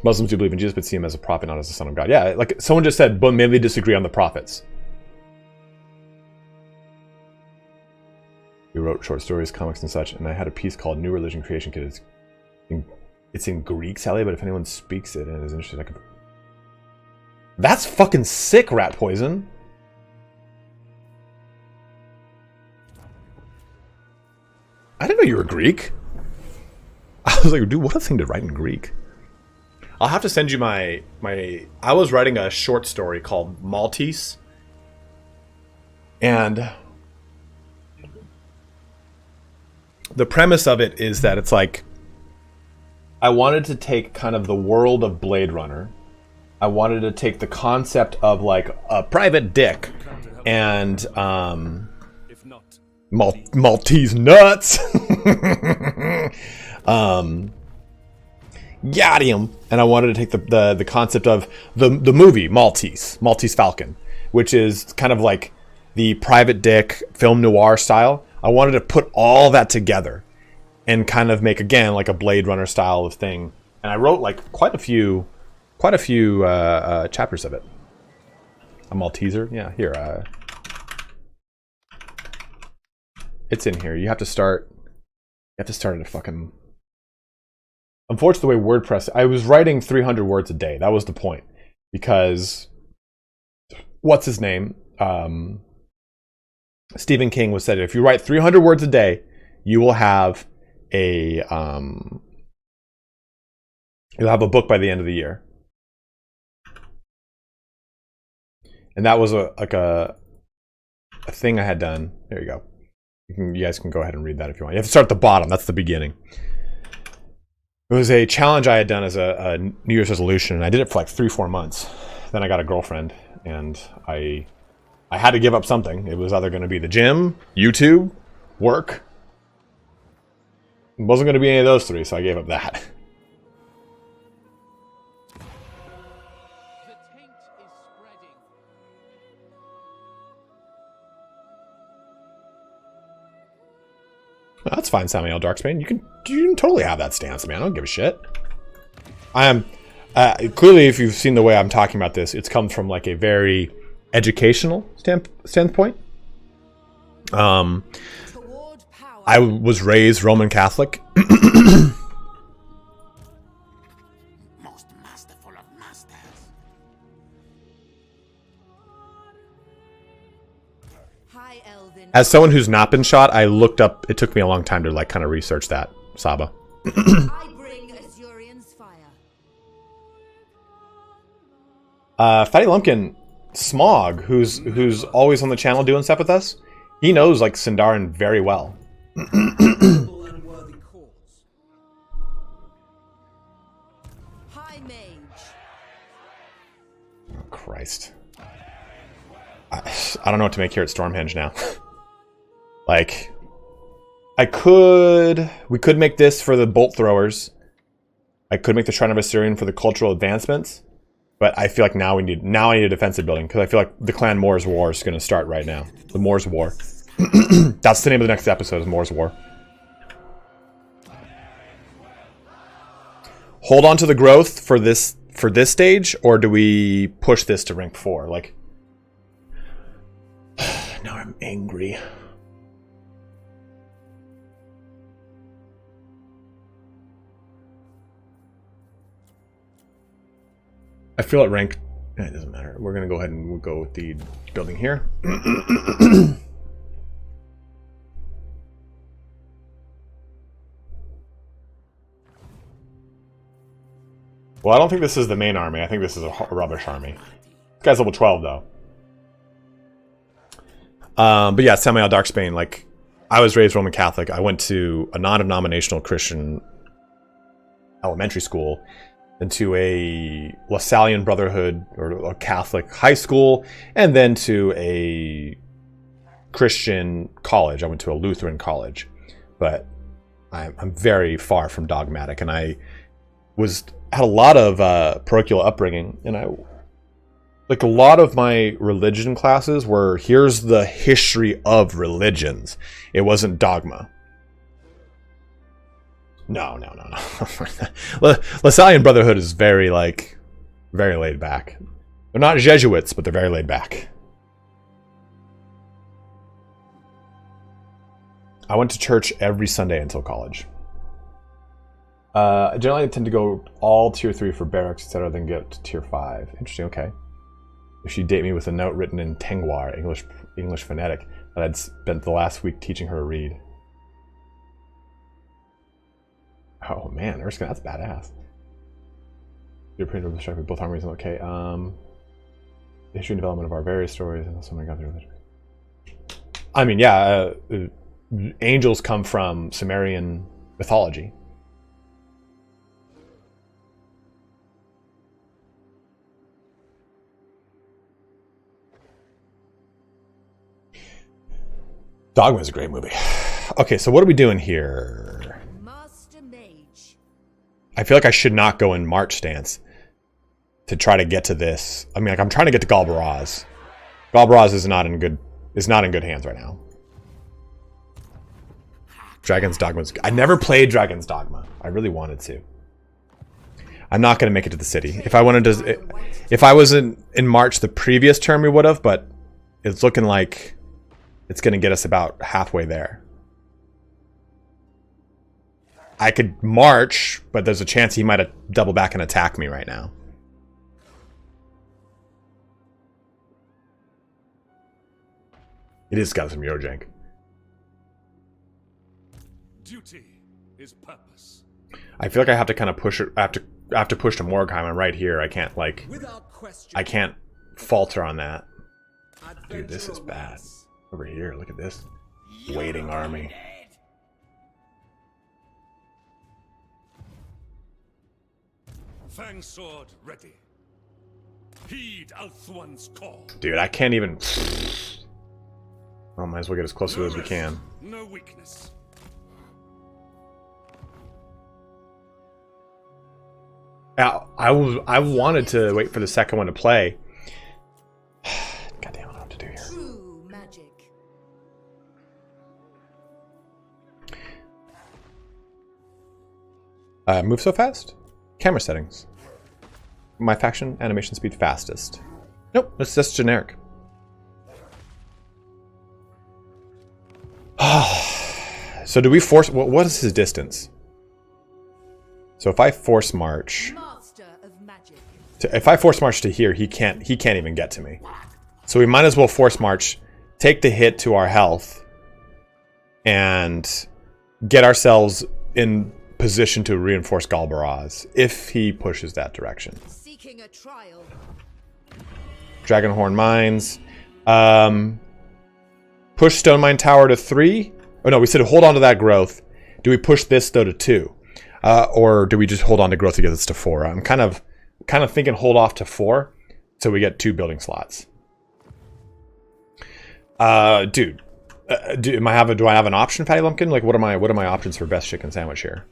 Muslims do believe in Jesus, but see him as a prophet, not as the son of God. Yeah, like someone just said, but mainly disagree on the prophets. We wrote short stories, comics, and such, and I had a piece called New Religion Creation Kit. It's in Greek, Sally, but if anyone speaks it and is interested, I could... That's fucking sick, Rat Poison. I didn't know you were Greek. I was like, dude, what a thing to write in Greek. I'll have to send you my... I was writing a short story called Maltese. And the premise of it is that it's like, I wanted to take kind of the world of Blade Runner. I wanted to take the concept of like a private dick and Maltese nuts. Got him. And I wanted to take the concept of the movie Maltese Falcon, which is kind of like the private dick film noir style. I wanted to put all that together and kind of make, again, like a Blade Runner style of thing. And I wrote like quite a few chapters of it. A Malteser? Yeah, here. It's in here. You have to start at a fucking... Unfortunately, the way WordPress... I was writing 300 words a day. That was the point. Because... What's his name? Stephen King was said, if you write 300 words a day, you will have a... You'll have a book by the end of the year. And that was a thing I had done. There you go. You guys can go ahead and read that if you want. You have to start at the bottom. That's the beginning. It was a challenge I had done as a New Year's resolution, and I did it for like 3-4 months. Then I got a girlfriend, and I had to give up something. It was either going to be the gym, YouTube, work. It wasn't going to be any of those three, so I gave up that. That's fine, Samuel Darksbane. You can totally have that stance, man. I don't give a shit. I am clearly, if you've seen the way I'm talking about this, it's come from like a very educational standpoint. I was raised Roman Catholic. Most masterful of masters. Hi, Elvin. As someone who's not been shot, I looked up. It took me a long time to like kind of research that, Saba. I bring Azurion's fire. Fatty Lumpkin, Smog, who's always on the channel doing stuff with us, he knows like Sindarin very well. Noble and worthy cause. High mage. Oh, Christ. I don't know what to make here at Stormhenge now. Like, we could make this for the bolt throwers. I could make the Shrine of Assyrian for the cultural advancements. But I feel like now I need a defensive building, because I feel like the Clan Moors War is going to start right now. The Moors War. That's the name of the next episode, is Moors War. Hold on to the growth for this stage, or do we push this to rank 4? Like, now I'm angry. I feel at rank... It doesn't matter. We're going to go ahead and we'll go with the building here. Well, I don't think this is the main army. I think this is a rubbish army. This guy's level 12, though. But yeah, Samael Darksbane, like, I was raised Roman Catholic. I went to a non-denominational Christian elementary school, then to a Lasallian Brotherhood or a Catholic high school, and then to a Christian college. I went to a Lutheran college, but I'm very far from dogmatic, and I had a lot of parochial upbringing, and I like a lot of my religion classes were here's the history of religions. It wasn't dogma. No. Lasallian Brotherhood is very laid back. They're not Jesuits, but they're very laid back. I went to church every Sunday until college. I generally tend to go all tier 3 for barracks, etc., then get to tier 5. Interesting, okay. If she'd date me with a note written in Tengwar, English phonetic, that I'd spent the last week teaching her to read. Oh man, Erskine, that's badass. You're pretty distracted with both armies, okay. The history and development of our various stories, and so many got through. I mean, yeah, angels come from Sumerian mythology. Dogma is a great movie. Okay, so what are we doing here? Master Mage. I feel like I should not go in March stance to try to get to this. I mean, like, I'm trying to get to Galbaraz. Galbaraz is not in good hands right now. Dragon's Dogma. I never played Dragon's Dogma. I really wanted to. I'm not going to make it to the city. If I wanted to, if I was in March the previous term, we would have. But it's looking like it's going to get us about halfway there. I could march, but there's a chance he might have double back and attack me right now. It is got some Eurojank. Duty is purpose. I feel like I have to kind of push it. I have to push to Morgheim. I'm right here. I can't I can't falter on that. Dude, this is bad. Over here, look at this waiting army. Fang sword ready. Heed Althwan's call. Dude, I can't even. Well, might as well get as close to it as we can. No weakness. I wanted to wait for the second one to play. God damn, I don't know what to do here. True magic. Move so fast? Camera settings. My faction animation speed fastest. Nope, that's just generic. So do we force? What is his distance? So if I force march, Master of magic. if I force march to here, he can't even get to me. So we might as well force march, take the hit to our health, and get ourselves in position to reinforce Galbaraz if he pushes that direction. Seeking a trial. Dragonhorn Mines. Push Stone Mine Tower to 3. Oh no, we said hold on to that growth. Do we push this though to 2? Or do we just hold on to growth to get this to 4? I'm kind of thinking hold off to 4 so we get 2 building slots. Dude, do I have an option, Fatty Lumpkin? Like what are my options for best chicken sandwich here?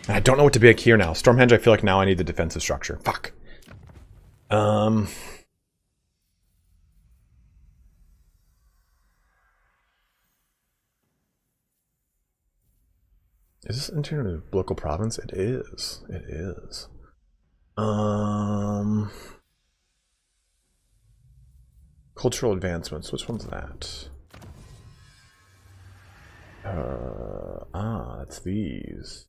And I don't know what to pick here now. Stormhenge, I feel like now I need the defensive structure. Fuck. Is this internal local province? It is. It is. Cultural advancements. Which one's that? It's these.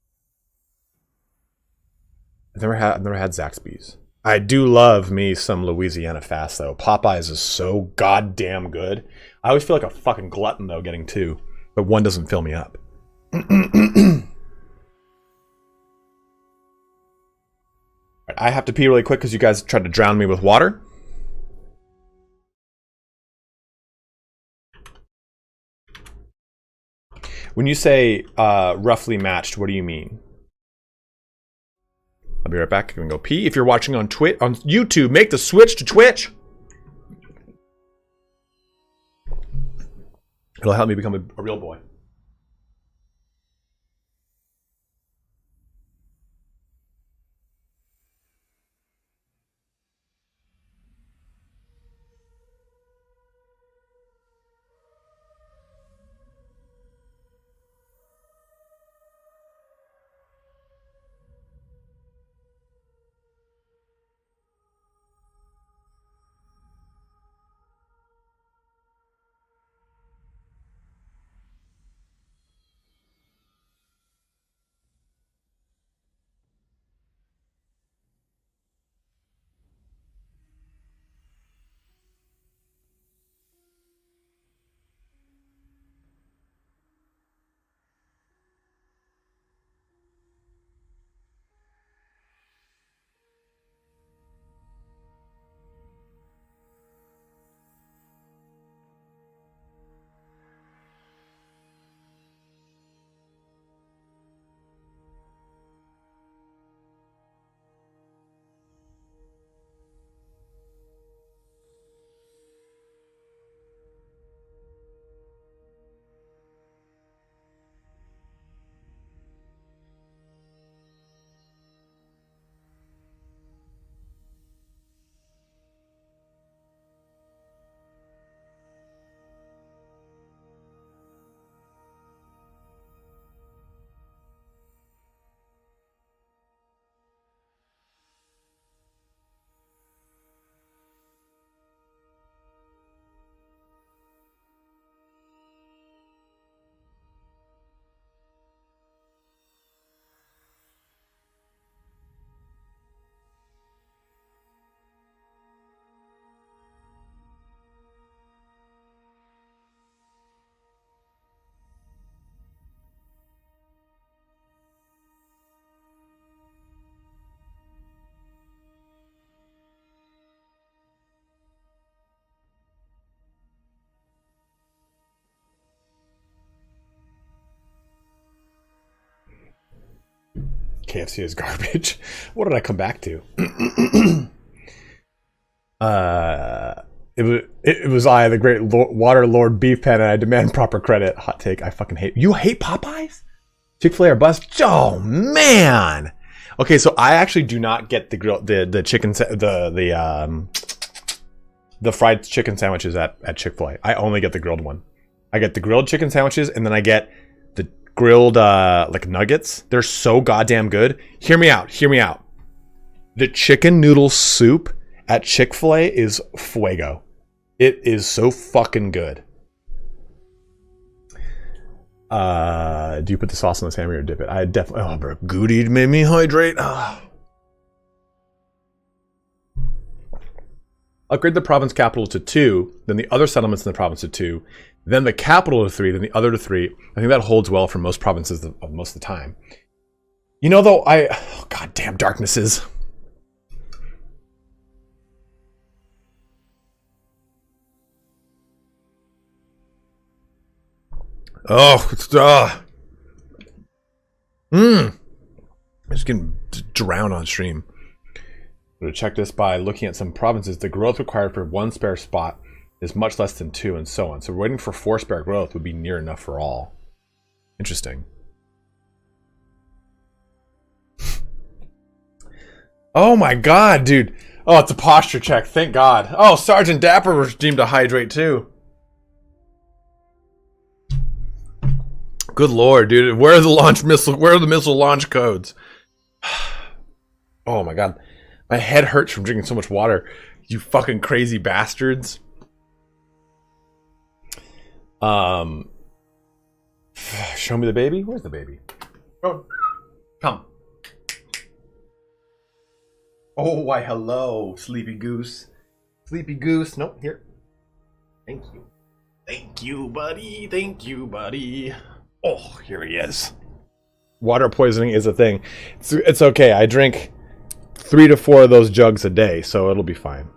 I've never had Zaxby's. I do love me some Louisiana fast though. Popeyes is so goddamn good. I always feel like a fucking glutton though getting two, but one doesn't fill me up. I have to pee really quick because you guys tried to drown me with water. When you say roughly matched, what do you mean? I'll be right back. I'm gonna go pee. If you're watching on YouTube, make the switch to Twitch. It'll help me become a real boy. KFC is garbage. What did I come back to? It was I, the great Water Lord Beef Pen, and I demand proper credit. Hot take. I fucking hate. You hate Popeyes? Chick-fil-A or bust? Oh man. Okay, so I actually do not get the grill, the chicken, the fried chicken sandwiches at Chick-fil-A. I only get the grilled one. I get the grilled chicken sandwiches, and then I get the grilled like nuggets. They're so goddamn good. Hear me out. Hear me out. The chicken noodle soup at Chick-fil-A is fuego. It is so fucking good. Do you put the sauce on the sandwich or dip it? I definitely. Oh, bro, Goody made me hydrate. Upgrade the province capital to 2, then the other settlements in the province to 2, then the capital to 3, then the other to 3. I think that holds well for most provinces of most of the time. You know, though, oh, goddamn darknesses. Oh, it's I'm just getting drowned on stream. I'm going to check this by looking at some provinces. The growth required for 1 spare spot is much less than 2, and so on. So waiting for 4 spare growth would be near enough for all. Interesting. Oh my god, dude. Oh, it's a posture check. Thank God. Oh, Sergeant Dapper was deemed to hydrate too. Good lord, dude. Where are the launch missile? Where are the missile launch codes? Oh my god. My head hurts from drinking so much water. You fucking crazy bastards. Show me the baby? Where's the baby? Oh, come. Oh, why hello, Sleepy Goose. Sleepy Goose. Nope, here. Thank you. Thank you, buddy. Thank you, buddy. Oh, here he is. Water poisoning is a thing. It's okay. I drink 3 to 4 of those jugs a day, so it'll be fine.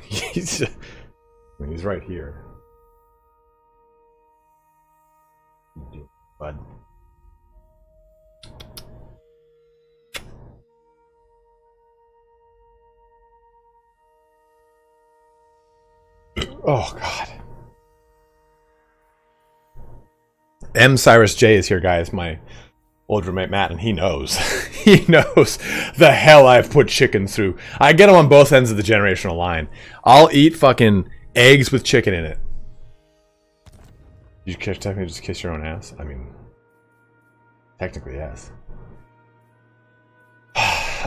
he's right here. Bud. Oh, God. M. Cyrus J is here, guys. My old roommate Matt, and he knows. He knows the hell I've put chicken through. I get them on both ends of the generational line. I'll eat fucking eggs with chicken in it. You technically just kiss your own ass? I mean, technically, yes.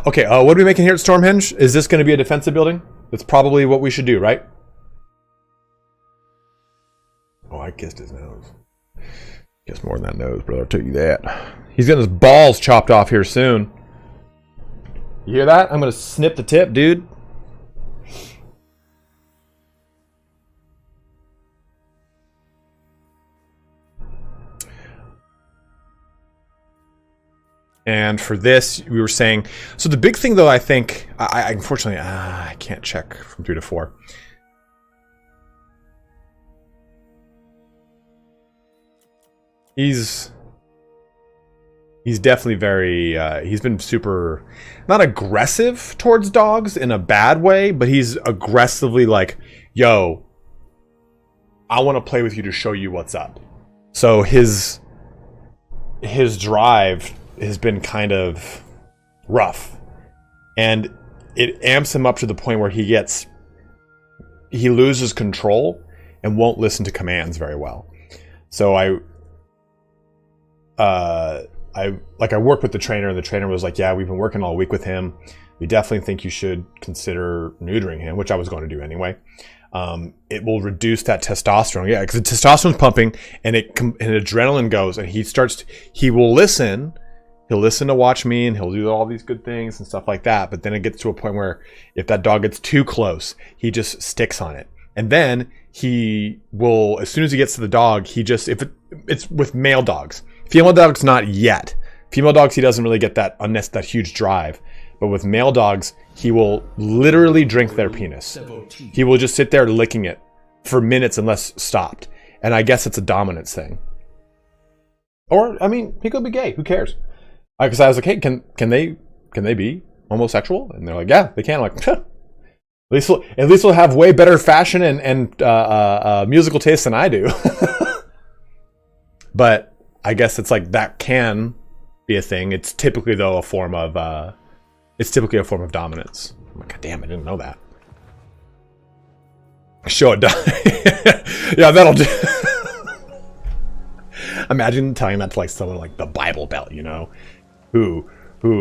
Okay, what are we making here at Stormhenge? Is this going to be a defensive building? That's probably what we should do, right? Oh, I kissed his nose. Guess more than that nose, brother. I'll tell you that. He's getting his balls chopped off here soon. You hear that? I'm gonna snip the tip, dude. And for this, we were saying. So the big thing, though, I think, I unfortunately, I can't check from 3 to 4. He's definitely very, he's been super, not aggressive towards dogs in a bad way, but he's aggressively like, yo, I want to play with you to show you what's up. So his drive has been kind of rough. And it amps him up to the point where he loses control and won't listen to commands very well. So I worked with the trainer, and the trainer was like, yeah, we've been working all week with him. We definitely think you should consider neutering him, which I was going to do anyway. It will reduce that testosterone. Yeah, because the testosterone's pumping, and adrenaline goes, and he will listen. He'll listen to watch me, and he'll do all these good things and stuff like that. But then it gets to a point where if that dog gets too close, he just sticks on it. And then he will, as soon as he gets to the dog, it's with male dogs. Female dogs, not yet. Female dogs, he doesn't really get that huge drive. But with male dogs, he will literally drink their penis. He will just sit there licking it for minutes unless stopped. And I guess it's a dominance thing. Or, I mean, he could be gay. Who cares? Because I was like, hey, can they be homosexual? And they're like, yeah, they can. I'm like, at least we'll have way better fashion and musical taste than I do. But I guess it's like that can be a thing. It's typically though a form of dominance. I'm like, God damn, I didn't know that. Show it. Yeah, that'll do. Imagine telling that to like someone like the Bible Belt, you know, who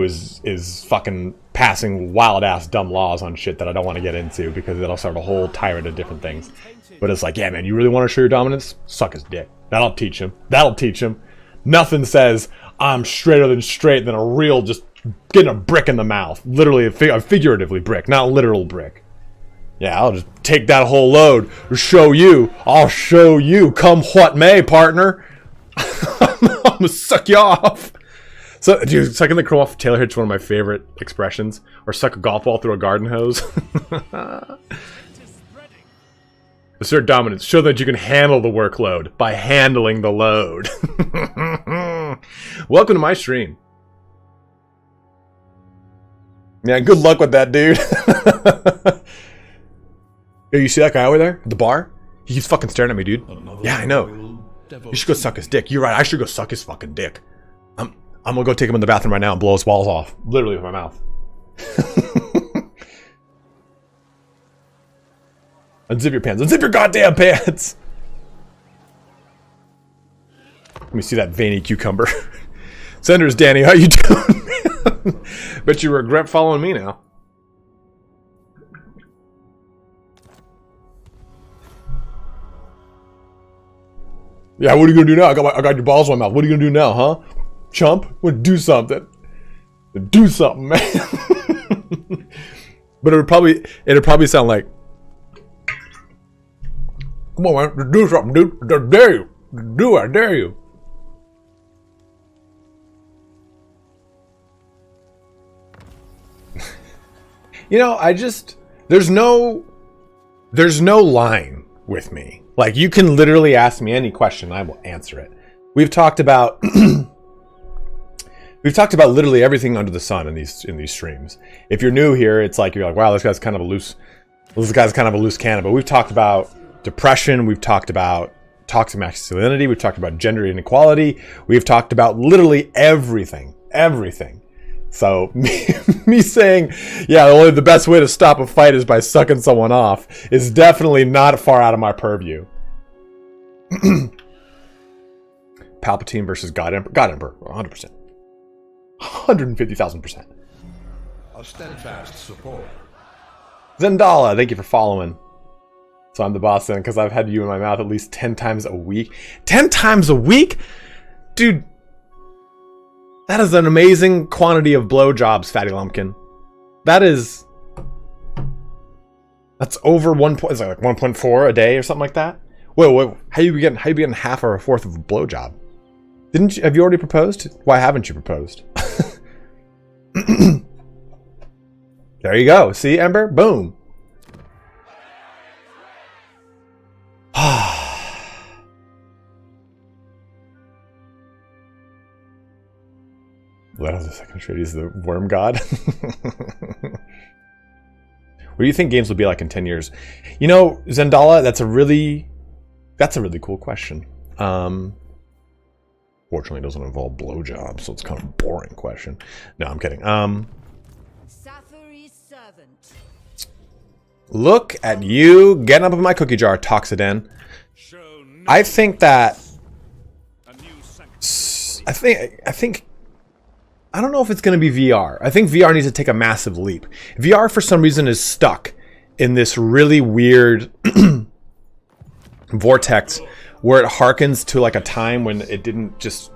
is fucking passing wild ass dumb laws on shit that I don't want to get into because it'll start a whole tirade of different things. But it's like, yeah, man, you really want to show your dominance? Suck his dick. That'll teach him. Nothing says I'm straighter than straight than a real just getting a brick in the mouth. Literally, a figuratively brick, not a literal brick. Yeah, I'll just take that whole load. Show you. I'll show you. Come what may, partner. I'm gonna suck you off. So, dude, sucking the crow off of Taylor Hitch is one of my favorite expressions. Or suck a golf ball through a garden hose. Assert dominance. Show that you can handle the workload by handling the load. Welcome to my stream. Yeah, good luck with that, dude. Yo, you see that guy over there at the bar? He keeps fucking staring at me, dude. Yeah, I know. You should go suck his dick. You're right, I should go suck his fucking dick. I'm gonna go take him in the bathroom right now and blow his balls off. Literally with my mouth. Unzip your pants. Unzip your goddamn pants! Let me see that veiny cucumber. Senders, Danny, how you doing? Bet you regret following me now. Yeah, what are you gonna do now? I got your balls in my mouth. What are you gonna do now, huh? chump. Would do something. Do something, man. But it'd probably sound like, come on, man, do something, dude. I dare you. I dare you. You know, there's no line with me. Like, you can literally ask me any question, I will answer it. We've talked about literally everything under the sun in these streams. If you're new here, it's like you're like, wow, this guy's kind of a loose cannon. But we've talked about depression, we've talked about toxic masculinity, we've talked about gender inequality, we've talked about literally everything. So me saying, yeah, only the best way to stop a fight is by sucking someone off is definitely not far out of my purview. Palpatine versus God Emperor, 100%. 150,000%. A steadfast support. Zendala, thank you for following. So I'm the boss then, because I've had you in my mouth at least 10 times a week. 10 times a week? Dude, that is an amazing quantity of blowjobs, Fatty Lumpkin. That's over 1 point. Is that like 1.4 a day or something like that? Wait, how you be getting half or a fourth of a blowjob? Have you already proposed? Why haven't you proposed? There you go. See, Ember? Boom. That was the second trade. He's the worm god. What do you think games will be like in 10 years? You know, Zendala, that's a really cool question. Fortunately, it doesn't involve blowjobs, so it's kind of a boring question. No, I'm kidding. Safari's servant. Look at you getting up in my cookie jar, Toxiden. I think that. I don't know if it's going to be VR. I think VR needs to take a massive leap. VR, for some reason, is stuck in this really weird vortex where it harkens to like a time when it didn't just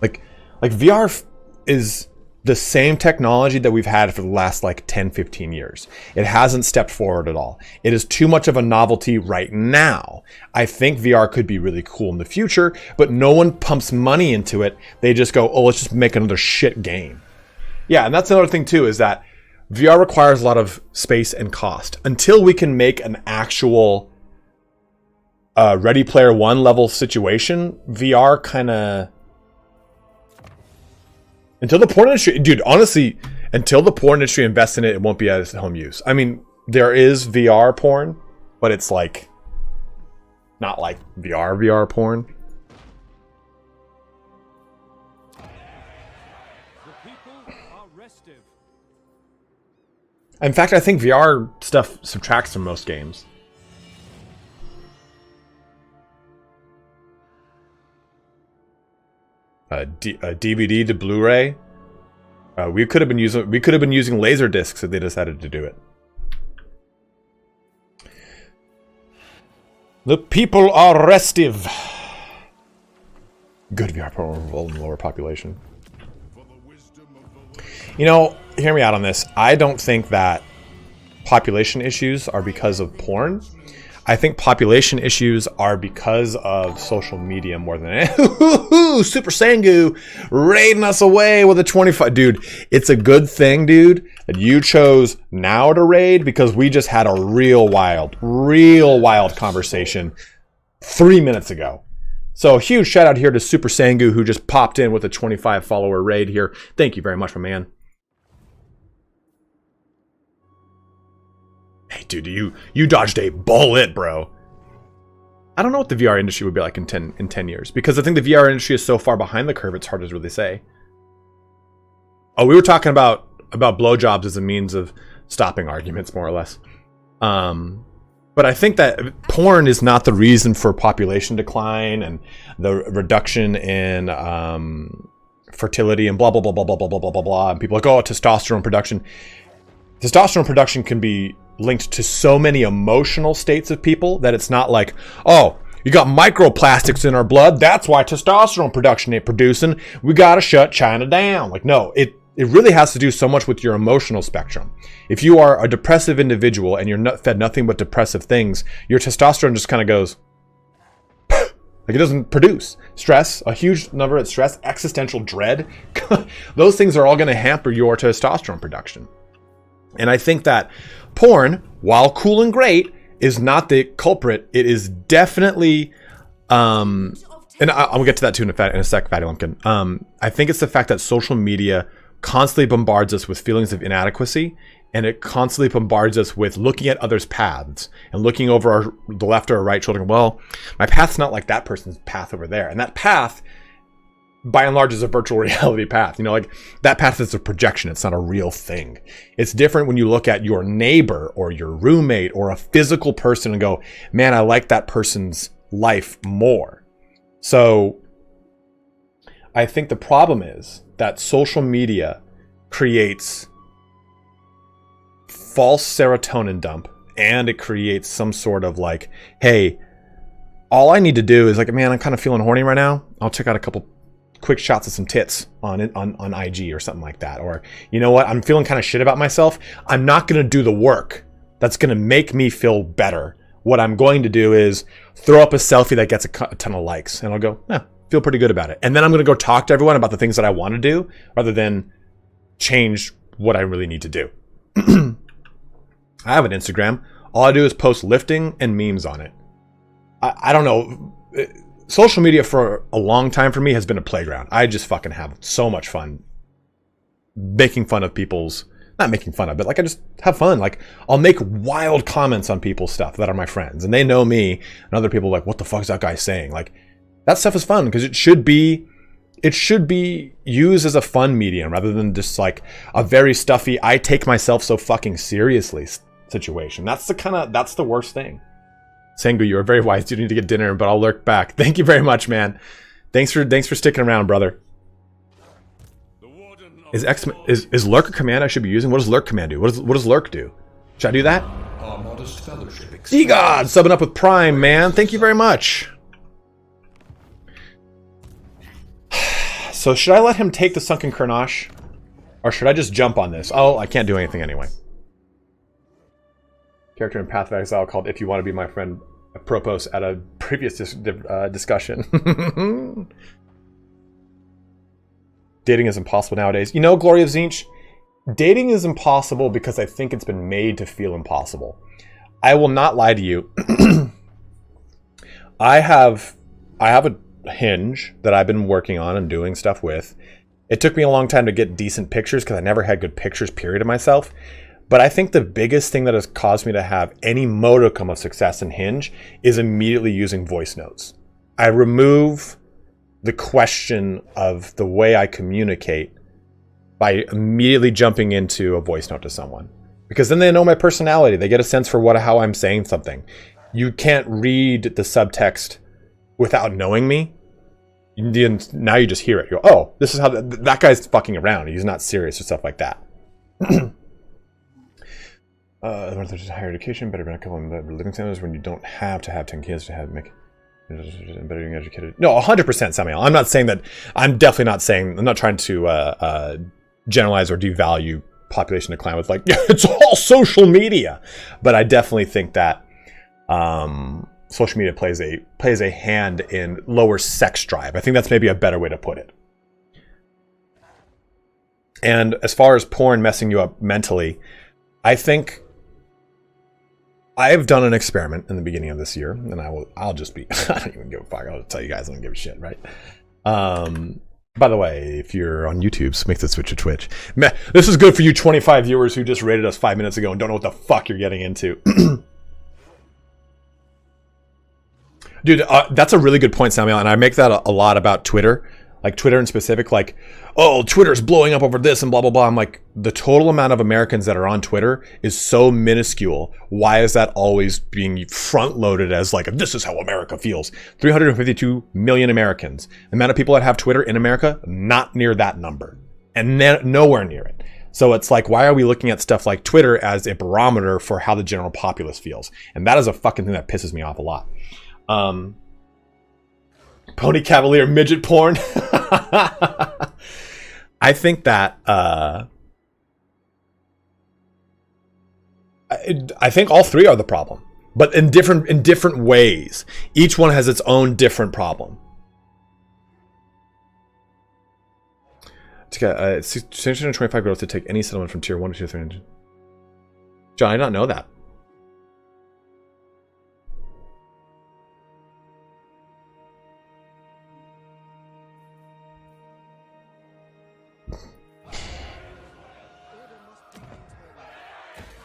like VR is the same technology that we've had for the last like 10-15 years. It hasn't stepped forward at all. It is too much of a novelty right now. I think VR could be really cool in the future, but no one pumps money into it. They just go, oh, let's just make another shit game. Yeah, and that's another thing too, is that VR requires a lot of space and cost. Until we can make an actual Ready Player One level situation, VR kind of... Until the porn industry... Dude, honestly, until the porn industry invests in it, it won't be at its home use. I mean, there is VR porn, but it's like... Not like VR porn. The people are restive. In fact, I think VR stuff subtracts from most games. DVD to Blu-ray. We could have been using laser discs if they decided to do it. The people are restive. Good VR porn in lower population. You know, hear me out on this. I don't think that population issues are because of porn. I think population issues are because of social media more than anything. Super Sangu raiding us away with a 25. Dude, it's a good thing, dude, that you chose now to raid, because we just had a real wild conversation 3 minutes ago. So a huge shout out here to Super Sangu, who just popped in with a 25 follower raid here. Thank you very much, my man. Hey, dude, you dodged a bullet, bro. I don't know what the VR industry would be like in 10 years, because I think the VR industry is so far behind the curve, it's hard to really say. Oh, we were talking about blowjobs as a means of stopping arguments, more or less. But I think that porn is not the reason for population decline and the reduction in fertility and blah, blah, blah, blah, blah, blah, blah, blah, blah. And people are like, oh, testosterone production. Testosterone production can be linked to so many emotional states of people that it's not like, oh, you got microplastics in our blood. That's why testosterone production ain't producing. We got to shut China down. Like, no, it really has to do so much with your emotional spectrum. If you are a depressive individual and you're fed nothing but depressive things, your testosterone just kind of goes, like it doesn't produce. Stress, a huge number of stress, existential dread, those things are all going to hamper your testosterone production. And I think that porn, while cool and great, is not the culprit. It is definitely, and I'll get to that too in a sec, Fatty Lumpkin. I think it's the fact that social media constantly bombards us with feelings of inadequacy, and it constantly bombards us with looking at others' paths and looking over the left or right shoulder. Well, my path's not like that person's path over there. And that path, by and large, is a virtual reality path. You know, like that path is a projection. It's not a real thing. It's different when you look at your neighbor or your roommate or a physical person and go, man, I like that person's life more. So I think the problem is that social media creates false serotonin dump, and it creates some sort of like, hey, all I need to do is like, man, I'm kind of feeling horny right now. I'll check out a couple quick shots of some tits on IG or something like that. Or, you know what? I'm feeling kind of shit about myself. I'm not going to do the work that's going to make me feel better. What I'm going to do is throw up a selfie that gets a ton of likes, and I'll go, feel pretty good about it. And then I'm going to go talk to everyone about the things that I want to do rather than change what I really need to do. I have an Instagram. All I do is post lifting and memes on it. I don't know. Social media for a long time for me has been a playground. I just fucking have so much fun making fun of people's, not making fun of, but like I just have fun. Like I'll make wild comments on people's stuff that are my friends, and they know me, and other people are like, what the fuck is that guy saying? Like that stuff is fun because it should be used as a fun medium rather than just like a very stuffy, I take myself so fucking seriously situation. That's the worst thing. Sengu, you are very wise. You need to get dinner, but I'll lurk back. Thank you very much, man. Thanks for sticking around, brother. Is lurk a command I should be using? What does lurk command do? What does lurk do? Should I do that? D-God, subbing up with Prime, man. Thank you very much. So should I let him take the Sunken Kernosh? Or should I just jump on this? Oh, I can't do anything anyway. Character in Path of Exile called If You Want to Be My Friend, apropos at a previous discussion. Dating is impossible nowadays. You know, Glory of Zinch, dating is impossible because I think it's been made to feel impossible. I will not lie to you. I have a Hinge that I've been working on and doing stuff with. It took me a long time to get decent pictures because I never had good pictures, period, of myself. But I think the biggest thing that has caused me to have any modicum of success in Hinge is immediately using voice notes. I remove the question of the way I communicate by immediately jumping into a voice note to someone. Because then they know my personality. They get a sense for how I'm saying something. You can't read the subtext without knowing me. Now you just hear it. You go, oh, this is how that guy's fucking around. He's not serious or stuff like that. Higher education, better than a couple of living standards when you don't have to have 10 kids to have make better being educated. No, 100% Samuel. I'm not saying that. I'm not trying to generalize or devalue population decline with like, it's all social media. But I definitely think that social media plays a hand in lower sex drive. I think that's maybe a better way to put it. And as far as porn messing you up mentally, I think I've done an experiment in the beginning of this year, and I'll just be, I don't even give a fuck. I'll tell you guys I don't give a shit, right? By the way, if you're on YouTube, make the switch to Twitch. This is good for you 25 viewers who just rated us 5 minutes ago and don't know what the fuck you're getting into. Dude, that's a really good point, Samuel, and I make that a lot about Twitter. Like Twitter in specific, like, oh, Twitter's blowing up over this and blah, blah, blah. I'm like, the total amount of Americans that are on Twitter is so minuscule. Why is that always being front-loaded as like, this is how America feels? 352 million Americans. The amount of people that have Twitter in America, not near that number. And nowhere near it. So it's like, why are we looking at stuff like Twitter as a barometer for how the general populace feels? And that is a fucking thing that pisses me off a lot. Pony Cavalier midget porn. I think that I think all three are the problem, but in different ways. Each one has its own different problem. It's 625 growth to take any settlement from tier 1 to tier 3. John, I did not know that.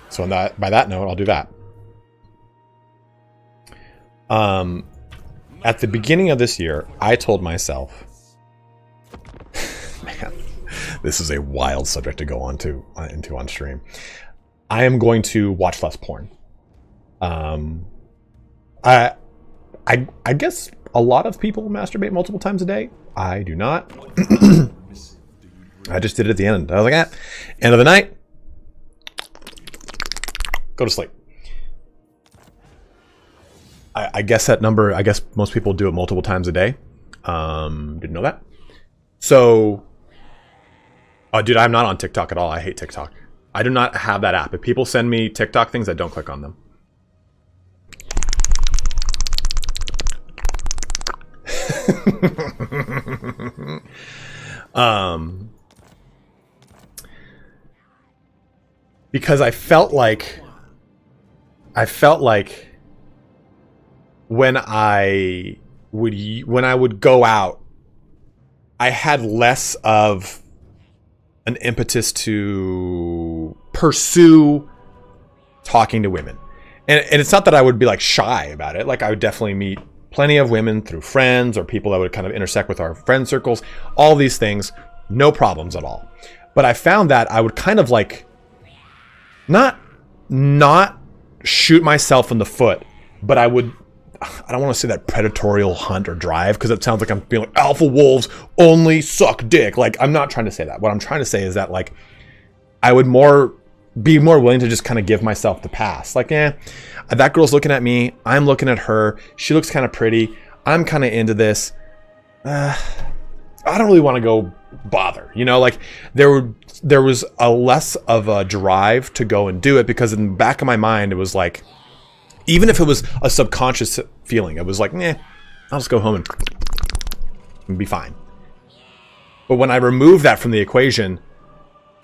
So by that note, I'll do that. At the beginning of this year, I told myself, man, this is a wild subject to go into on stream. I am going to watch less porn. I guess a lot of people masturbate multiple times a day. I do not. I just did it at the end. I was like, end of the night. Go to sleep. I guess that number, I guess most people do it multiple times a day. Didn't know that. So, dude, I'm not on TikTok at all. I hate TikTok. I do not have that app. If people send me TikTok things, I don't click on them. Because I felt like when I would go out, I had less of an impetus to pursue talking to women. And it's not that I would be like shy about it. Like I would definitely meet plenty of women through friends or people that would kind of intersect with our friend circles, all these things, no problems at all. But I found that I would kind of like not shoot myself in the foot, but I don't want to say that predatorial hunt or drive because it sounds like I'm being like alpha wolves only suck dick. Like I'm not trying to say that. What I'm trying to say is that like I would be more willing to just kind of give myself the pass. Like, that girl's looking at me. I'm looking at her. She looks kind of pretty. I'm kind of into this. I don't really want to go bother. You know, like there was a less of a drive to go and do it because in the back of my mind, it was like, even if it was a subconscious feeling, it was like, I'll just go home and be fine. But when I removed that from the equation,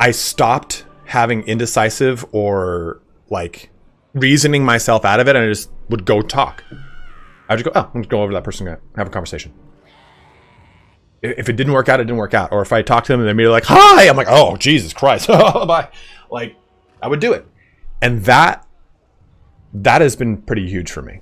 I stopped having indecisive or like reasoning myself out of it, and I just would go talk. I would just go, I'm going to go over to that person and have a conversation. If it didn't work out, it didn't work out. Or if I talked to them and they're immediately like, hi, I'm like, oh, Jesus Christ. Bye. Like, I would do it. And that has been pretty huge for me.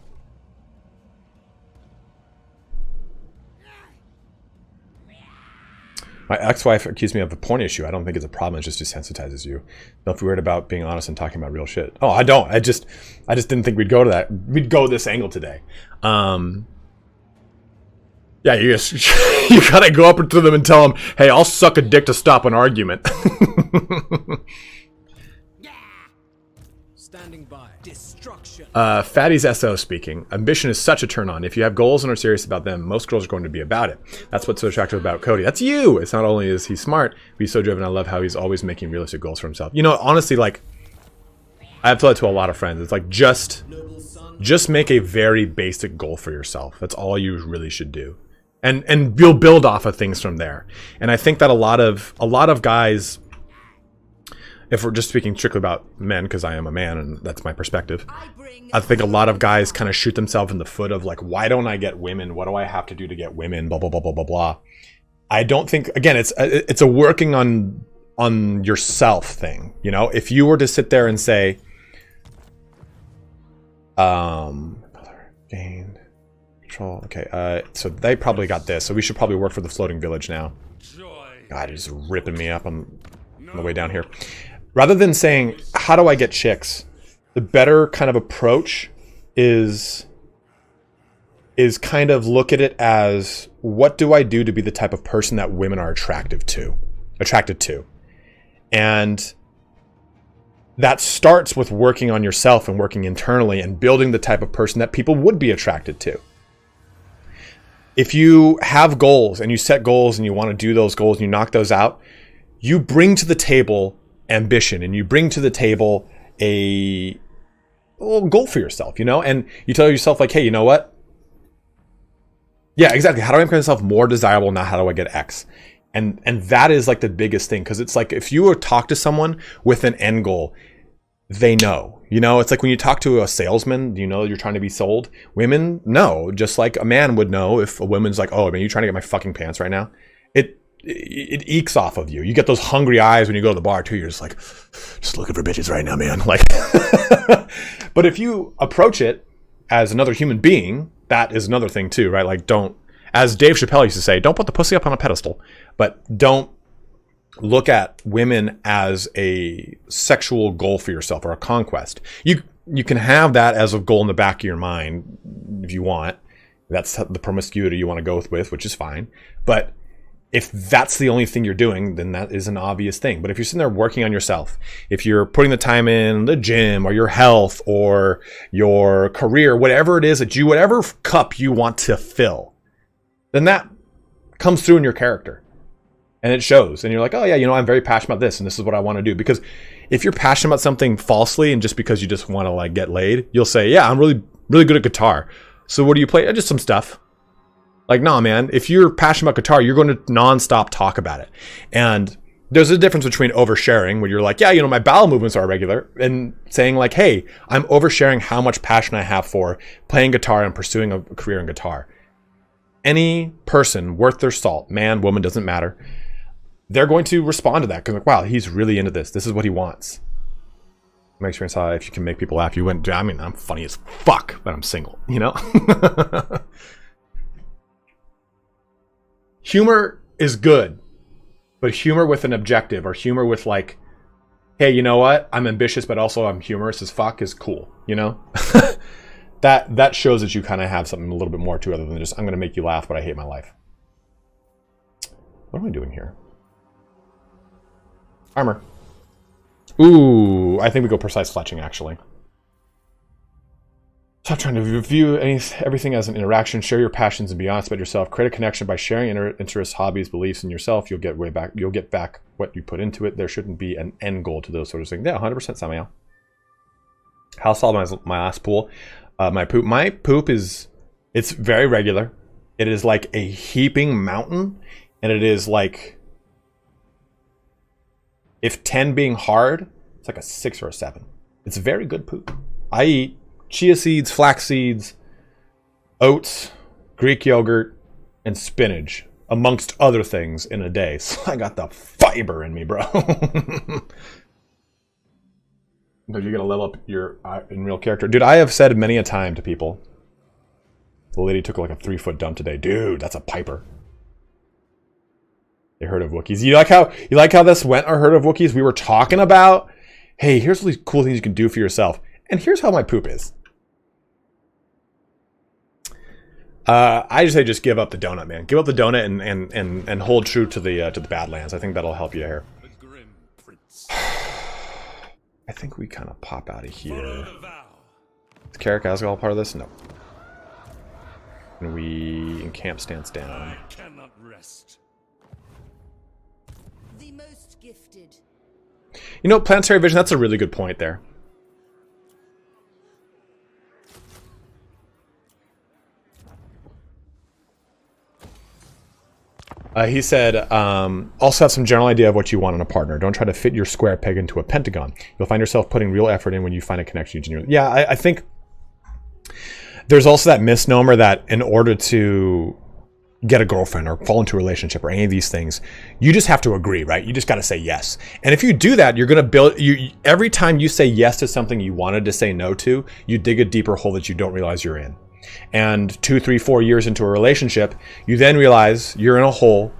My ex-wife accused me of a porn issue. I don't think it's a problem. It just desensitizes you. Don't be worried about being honest and talking about real shit. Oh, I don't. I just didn't think we'd go to that. We'd go this angle today. Yeah, you gotta go up to them and tell them, hey, I'll suck a dick to stop an argument. Standing by. Destruction. Fatty's SO speaking. Ambition is such a turn on. If you have goals and are serious about them, most girls are going to be about it. That's what's so attractive about Cody. That's you! It's not only is he smart, but he's so driven. I love how he's always making realistic goals for himself. You know, honestly, like, I've told it to a lot of friends. It's like, just make a very basic goal for yourself. That's all you really should do. And you'll build off of things from there. And I think that a lot of guys, if we're just speaking strictly about men, because I am a man and that's my perspective, I think a lot of guys kind of shoot themselves in the foot of like, why don't I get women? What do I have to do to get women? Blah, blah, blah, blah, blah, blah. I don't think, again, it's a working on yourself thing. You know, if you were to sit there and say, gain control. Okay, so they probably got this. So we should probably work for the floating village now. God, he's ripping me up on the way down here. Rather than saying, how do I get chicks? The better kind of approach is kind of look at it as, what do I do to be the type of person that women are attracted to? And that starts with working on yourself and working internally and building the type of person that people would be attracted to. if you have goals and you set goals and you want to do those goals and you knock those out, you bring to the table ambition and you bring to the table a little goal for yourself, you know? And you tell yourself like, hey, you know what? Yeah, exactly. How do I make myself more desirable? Now, how do I get X? And that is like the biggest thing. Because it's like if you were to talk to someone with an end goal, they know. You know, it's like when you talk to a salesman, you know you're trying to be sold. Women know, just like a man would know if a woman's like, oh, man, you trying to get my fucking pants right now? It ekes off of you. You get those hungry eyes when you go to the bar too. You're just like, just looking for bitches right now, man. Like, but if you approach it as another human being, that is another thing too, right? Like, don't, as Dave Chappelle used to say, don't put the pussy up on a pedestal, but don't look at women as a sexual goal for yourself or a conquest. You can have that as a goal in the back of your mind if you want. That's the promiscuity you want to go with, which is fine. But if that's the only thing you're doing, then that is an obvious thing. But if you're sitting there working on yourself, if you're putting the time in the gym or your health or your career, whatever it is that you, whatever cup you want to fill, then that comes through in your character. And it shows. And you're like, oh yeah, you know, I'm very passionate about this and this is what I want to do. Because if you're passionate about something falsely and just because you just want to like get laid, you'll say, yeah, I'm really, really good at guitar. So what do you play? Just some stuff. Like, nah, man, if you're passionate about guitar, you're going to nonstop talk about it. And there's a difference between oversharing, where you're like, yeah, you know, my bowel movements are irregular, and saying like, hey, I'm oversharing how much passion I have for playing guitar and pursuing a career in guitar. Any person worth their salt, man, woman, doesn't matter, they're going to respond to that. Because like, wow, he's really into this. This is what he wants. My experience, if you can make people laugh, you went, I mean, I'm funny as fuck, but I'm single, you know? Humor is good, but humor with an objective, or humor with like, hey, you know what? I'm ambitious, but also I'm humorous as fuck is cool, you know? That shows that you kind of have something a little bit more to it other than just, I'm going to make you laugh, but I hate my life. What am I doing here? Armor. Ooh, I think we go precise fletching, actually. Stop trying to view everything as an interaction. Share your passions and be honest about yourself. Create a connection by sharing interests, hobbies, beliefs in yourself. You'll get back what you put into it. There shouldn't be an end goal to those sort of things. Yeah, 100% Samael. How solid my last pool? My poop is, it's very regular. It is like a heaping mountain, and it is like, if 10 being hard, it's like a 6 or a 7. It's very good poop. I eat chia seeds, flax seeds, oats, Greek yogurt, and spinach, amongst other things, in a day. So I got the fiber in me, bro. But you're gonna level up your in real character, dude. I have said many a time to people, the lady took like a 3-foot dump today. Dude, that's a piper. They heard of Wookiees. You like how this went? Or heard of Wookiees? We were talking about, hey, here's all these cool things you can do for yourself, and here's how my poop is. I just say just give up the donut, man. Give up the donut and hold true to the Badlands. I think that'll help you here. I think we kind of pop out of here. Is Carrick Asgal part of this? No. And we encamp stance down. I cannot rest. The most gifted. You know, planetary vision, that's a really good point there. He said, also have some general idea of what you want in a partner. Don't try to fit your square peg into a pentagon. You'll find yourself putting real effort in when you find a connection you genuinely. Yeah, I think there's also that misnomer that in order to get a girlfriend or fall into a relationship or any of these things, you just have to agree, right? You just got to say yes. And if you do that, you're going to build, every time you say yes to something you wanted to say no to, you dig a deeper hole that you don't realize you're in. And 2, 3, 4 years into a relationship, you then realize you're in a hole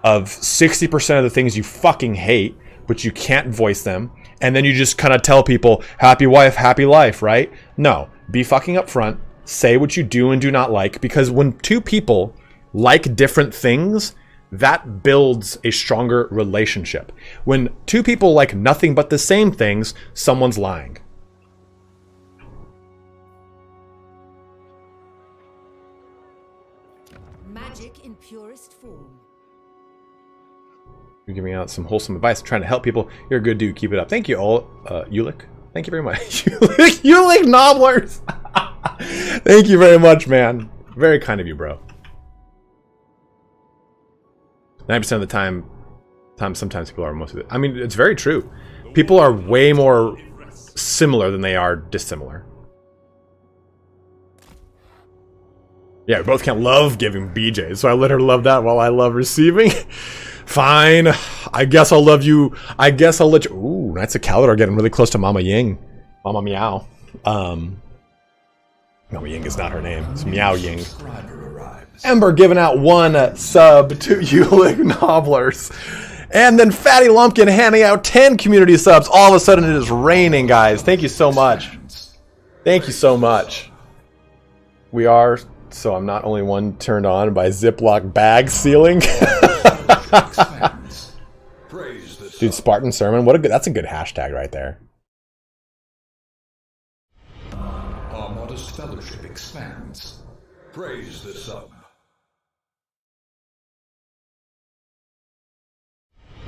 of 60% of the things you fucking hate, but you can't voice them. And then you just kind of tell people, happy wife, happy life, right? No, be fucking upfront. Say what you do and do not like, because when two people like different things, that builds a stronger relationship. When two people like nothing but the same things, someone's lying. Magic in purest form. You're giving out some wholesome advice, trying to help people. You're a good dude. Keep it up. Thank you, all. Ulick. Thank you very much. Ulick Nobblers. Thank you very much, man. Very kind of you, bro. 90% of the time, sometimes people are mostly. I mean, it's very true. People are way more similar than they are dissimilar. Yeah, we both can't love giving BJs, so I let her love that while I love receiving. Fine. I guess I'll love you. I guess I'll let you. Ooh, Knights of Kalador getting really close to Mama Ying. Mama Meow. Mama Ying is not her name. It's Meow Ying. Ember giving out 1 sub to Ulick Nobblers. And then Fatty Lumpkin handing out 10 community subs. All of a sudden it is raining, guys. Thank you so much. Thank you so much. We are, so I'm not only one turned on by Ziploc bag sealing. Dude, Spartan Sermon. What a good, that's a good hashtag right there. Our modest fellowship expands. Praise the sub.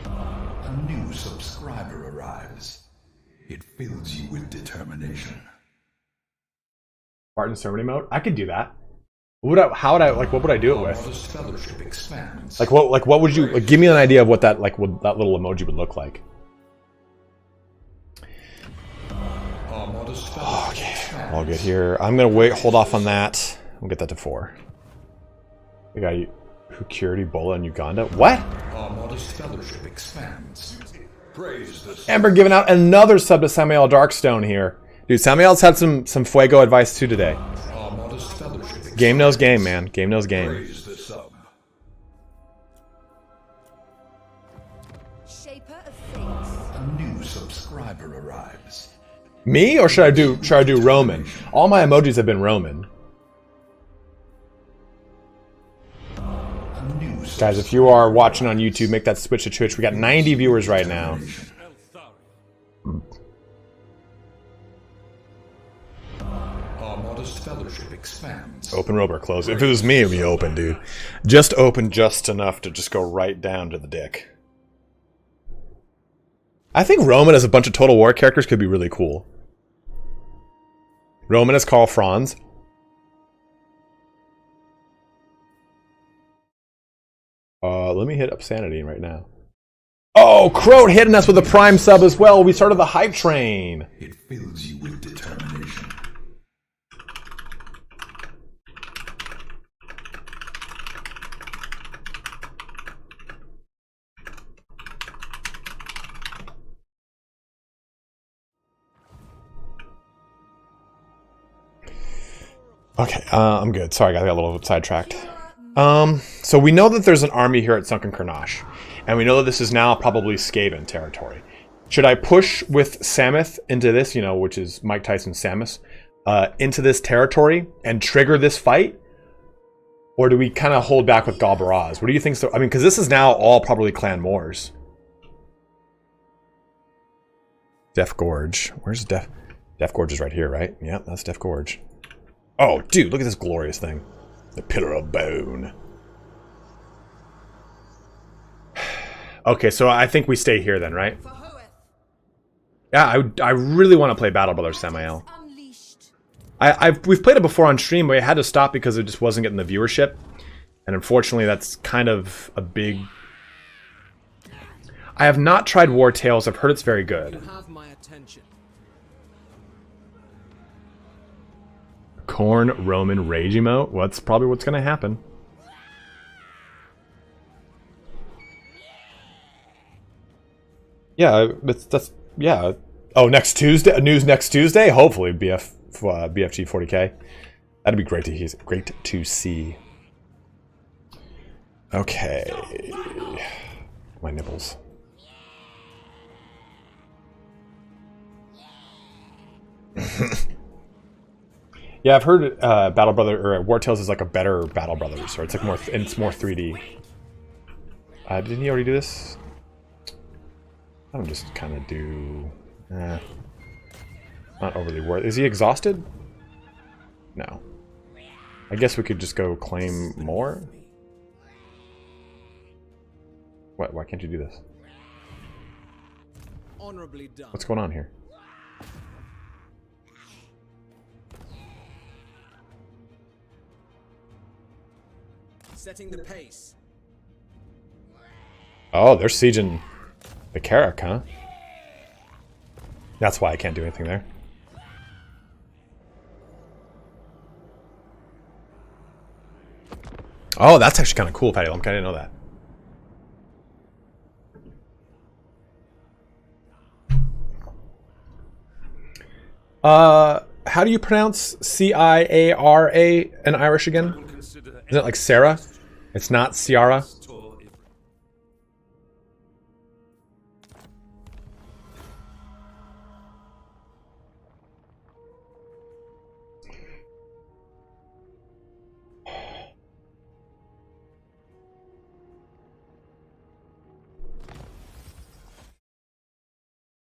A new subscriber arrives. It fills you with determination. Spartan Sermon emote? I could do that. What would what would I do it with? Fellowship expands. Like what would you, like, give me an idea of what that, like, what that little emoji would look like. Okay, all good here. I'm gonna hold off on that. We'll get that to 4. The guy who cured Ebola in Uganda. What? Our modest fellowship expands. Praise the Amber giving out another sub to Samuel Darkstone here. Dude, Samuel's had some Fuego advice too today. Game knows game, man. Game knows game. Shaper of Fates. A new subscriber arrives. Me, or should I do Roman? All my emojis have been Roman. Guys, if you are watching on YouTube, make that switch to Twitch. We got 90 viewers right now. Our modest fellowship expands. Open robe or close? If it was me, it would be open, dude. Just open just enough to just go right down to the dick. I think Roman as a bunch of Total War characters could be really cool. Roman as Karl Franz. Let me hit up Sanity right now. Oh, Croat hitting us with a Prime sub as well. We started the hype train. It fills you with determination. Okay, I'm good. Sorry, I got a little sidetracked. So we know that there's an army here at Sunken Kernash, and we know that this is now probably Skaven territory. Should I push with Samus into this, you know, which is Mike Tyson's Samus, into this territory and trigger this fight? Or do we kind of hold back with Galbaraz? What do you think? So, I mean, because this is now all probably Clan Moors. Death Gorge. Where's Death Gorge is right here, right? Yeah, that's Death Gorge. Oh, dude, look at this glorious thing. The Pillar of Bone. Okay, so I think we stay here then, right? Yeah, I really want to play Battle Brothers Samael. We've played it before on stream, but I had to stop because it just wasn't getting the viewership. And unfortunately, that's kind of a big... I have not tried War Tales. I've heard it's very good. You have my attention. Corn Roman Rage emote? Well, that's probably what's going to happen. Yeah, that's yeah. Oh, next Tuesday? News next Tuesday? Hopefully, BFG 40K. That'd be great to see. Okay. My nipples. Yeah, I've heard Battle Brother or War Tales is like a better Battle Brothers, or it's like more, and it's more 3D. Didn't he already do this? I'm just kind of do. Not overly worth. Is he exhausted? No. I guess we could just go claim more. What? Why can't you do this? Honorably done. What's going on here? Setting the pace. Oh, they're sieging the Carrack, huh? That's why I can't do anything there. Oh, that's actually kind of cool, Patty Lumpkin. I didn't know that. How do you pronounce C-I-A-R-A in Irish again? Is it like Sarah? It's not Ciara?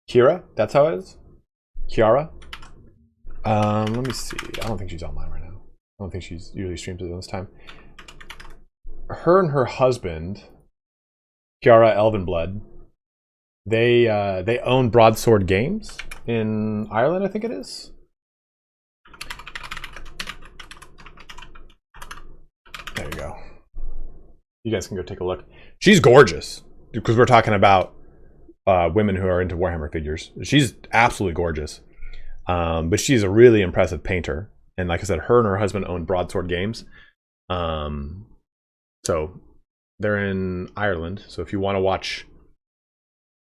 Kira? That's how it is? Kiara? Let me see. I don't think she's online right now. I don't think she's usually streams at this time. Her and her husband, Kiara Elvenblood, they own Broadsword Games in Ireland, I think it is. There you go. You guys can go take a look. She's gorgeous, because we're talking about women who are into Warhammer figures. She's absolutely gorgeous. But she's a really impressive painter. And like I said, her and her husband own Broadsword Games. So they're in Ireland. So if you want to watch,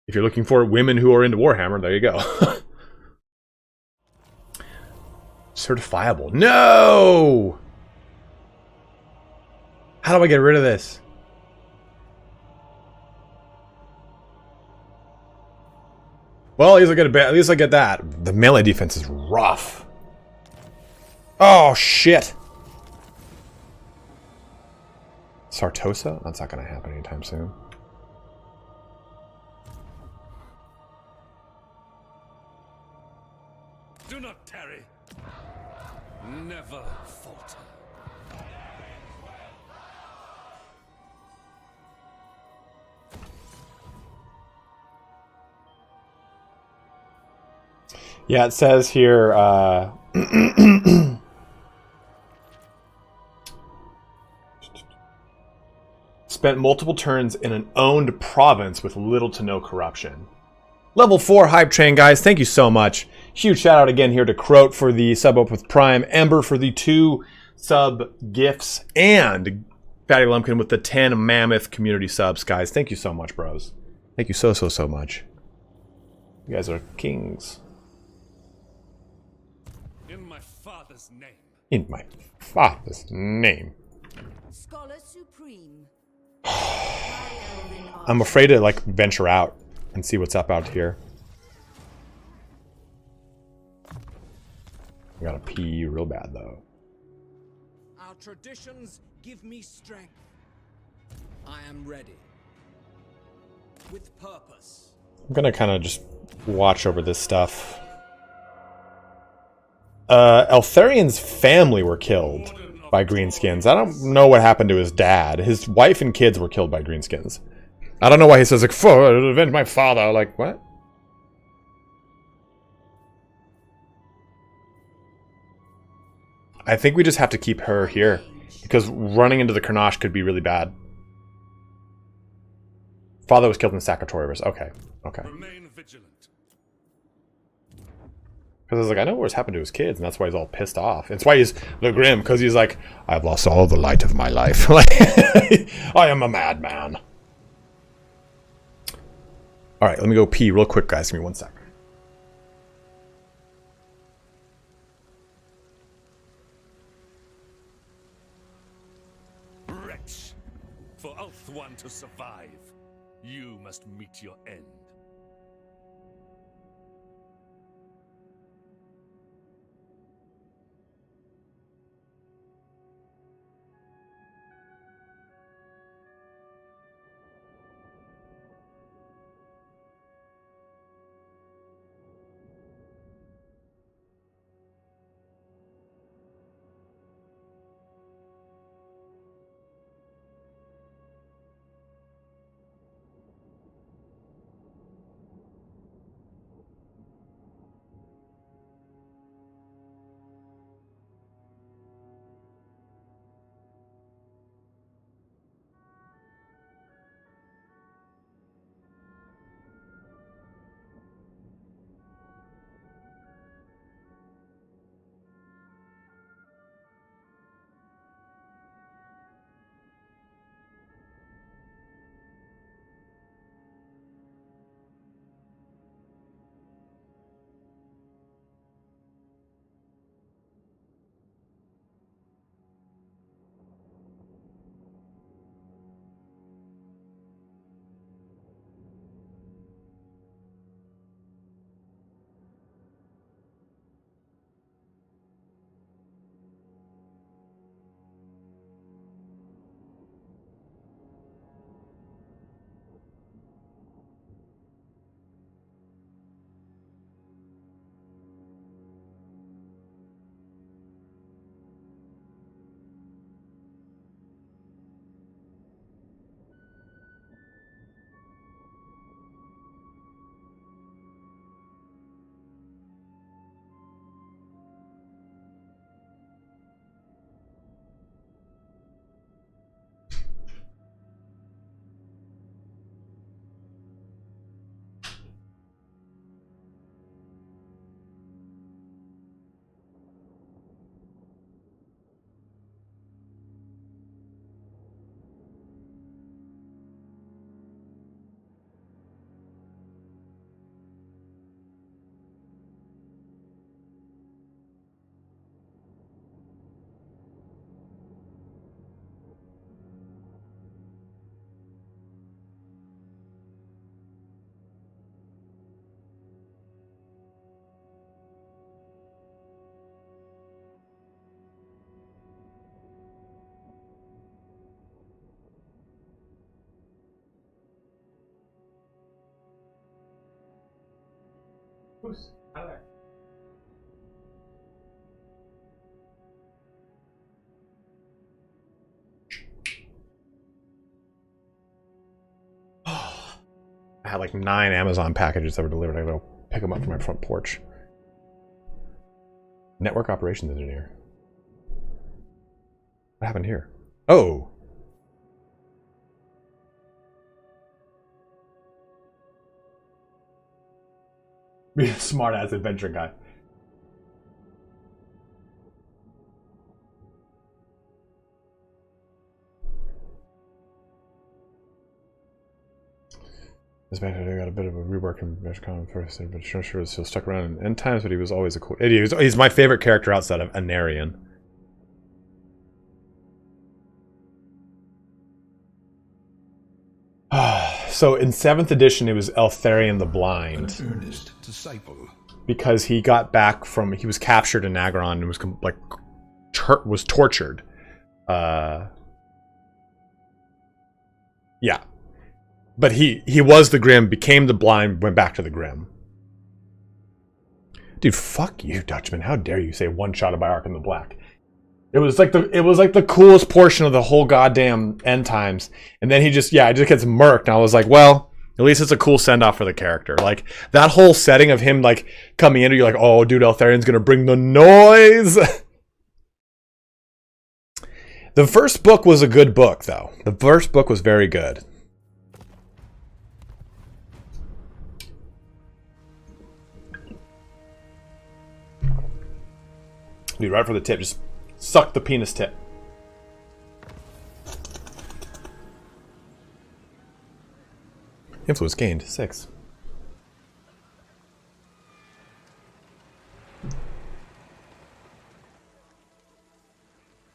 if you're looking for women who are into Warhammer, there you go. Certifiable. No! How do I get rid of this? Well, at least I get that. The melee defense is rough. Oh, shit. Sartosa? That's not going to happen anytime soon. Do not tarry. Never falter. Yeah, it says here, spent multiple turns in an owned province with little to no corruption. Level 4 hype train, guys. Thank you so much. Huge shout out again here to Croat for the sub up with Prime, Ember for the 2 sub gifts, and Fatty Lumpkin with the 10 mammoth community subs, guys. Thank you so much, bros. Thank you so much. You guys are kings. In my father's name. In my father's name. Scholar Supreme. I'm afraid to like venture out and see what's up out here. I gotta pee real bad though. Our traditions give me strength. I am ready. With purpose. I'm gonna kind of just watch over this stuff. Eltharion's family were killed by greenskins. I don't know what happened to his dad. His wife and kids were killed by greenskins. I don't know why he says like, "For avenge my father." Like what? I think we just have to keep her here because running into the Karnash could be really bad. Father was killed in Sacatorivus. Okay. Okay. Remain vigilant. Because I was like, I know what's happened to his kids, and that's why he's all pissed off. It's why he's the grim, because he's like, I've lost all the light of my life. I am a madman. Alright, let me go pee real quick, guys. Give me 1 sec. Wretch! For Ulth-1 to survive, you must meet your end. Goose. Out of there. I had like 9 Amazon packages that were delivered. I gotta go pick them up from my front porch. Network operations engineer. What happened here? Oh. Be a smart ass adventure guy. This man got a bit of a rework in VegCon first, but sure was still stuck around in end times, but he was always a cool. He's my favorite character outside of Eltharion. So in 7th edition, it was Eltharion the Blind. An earnest disciple. Because he got back from, he was captured in Nagron and was like was tortured. Yeah. But he was the Grim, became the Blind, went back to the Grim. Dude, fuck you, Dutchman. How dare you say one-shotted by Ark in the Black? It was like the coolest portion of the whole goddamn end times. And then he just gets murked. And I was like, well, at least it's a cool send-off for the character. Like, that whole setting of him, like, coming in, you're like, oh, dude, Eltharion's gonna bring the noise. The first book was a good book, though. The first book was very good. Dude, right for the tip. Just suck the penis tip. Influence gained 6.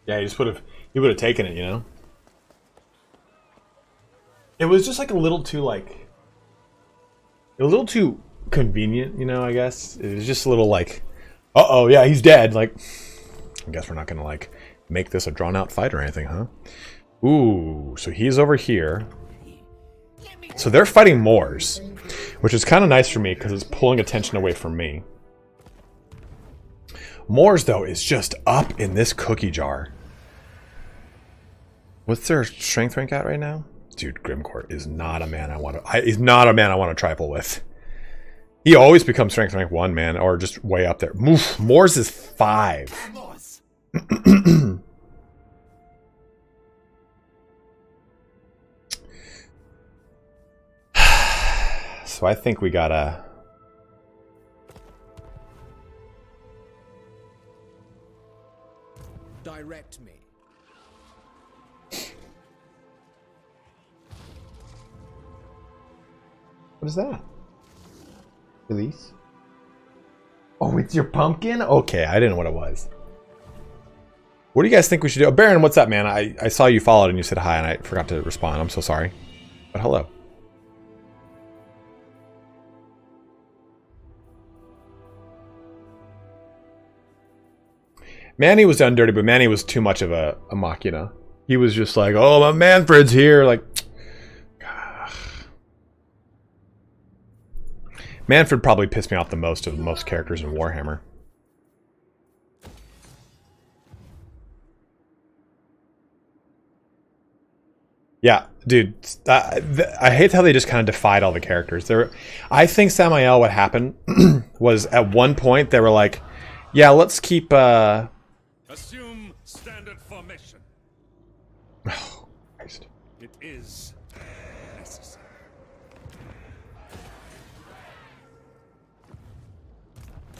Yeah, he would have taken it, you know? It was just like a little too convenient, you know, I guess. It was just a little like, uh-oh, yeah, he's dead. Like, I guess we're not gonna like make this a drawn-out fight or anything, huh? Ooh, so he's over here. So they're fighting Moors, which is kind of nice for me because it's pulling attention away from me. Moors, though, is just up in this cookie jar. What's their strength rank at right now? Dude, Grimcourt is not a man I want to. He's not a man I want to trifle with. He always becomes strength rank 1, man, or just way up there. Moof, Moors is 5. So I think we gotta. Direct me. What is that? Release? Oh, it's your pumpkin? Okay, I didn't know what it was. What do you guys think we should do? Oh, Baron, what's up, man? I saw you followed and you said hi and I forgot to respond. I'm so sorry. But hello. Manny was done dirty, but Manny was too much of a machina. He was just like, oh, my Manfred's here. Like, Manfred probably pissed me off the most of most characters in Warhammer. Yeah, dude. I hate how they just kind of defied all the characters. I think Samael, what happened was at one point they were like, yeah, let's keep... Assume standard formation. Oh, Christ. It is necessary.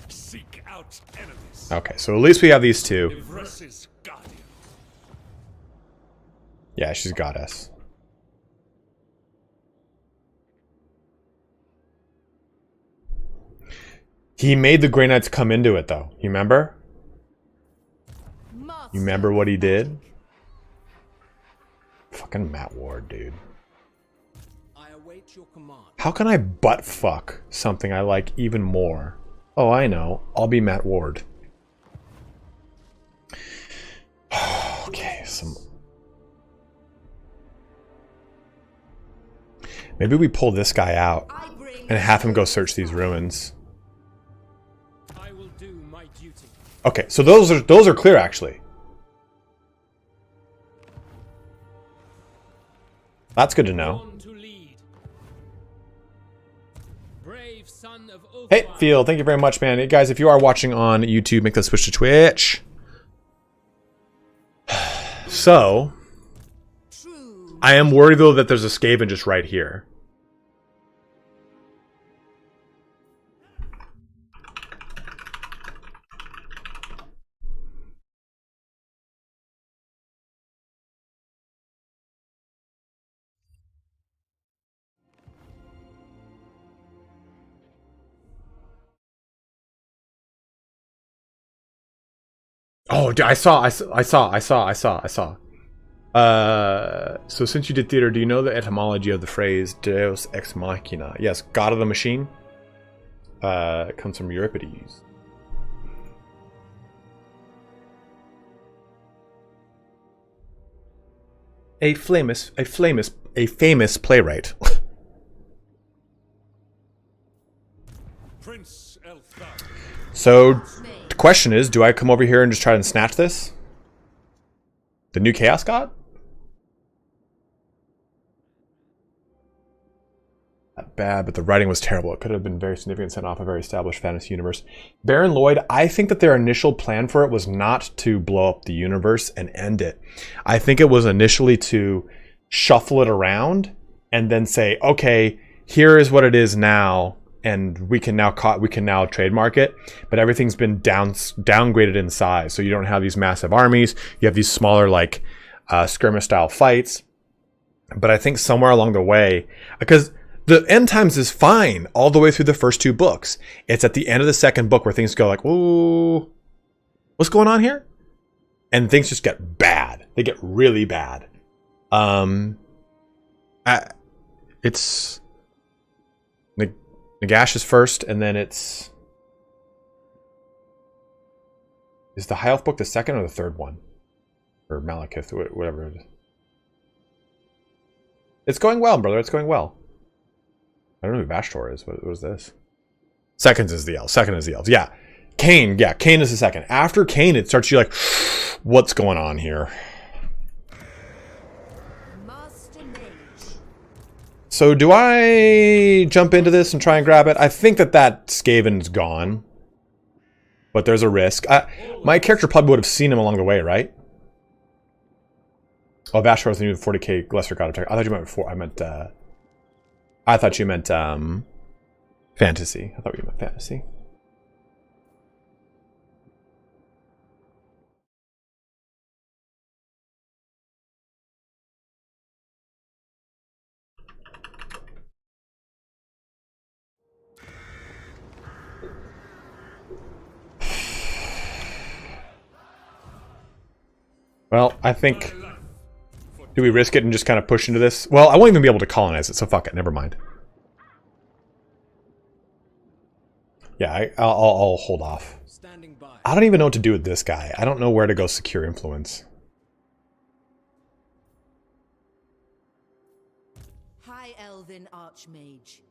Seek out enemies. Okay, so at least we have these two. Ivres's guardian. Yeah, she's goddess. He made the Grey Knights come into it, though. You remember? You remember what he did? Fucking Matt Ward, dude. I await your command. How can I butt fuck something I like even more? Oh, I know. I'll be Matt Ward. Okay, maybe we pull this guy out and have him go search these ruins. Okay, so those are clear actually. That's good to know. Born to lead. Brave son of Hey, Eltharion. Phil, thank you very much, man. Hey, guys, if you are watching on YouTube, make the switch to Twitch. So, True. I am worried though that there's a Skaven just right here. Oh, I saw. So since you did theater, do you know the etymology of the phrase Deus ex machina? Yes, God of the machine. It comes from Euripides. A famous playwright. Prince Eltharion. So, the question is, do I come over here and just try and snatch this? The new Chaos God? Not bad, but the writing was terrible. It could have been very significant, set off a very established fantasy universe. Baron Lloyd, I think that their initial plan for it was not to blow up the universe and end it. I think it was initially to shuffle it around and then say, okay, here is what it is now, and we can now trademark it, but everything's been downgraded in size. So you don't have these massive armies. You have these smaller, like skirmish style fights. But I think somewhere along the way, because the end times is fine all the way through the first two books. It's at the end of the second book where things go like, ooh, what's going on here? And things just get bad. They get really bad. It's Nagash is first, and then is the High Elf book the second or the third one? Or Malekith, whatever it is. It's going well, brother. It's going well. I don't know who Vashtor is. What was this? Second is the elves. Yeah. Cain. Yeah, Cain is the second. After Cain, it starts you like, what's going on here? Master Mage. So do I jump into this and try and grab it? I think that Skaven's gone. But there's a risk. My character probably would have seen him along the way, right? Oh, Vashtor is the new 40k lesser god attack. I thought you meant before. I thought you meant fantasy. I thought you meant fantasy. Well, I think... Do we risk it and just kind of push into this? Well, I won't even be able to colonize it, so fuck it. Never mind. Yeah, I'll hold off. Standing by. I don't even know what to do with this guy. I don't know where to go secure influence. High Elven Archmage.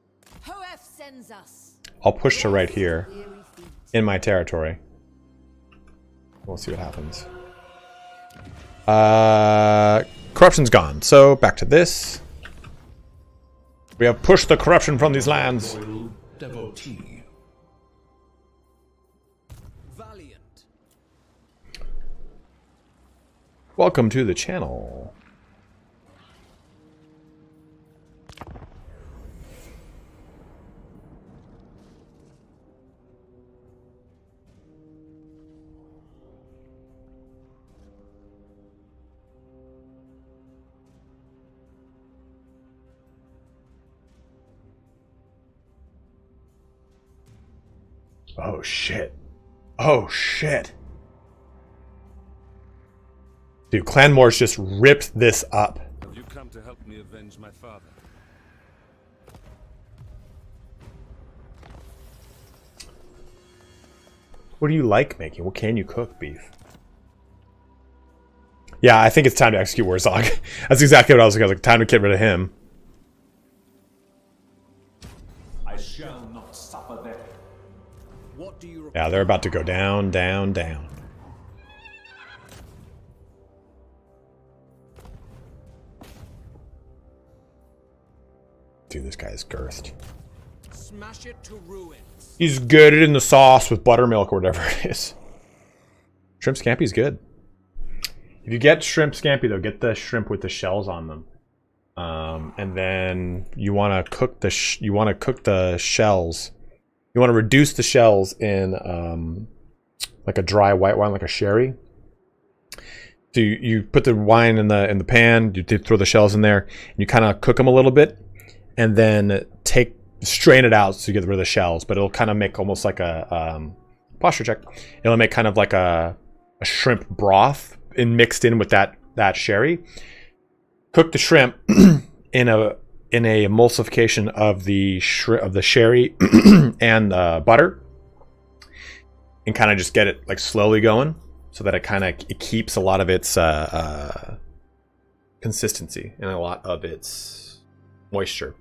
Hoef sends us. I'll push to right here Weary feet. in my territory. We'll see what happens. Corruption's gone, so back to this. We have pushed the corruption from these lands. Loyal devotee. Valiant. Welcome to the channel. Oh shit. Oh shit. Dude, Clan Morse just ripped this up. Have you come to help me avenge my father? What do you like making? What can you cook, beef? Yeah, I think it's time to execute Warzog. That's exactly what I was thinking. I was like, time to get rid of him. I shall not suffer them. What do you Yeah, they're about to go down, down, down. Dude, this guy is girthed. Smash it to ruins. He's good in the sauce with buttermilk or whatever it is. Shrimp scampi's good. If you get shrimp scampi, though, get the shrimp with the shells on them. And then you want to cook the shells. You want to reduce the shells in like a dry white wine, like a sherry. So you put the wine in the pan. You throw the shells in there. And you kind of cook them a little bit, and then strain it out so you get rid of the shells. But it'll kind of make almost like a posture check. It'll make kind of like a shrimp broth mixed in with that sherry. Cook the shrimp in a emulsification of the sherry and butter, and kind of just get it like slowly going, so that it keeps a lot of its consistency and a lot of its moisture.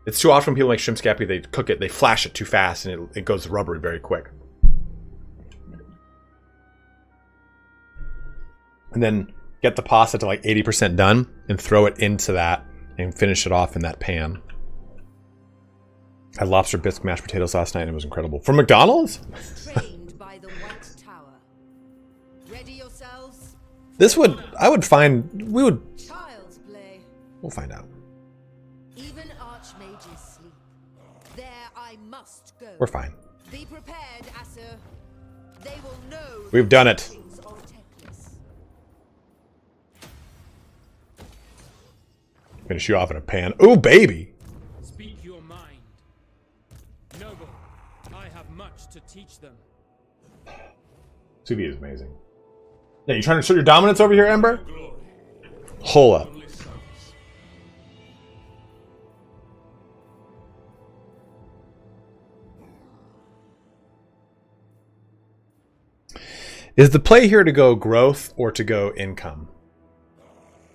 It's too often people make shrimp scampi, they cook it, they flash it too fast, and it goes rubbery very quick. And then get the pasta to like 80% done and throw it into that and finish it off in that pan. I had lobster bisque mashed potatoes last night and it was incredible. From McDonald's? Trained by the White Tower. Ready yourselves? We would. Child's play. We'll find out. Even archmages sleep. There I must go. We're fine. Be prepared, Asu. They will know. We've done it. Finish you off in a pan. Ooh, baby! Speak your mind. Noble, I have much to teach them. Sous vide is amazing. Yeah, you trying to show your dominance over here, Ember? Hold up. Is the play here to go growth or to go income?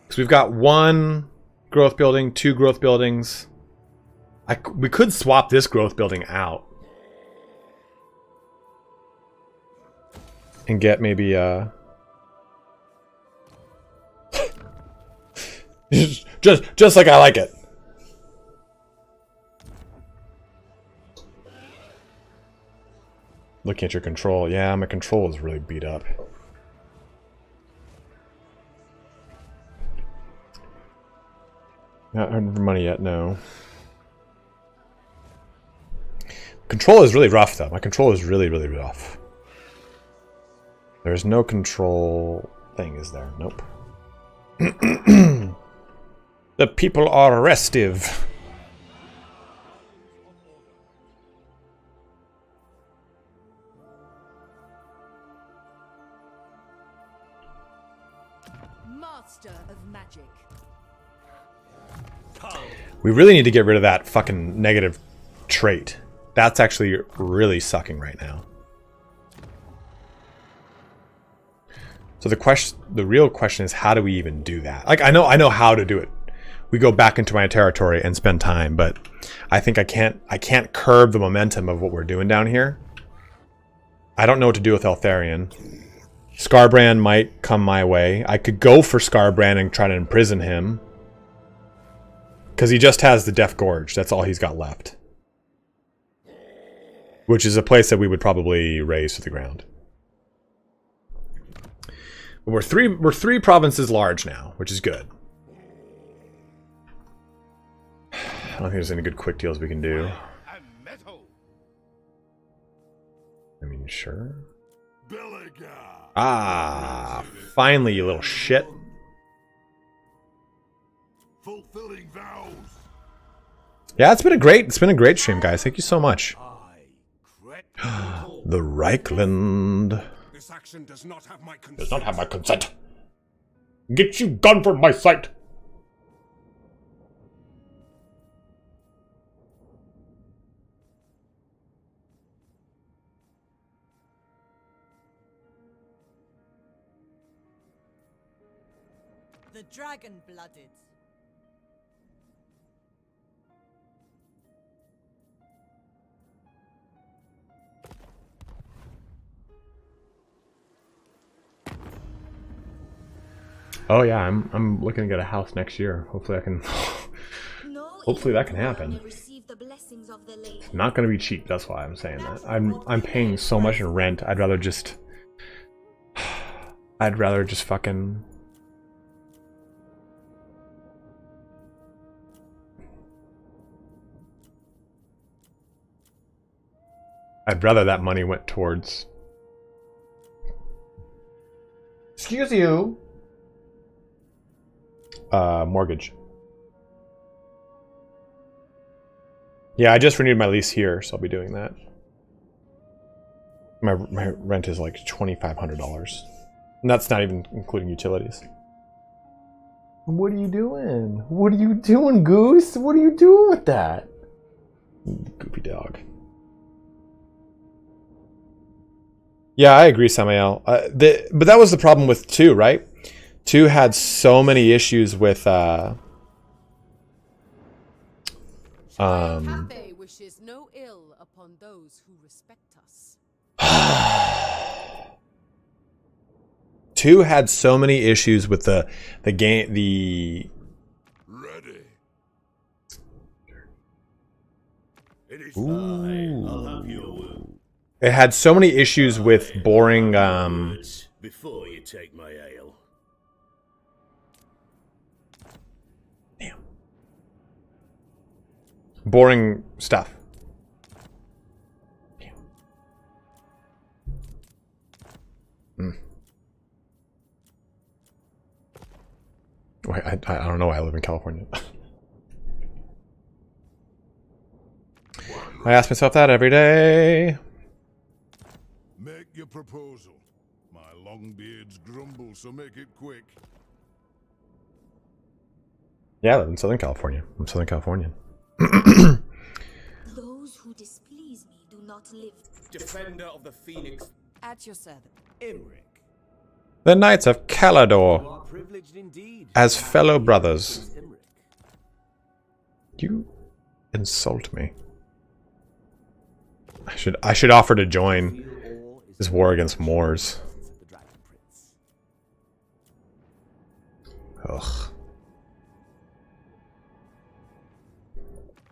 Because we've got 1 growth building, 2 growth buildings. We could swap this growth building out and get maybe just like I like it. Looking at your control, yeah, my control is really beat up. Not earned money yet, no. Control is really rough, though. My control is really, really rough. There's no control thing, is there? Nope. The people are restive. Master of magic. We really need to get rid of that fucking negative trait. That's actually really sucking right now. So the real question is, how do we even do that? Like, I know how to do it. We go back into my territory and spend time, but I think I can't curb the momentum of what we're doing down here. I don't know what to do with Eltharion. Scarbrand might come my way. I could go for Scarbrand and try to imprison him, because he just has the Death Gorge. That's all he's got left. Which is a place that we would probably raise to the ground. But we're three provinces large now, which is good. I don't think there's any good quick deals we can do. I mean, sure. Ah, finally, you little shit. Fulfilling vows. Yeah, it's been a great stream, guys. Thank you so much. The Reichland. This action does not have my consent. Does not have my consent. Get you gone from my sight. The dragon-blooded. Oh yeah, I'm looking to get a house next year. Hopefully I can. Hopefully that can happen. It's not going to be cheap. That's why I'm saying that. I'm paying so much in rent. I'd rather just fucking. I'd rather that money went towards. Excuse you. Mortgage. Yeah, I just renewed my lease here, so I'll be doing that. My rent is like $2,500. And that's not even including utilities. What are you doing? What are you doing, Goose? What are you doing with that? Goofy dog. Yeah, I agree, Samael. But that was the problem with 2, right? 2 had so many issues with Cafe wishes no ill upon those who respect us. 2 had so many issues with the game. Ready. It had so many issues with boring. Before you take my ale. Damn. Boring stuff. Damn. Wait, I don't know why I live in California. I ask myself that every day. Make your proposal. My long beards grumble, so make it quick. Yeah, I live in Southern California. I'm Southern Californian. Those who displease me do not live. Defender of the Phoenix. At your service. Imric. The Knights of You Calador, are privileged indeed. as fellow brothers. Imric. You insult me. I should offer to join this war against Moors. The Dragon Prince. Ugh.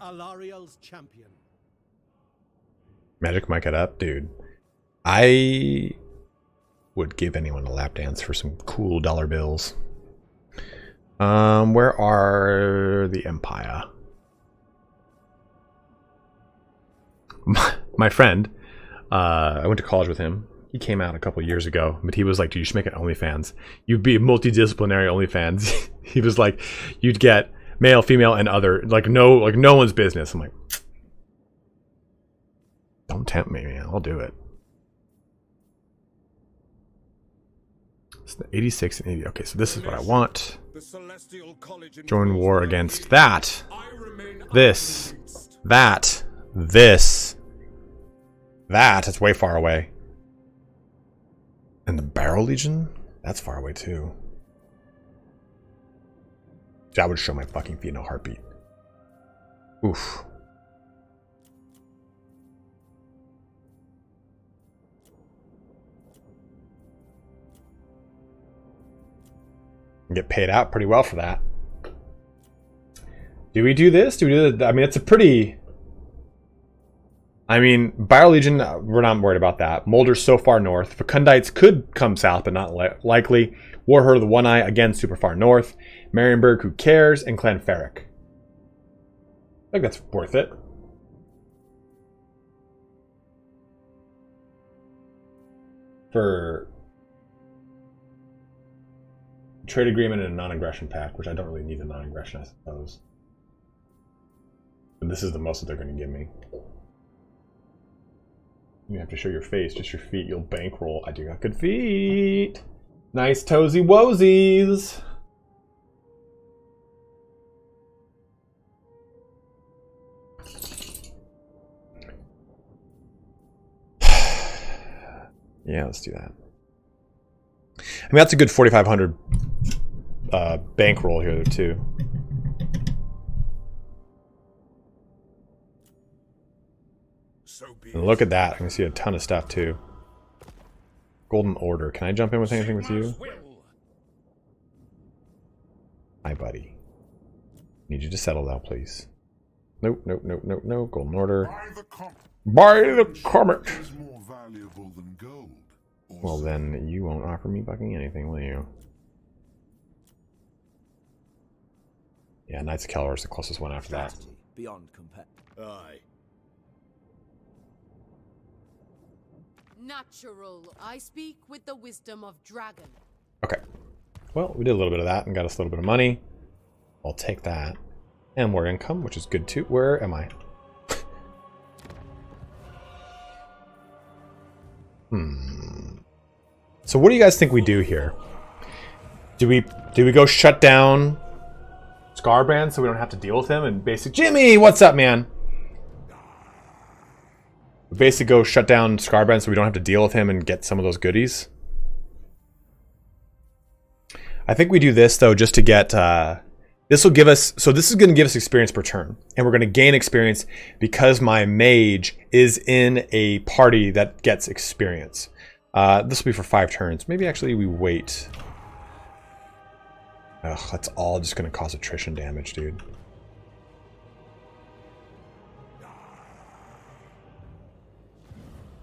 Alariel's champion. Magic mic it up, dude. I would give anyone a lap dance for some cool dollar bills. Where are the Empire? My friend, I went to college with him. He came out a couple years ago, but he was like, dude, you should make an OnlyFans. You'd be a multidisciplinary OnlyFans. He was like, you'd get male, female, and other, like no one's business. I'm like, don't tempt me, man. I'll do it. It's the 86 and 80. Okay, so this is what I want. Join war against that. This. That. This. That. It's way far away. And the Barrel Legion? That's far away too. That would show my fucking feet in a heartbeat. Oof. Get paid out pretty well for that. Do we do this? Do we do that? I mean, it's a pretty... I mean, Barrel Legion, we're not worried about that. Molders so far north. Fecundites could come south, but not likely. Warherd of the One Eye, again, super far north. Marienburg, who cares? And Clanferric. I think that's worth it. For trade agreement and a non-aggression pact, which I don't really need a non-aggression, I suppose. But this is the most that they're going to give me. You have to show your face, just your feet. You'll bankroll. I do got good feet. Nice toesy woesies. Yeah, let's do that. I mean, that's a good 4,500 bankroll here, too. And look at that. I can see a ton of stuff, too. Golden Order. Can I jump in with anything with you? Hi, buddy. Need you to settle now, please. Nope, nope, nope, nope, no. Golden order. Buy the comet! Is more valuable than gold. Well, then you won't offer me fucking anything, will you? Yeah, Knights of Kelor is the closest one after that. Beyond compare. Aye. Natural. I speak with the wisdom of dragon. Okay. Well, we did a little bit of that and got us a little bit of money. I'll take that. And more income, which is good too. Where am I? So what do you guys think we do here? Do we go shut down Scarbrand so we don't have to deal with him and basically Jimmy, what's up, man? We basically go shut down Scarbrand so we don't have to deal with him and get some of those goodies. I think we do this though just to get this will give us, so this is going to give us experience per turn, and we're going to gain experience because my mage is in a party that gets experience. This will be for 5 turns. Maybe actually we wait. Ugh, that's all just going to cause attrition damage, dude.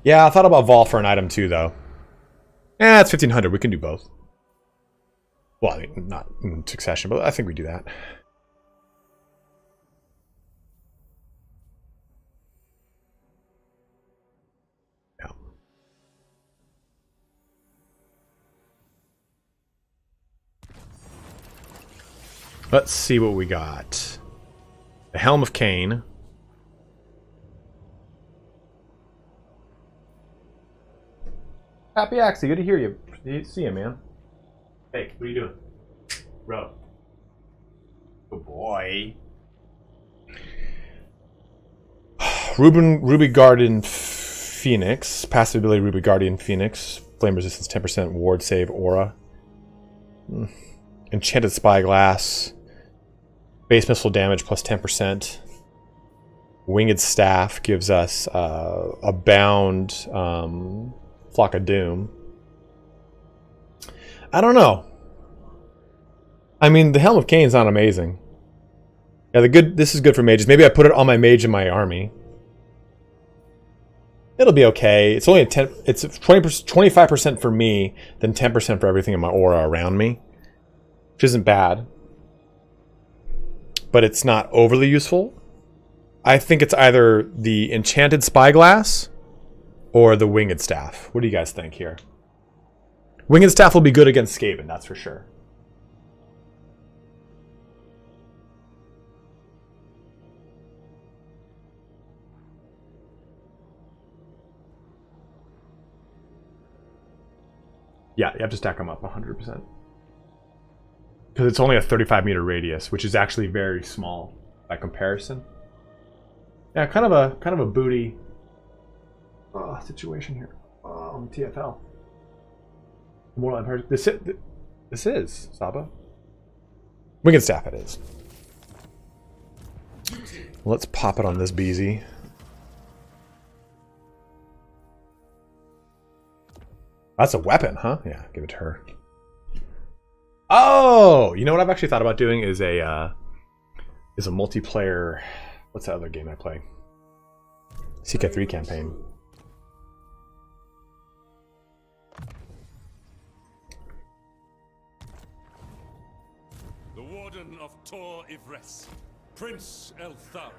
Yeah, I thought about Vol for an item too, though. Yeah, it's 1500. We can do both. Well, I mean, not in succession, but I think we do that. Yeah. Let's see what we got. The Helm of Cain. Happy Axie, good to hear you. See you, man. Hey, what are you doing? Bro. Good boy. Ruby Guardian Phoenix. Passive ability Ruby Guardian Phoenix. Flame resistance 10%. Ward save aura. Enchanted Spyglass. Base missile damage plus 10%. Winged Staff gives us a bound Flock of Doom. I don't know. I mean, the Helm of Cain's not amazing. Yeah, this is good for mages. Maybe I put it on my mage in my army. It'll be okay. It's only it's 25% for me, then 10% for everything in my aura around me. Which isn't bad. But it's not overly useful. I think it's either the Enchanted Spyglass or the Winged Staff. What do you guys think here? Winged Staff will be good against Skaven, that's for sure. Yeah, you have to stack them up 100%. Because it's only a 35-meter radius, which is actually very small by comparison. Yeah, kind of a booty situation here on TFL. More I've heard. This is Saba. Winged Staff it is. Let's pop it on this BZ. That's a weapon, huh? Yeah, give it to her. Oh, you know what I've actually thought about doing is a multiplayer. What's that other game I play? CK3 campaign. The Warden of Tor Ivres, Prince Eltharion.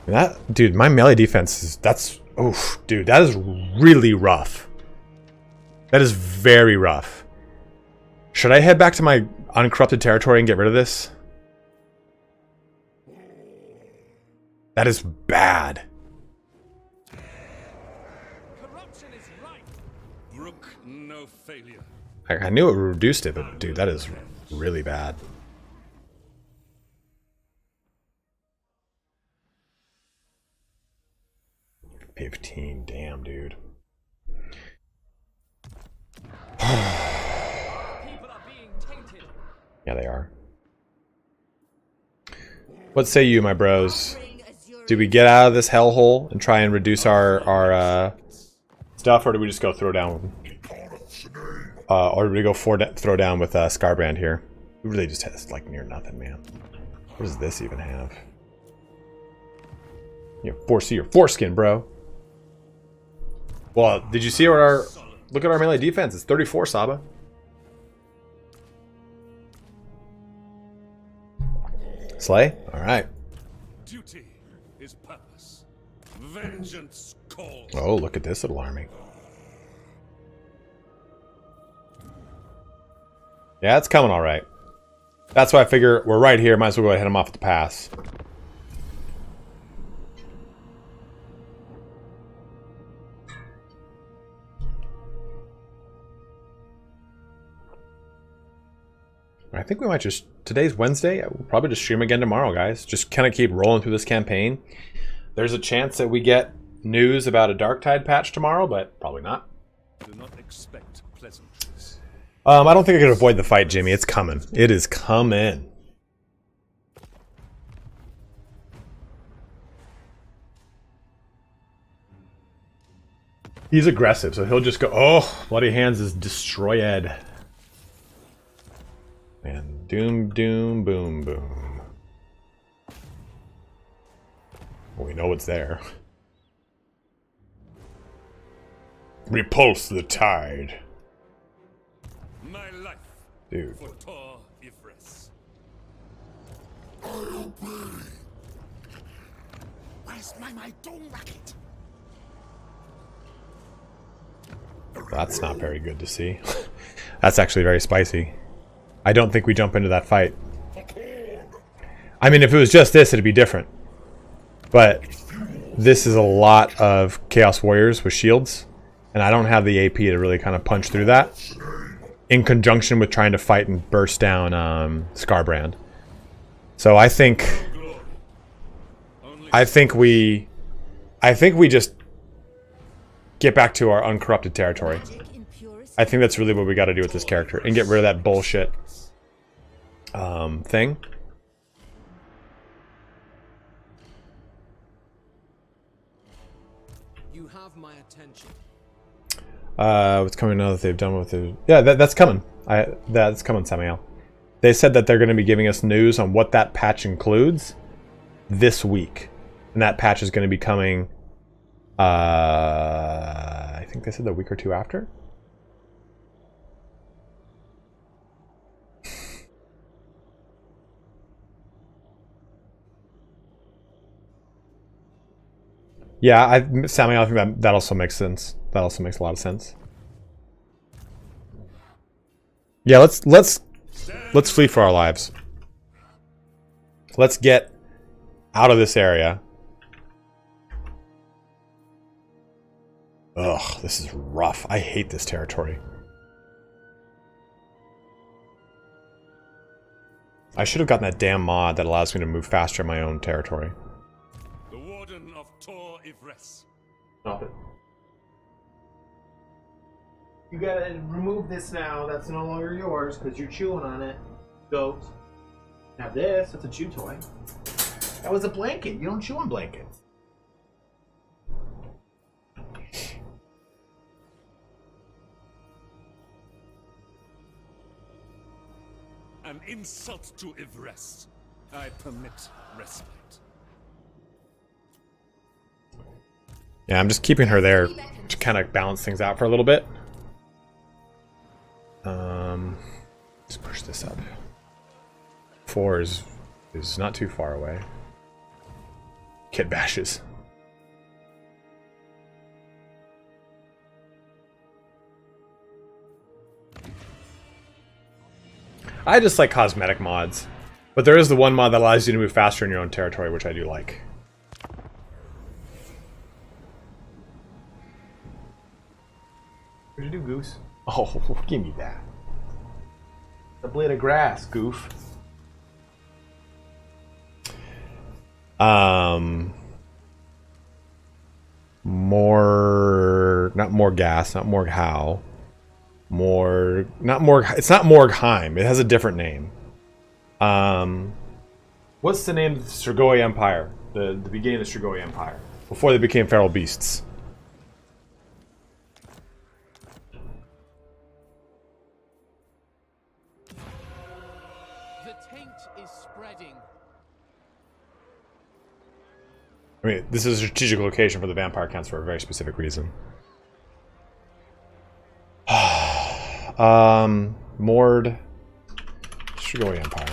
That dude, my melee defense is oof, dude, that is really rough. That is very rough. Should I head back to my uncorrupted territory and get rid of this? That is bad. Corruption is right. Brook no failure. I knew it reduced it, but dude, that is really bad. $15, damn, dude. Yeah, they are. What say you, my bros? Do we get out of this hellhole and try and reduce our stuff, or do we just go throw down? Or do we go throw down with Scarbrand here? It really just has like near nothing, man. What does this even have? You know, see your foreskin, bro. Well, did you see what our... Look at our melee defense. It's 34, Saba. Slay? Alright. Duty is purpose. Vengeance calls. Oh, look at this little army. Yeah, it's coming alright. That's why I figure we're right here. Might as well go ahead and hit him off at the pass. I think we might just... Today's Wednesday. We'll probably just stream again tomorrow, guys. Just kind of keep rolling through this campaign. There's a chance that we get news about a Darktide patch tomorrow, but probably not. Do not expect pleasantries. I don't think I can avoid the fight, Jimmy. It's coming. It is coming. He's aggressive, so he'll just go, oh, Bloody Hands is destroyed. And doom, doom, boom, boom. Well, we know what's there. Repulse the tide. My life. Dude. For Tor Ivres. I obey. Where's my dome racket? That's not very good to see. That's actually very spicy. I don't think we jump into that fight. I mean, if it was just this, it'd be different. But this is a lot of Chaos Warriors with shields. And I don't have the AP to really kind of punch through that. In conjunction with trying to fight and burst down Scarbrand. So I think we just get back to our uncorrupted territory. I think that's really what we got to do with this character. And get rid of that bullshit thing. You have my attention. What's coming now that they've done with it? Yeah, that's coming. That's coming, Samuel. They said that they're going to be giving us news on what that patch includes this week. And that patch is going to be coming, I think they said the week or two after. Yeah, Samuel, I think that also makes sense. That also makes a lot of sense. Yeah, let's flee for our lives. Let's get out of this area. Ugh, this is rough. I hate this territory. I should have gotten that damn mod that allows me to move faster in my own territory. The Warden of Tor Ivres. Stop it. You gotta remove this now. That's no longer yours because you're chewing on it. Goat. Now this, that's a chew toy. That was a blanket. You don't chew on blankets. An insult to Ivres. I permit respite. Yeah, I'm just keeping her there to kind of balance things out for a little bit. Let's push this up. 4 is not too far away. Kid bashes. I just like cosmetic mods. But there is the one mod that allows you to move faster in your own territory, which I do like. What'd you do, Goose? Oh, give me that. The blade of grass, goof. Not Morghast, not Morghow. It's not Morgheim. It has a different name. What's the name of the Strigoi Empire? The beginning of the Strigoi Empire. Before they became feral beasts. mean, this is a strategic location for the vampire counts for a very specific reason. Mord. Should go Empire.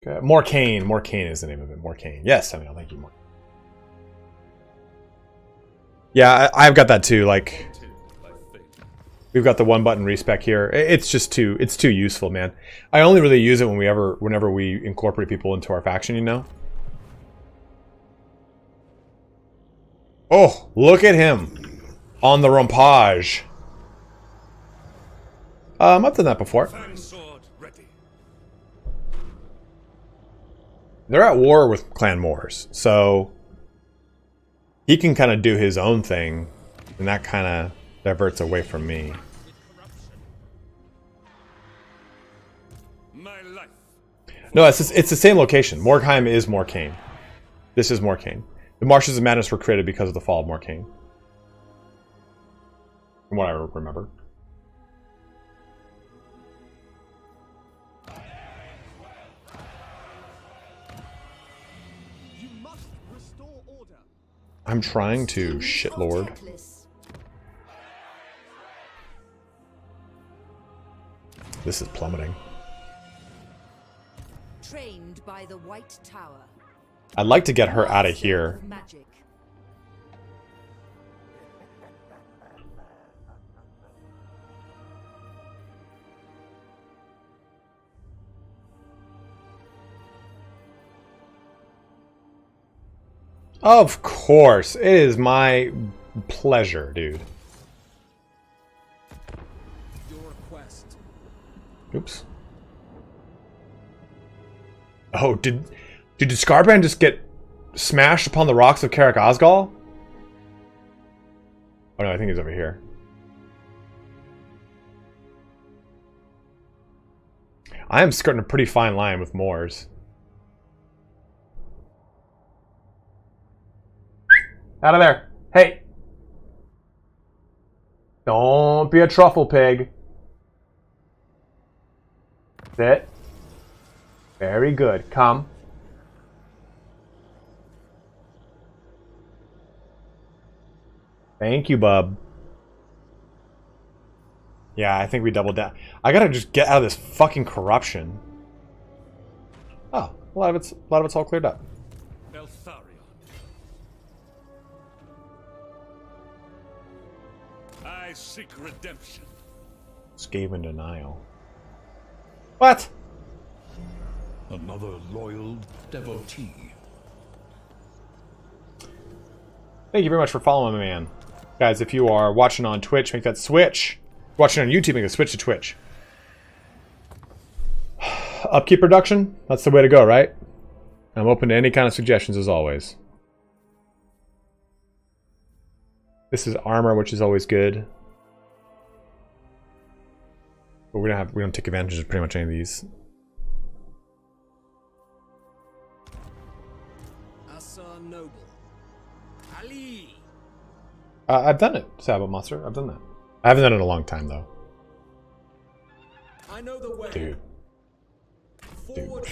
Okay. Morcane. Morcane is the name of it. Morcane. Yes, I mean, thank you, Morcane. Yeah, I've got that too. Like, we've got the one button respec here. It's just it's too useful, man. I only really use it whenever we incorporate people into our faction, you know. Oh, look at him on the rampage. I've done that before. They're at war with Clan Moors, so he can kind of do his own thing, and that kind of diverts away from me. No, it's the same location. Morgheim is Morcane. This is Morcane. The Marshes of Madness were created because of the fall of Morcane. From what I remember. I'm trying to, shitlord. This is plummeting. Trained by the White Tower. I'd like to get her out of here. Magic. Of course, it is my pleasure, dude. Your request. Oops. Oh, did Scarbrand just get smashed upon the rocks of Karak Osgal? Oh no, I think he's over here. I am skirting a pretty fine line with Moors. Out of there. Hey. Don't be a truffle pig. Sit. Very good. Come. Thank you, bub. Yeah, I think we doubled down. I gotta just get out of this fucking corruption. Oh, a lot of it's all cleared up. Eltharion. I seek redemption. Skaven denial. What? Another loyal devotee. Thank you very much for following me, man. Guys, if you are watching on Twitch, make that switch. Watching on YouTube, make the switch to Twitch. Upkeep production? That's the way to go, right? I'm open to any kind of suggestions as always. This is armor, which is always good. But we don't take advantage of pretty much any of these. Noble. Ali. I've done it, Sabot Monster. I've done that. I haven't done it in a long time though. I know the way. Dude. Forward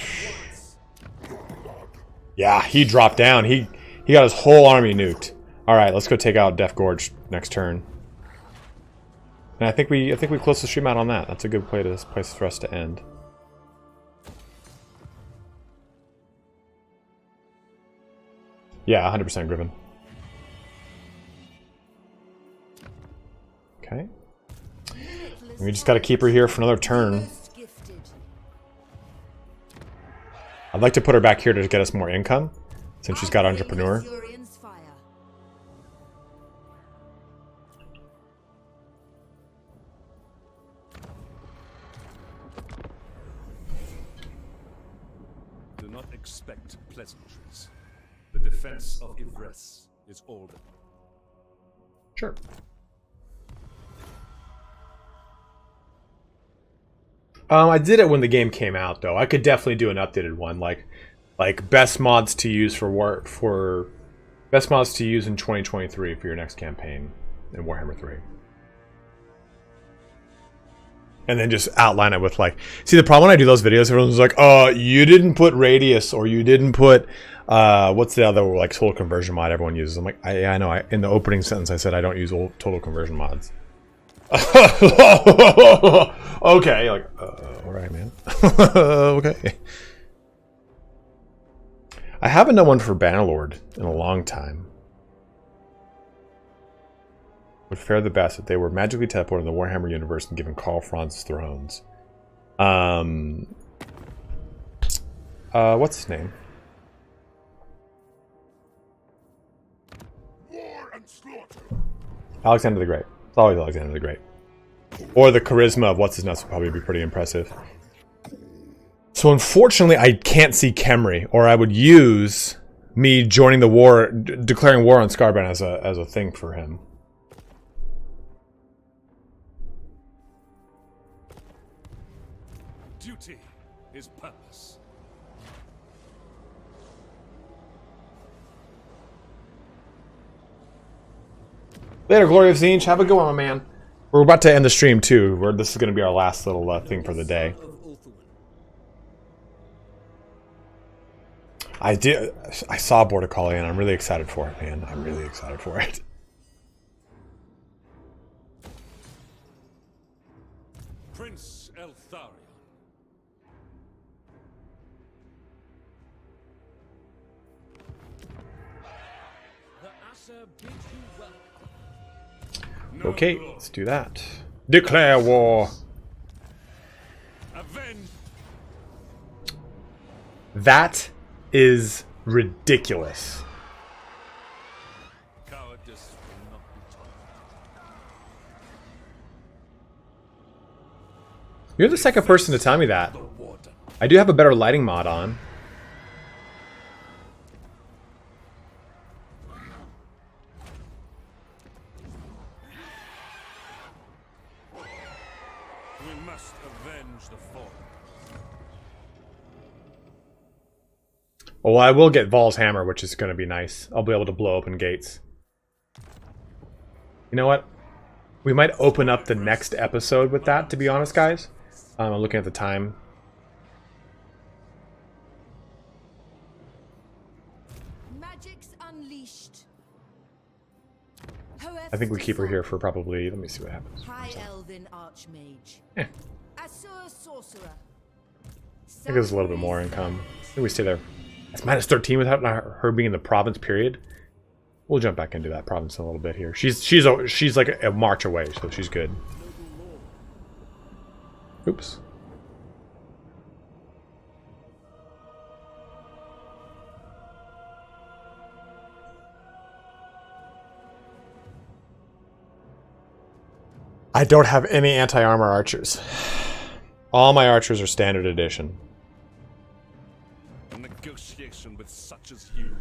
Yeah, he dropped down. He got his whole army nuked. All right, let's go take out Death Gorge next turn. And I think we close the stream out on that. That's a good place for us to end. Yeah, 100% Griffin. Okay. We just got to keep her here for another turn. I'd like to put her back here to get us more income, since she's got Entrepreneur. Do not expect pleasantries. The defense of Ivres is all that. Sure. I did it when the game came out, though. I could definitely do an updated one, like best mods to use for best mods to use in 2023 for your next campaign in Warhammer 3. and then just outline it with like, see, the problem when I do those videos, everyone's like, oh, you didn't put radius, or you didn't put what's the other like total conversion mod everyone uses. I'm like, I know, in the opening sentence I said I don't use total conversion mods. Okay, like, all right, man. Okay. I haven't done one for Bannerlord in a long time. Would fare the best if they were magically teleported in the Warhammer universe and given Karl Franz thrones. What's his name? War and slaughter. Alexander the Great. It's always Alexander the Great. Or the charisma of what's his nuts would probably be pretty impressive. So unfortunately, I can't see Khemri, or I would use me joining the war, declaring war on Scarban as a thing for him. Duty is purpose. Later, Glory of Zinch. Have a good one, my man. We're about to end the stream too. This is going to be our last little thing for the day. I saw Border Collie and I'm really excited for it, man. I'm really excited for it. Prince Eltharion. The Asa bids you welcome. Okay, let's do that. Declare war. Avenge. That is ridiculous. Cowardice will not be tolerated. You're the second person to tell me that. I do have a better lighting mod on. We must avenge the fallen. Well, I will get Vol's hammer, which is going to be nice. I'll be able to blow open gates. You know what? We might open up the next episode with that, to be honest, guys. I'm looking at the time. Magic's unleashed. I think we keep her here for probably... Let me see what happens. High Elven Archmage. Eh. Asur Sorcerer. I think there's a little bit more income. I think we stay there. It's minus 13 without her being in the province, period. We'll jump back into that province in a little bit here. She's like a march away, so she's good. Oops. I don't have any anti-armor archers. All my archers are standard edition. A negotiation with such as you.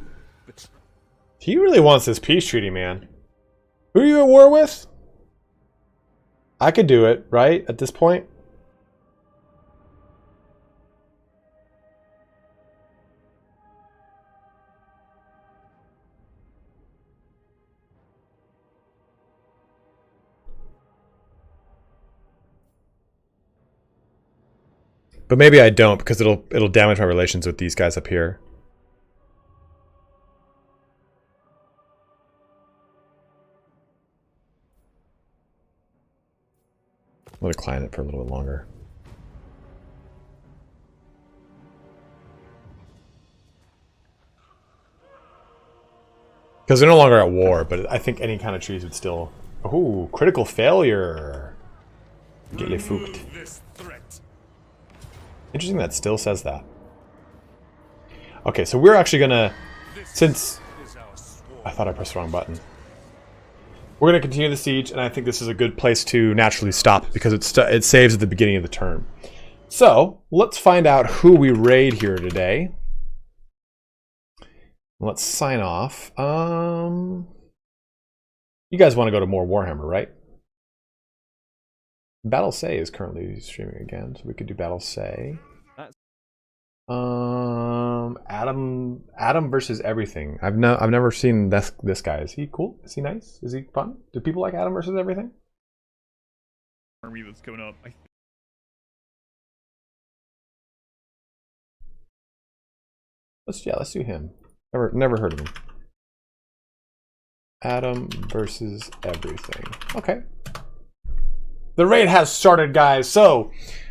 He really wants this peace treaty, man. Who are you at war with? I could do it, right? At this point? But maybe I don't, because it'll damage my relations with these guys up here. I'm going to decline it for a little bit longer. Because they're no longer at war, but I think any kind of trees would still... Ooh, critical failure! Get you fooked. Interesting that still says that. Okay, so we're actually gonna... Since... I thought I pressed the wrong button. We're going to continue the siege, and I think this is a good place to naturally stop, because it saves at the beginning of the turn. So, let's find out who we raid here today. Let's sign off. You guys want to go to more Warhammer, right? Battle Say is currently streaming again, so we could do Battle Say. Adam versus everything. I've never seen this guy. Is he cool? Is he nice? Is he fun? Do people like Adam versus everything? Army that's coming up. Let's do him. Never heard of him. Adam versus everything. Okay. The raid has started, guys. So,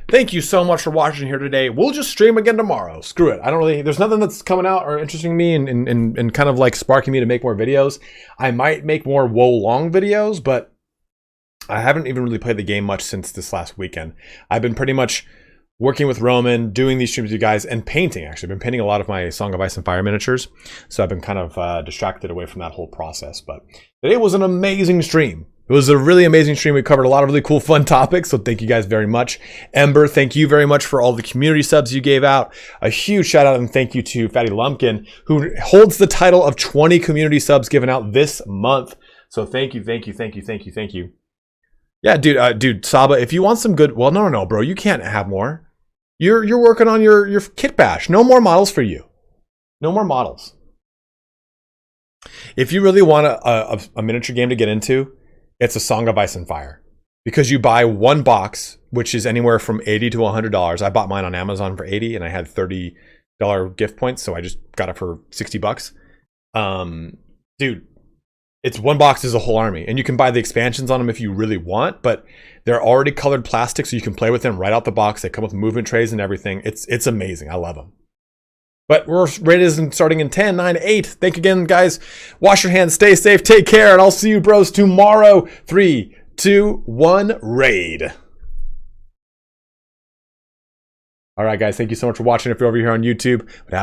thank you so much for watching here today. We'll just stream again tomorrow. Screw it. There's nothing that's coming out or interesting me and kind of like sparking me to make more videos. I might make more Wo Long videos, but I haven't even really played the game much since this last weekend. I've been pretty much working with Roman, doing these streams with you guys, and painting, actually. I've been painting a lot of my Song of Ice and Fire miniatures, so I've been kind of distracted away from that whole process. But today was an amazing stream. It was a really amazing stream. We covered a lot of really cool, fun topics, so thank you guys very much. Ember, thank you very much for all the community subs you gave out. A huge shout out and thank you to Fatty Lumpkin, who holds the title of 20 community subs given out this month. So thank you, thank you, thank you, thank you, thank you. Yeah, dude, Saba, if you want some good, well, no, bro, you can't have more. You're working on your kit bash. No more models for you. No more models. If you really want a miniature game to get into, it's a Song of Ice and Fire. Because you buy one box, which is anywhere from $80 to $100. I bought mine on Amazon for $80 and I had $30 gift points, so I just got it for $60. Dude, it's one box is a whole army, and you can buy the expansions on them if you really want, but they're already colored plastic, so you can play with them right out the box. They come with movement trays and everything. It's amazing. I love them. But we're rated starting in 10, 9, 8. Thank you again, guys. Wash your hands, stay safe, take care, and I'll see you bros tomorrow. 3, 2, 1, raid. All right, guys, thank you so much for watching. If you're over here on YouTube, but have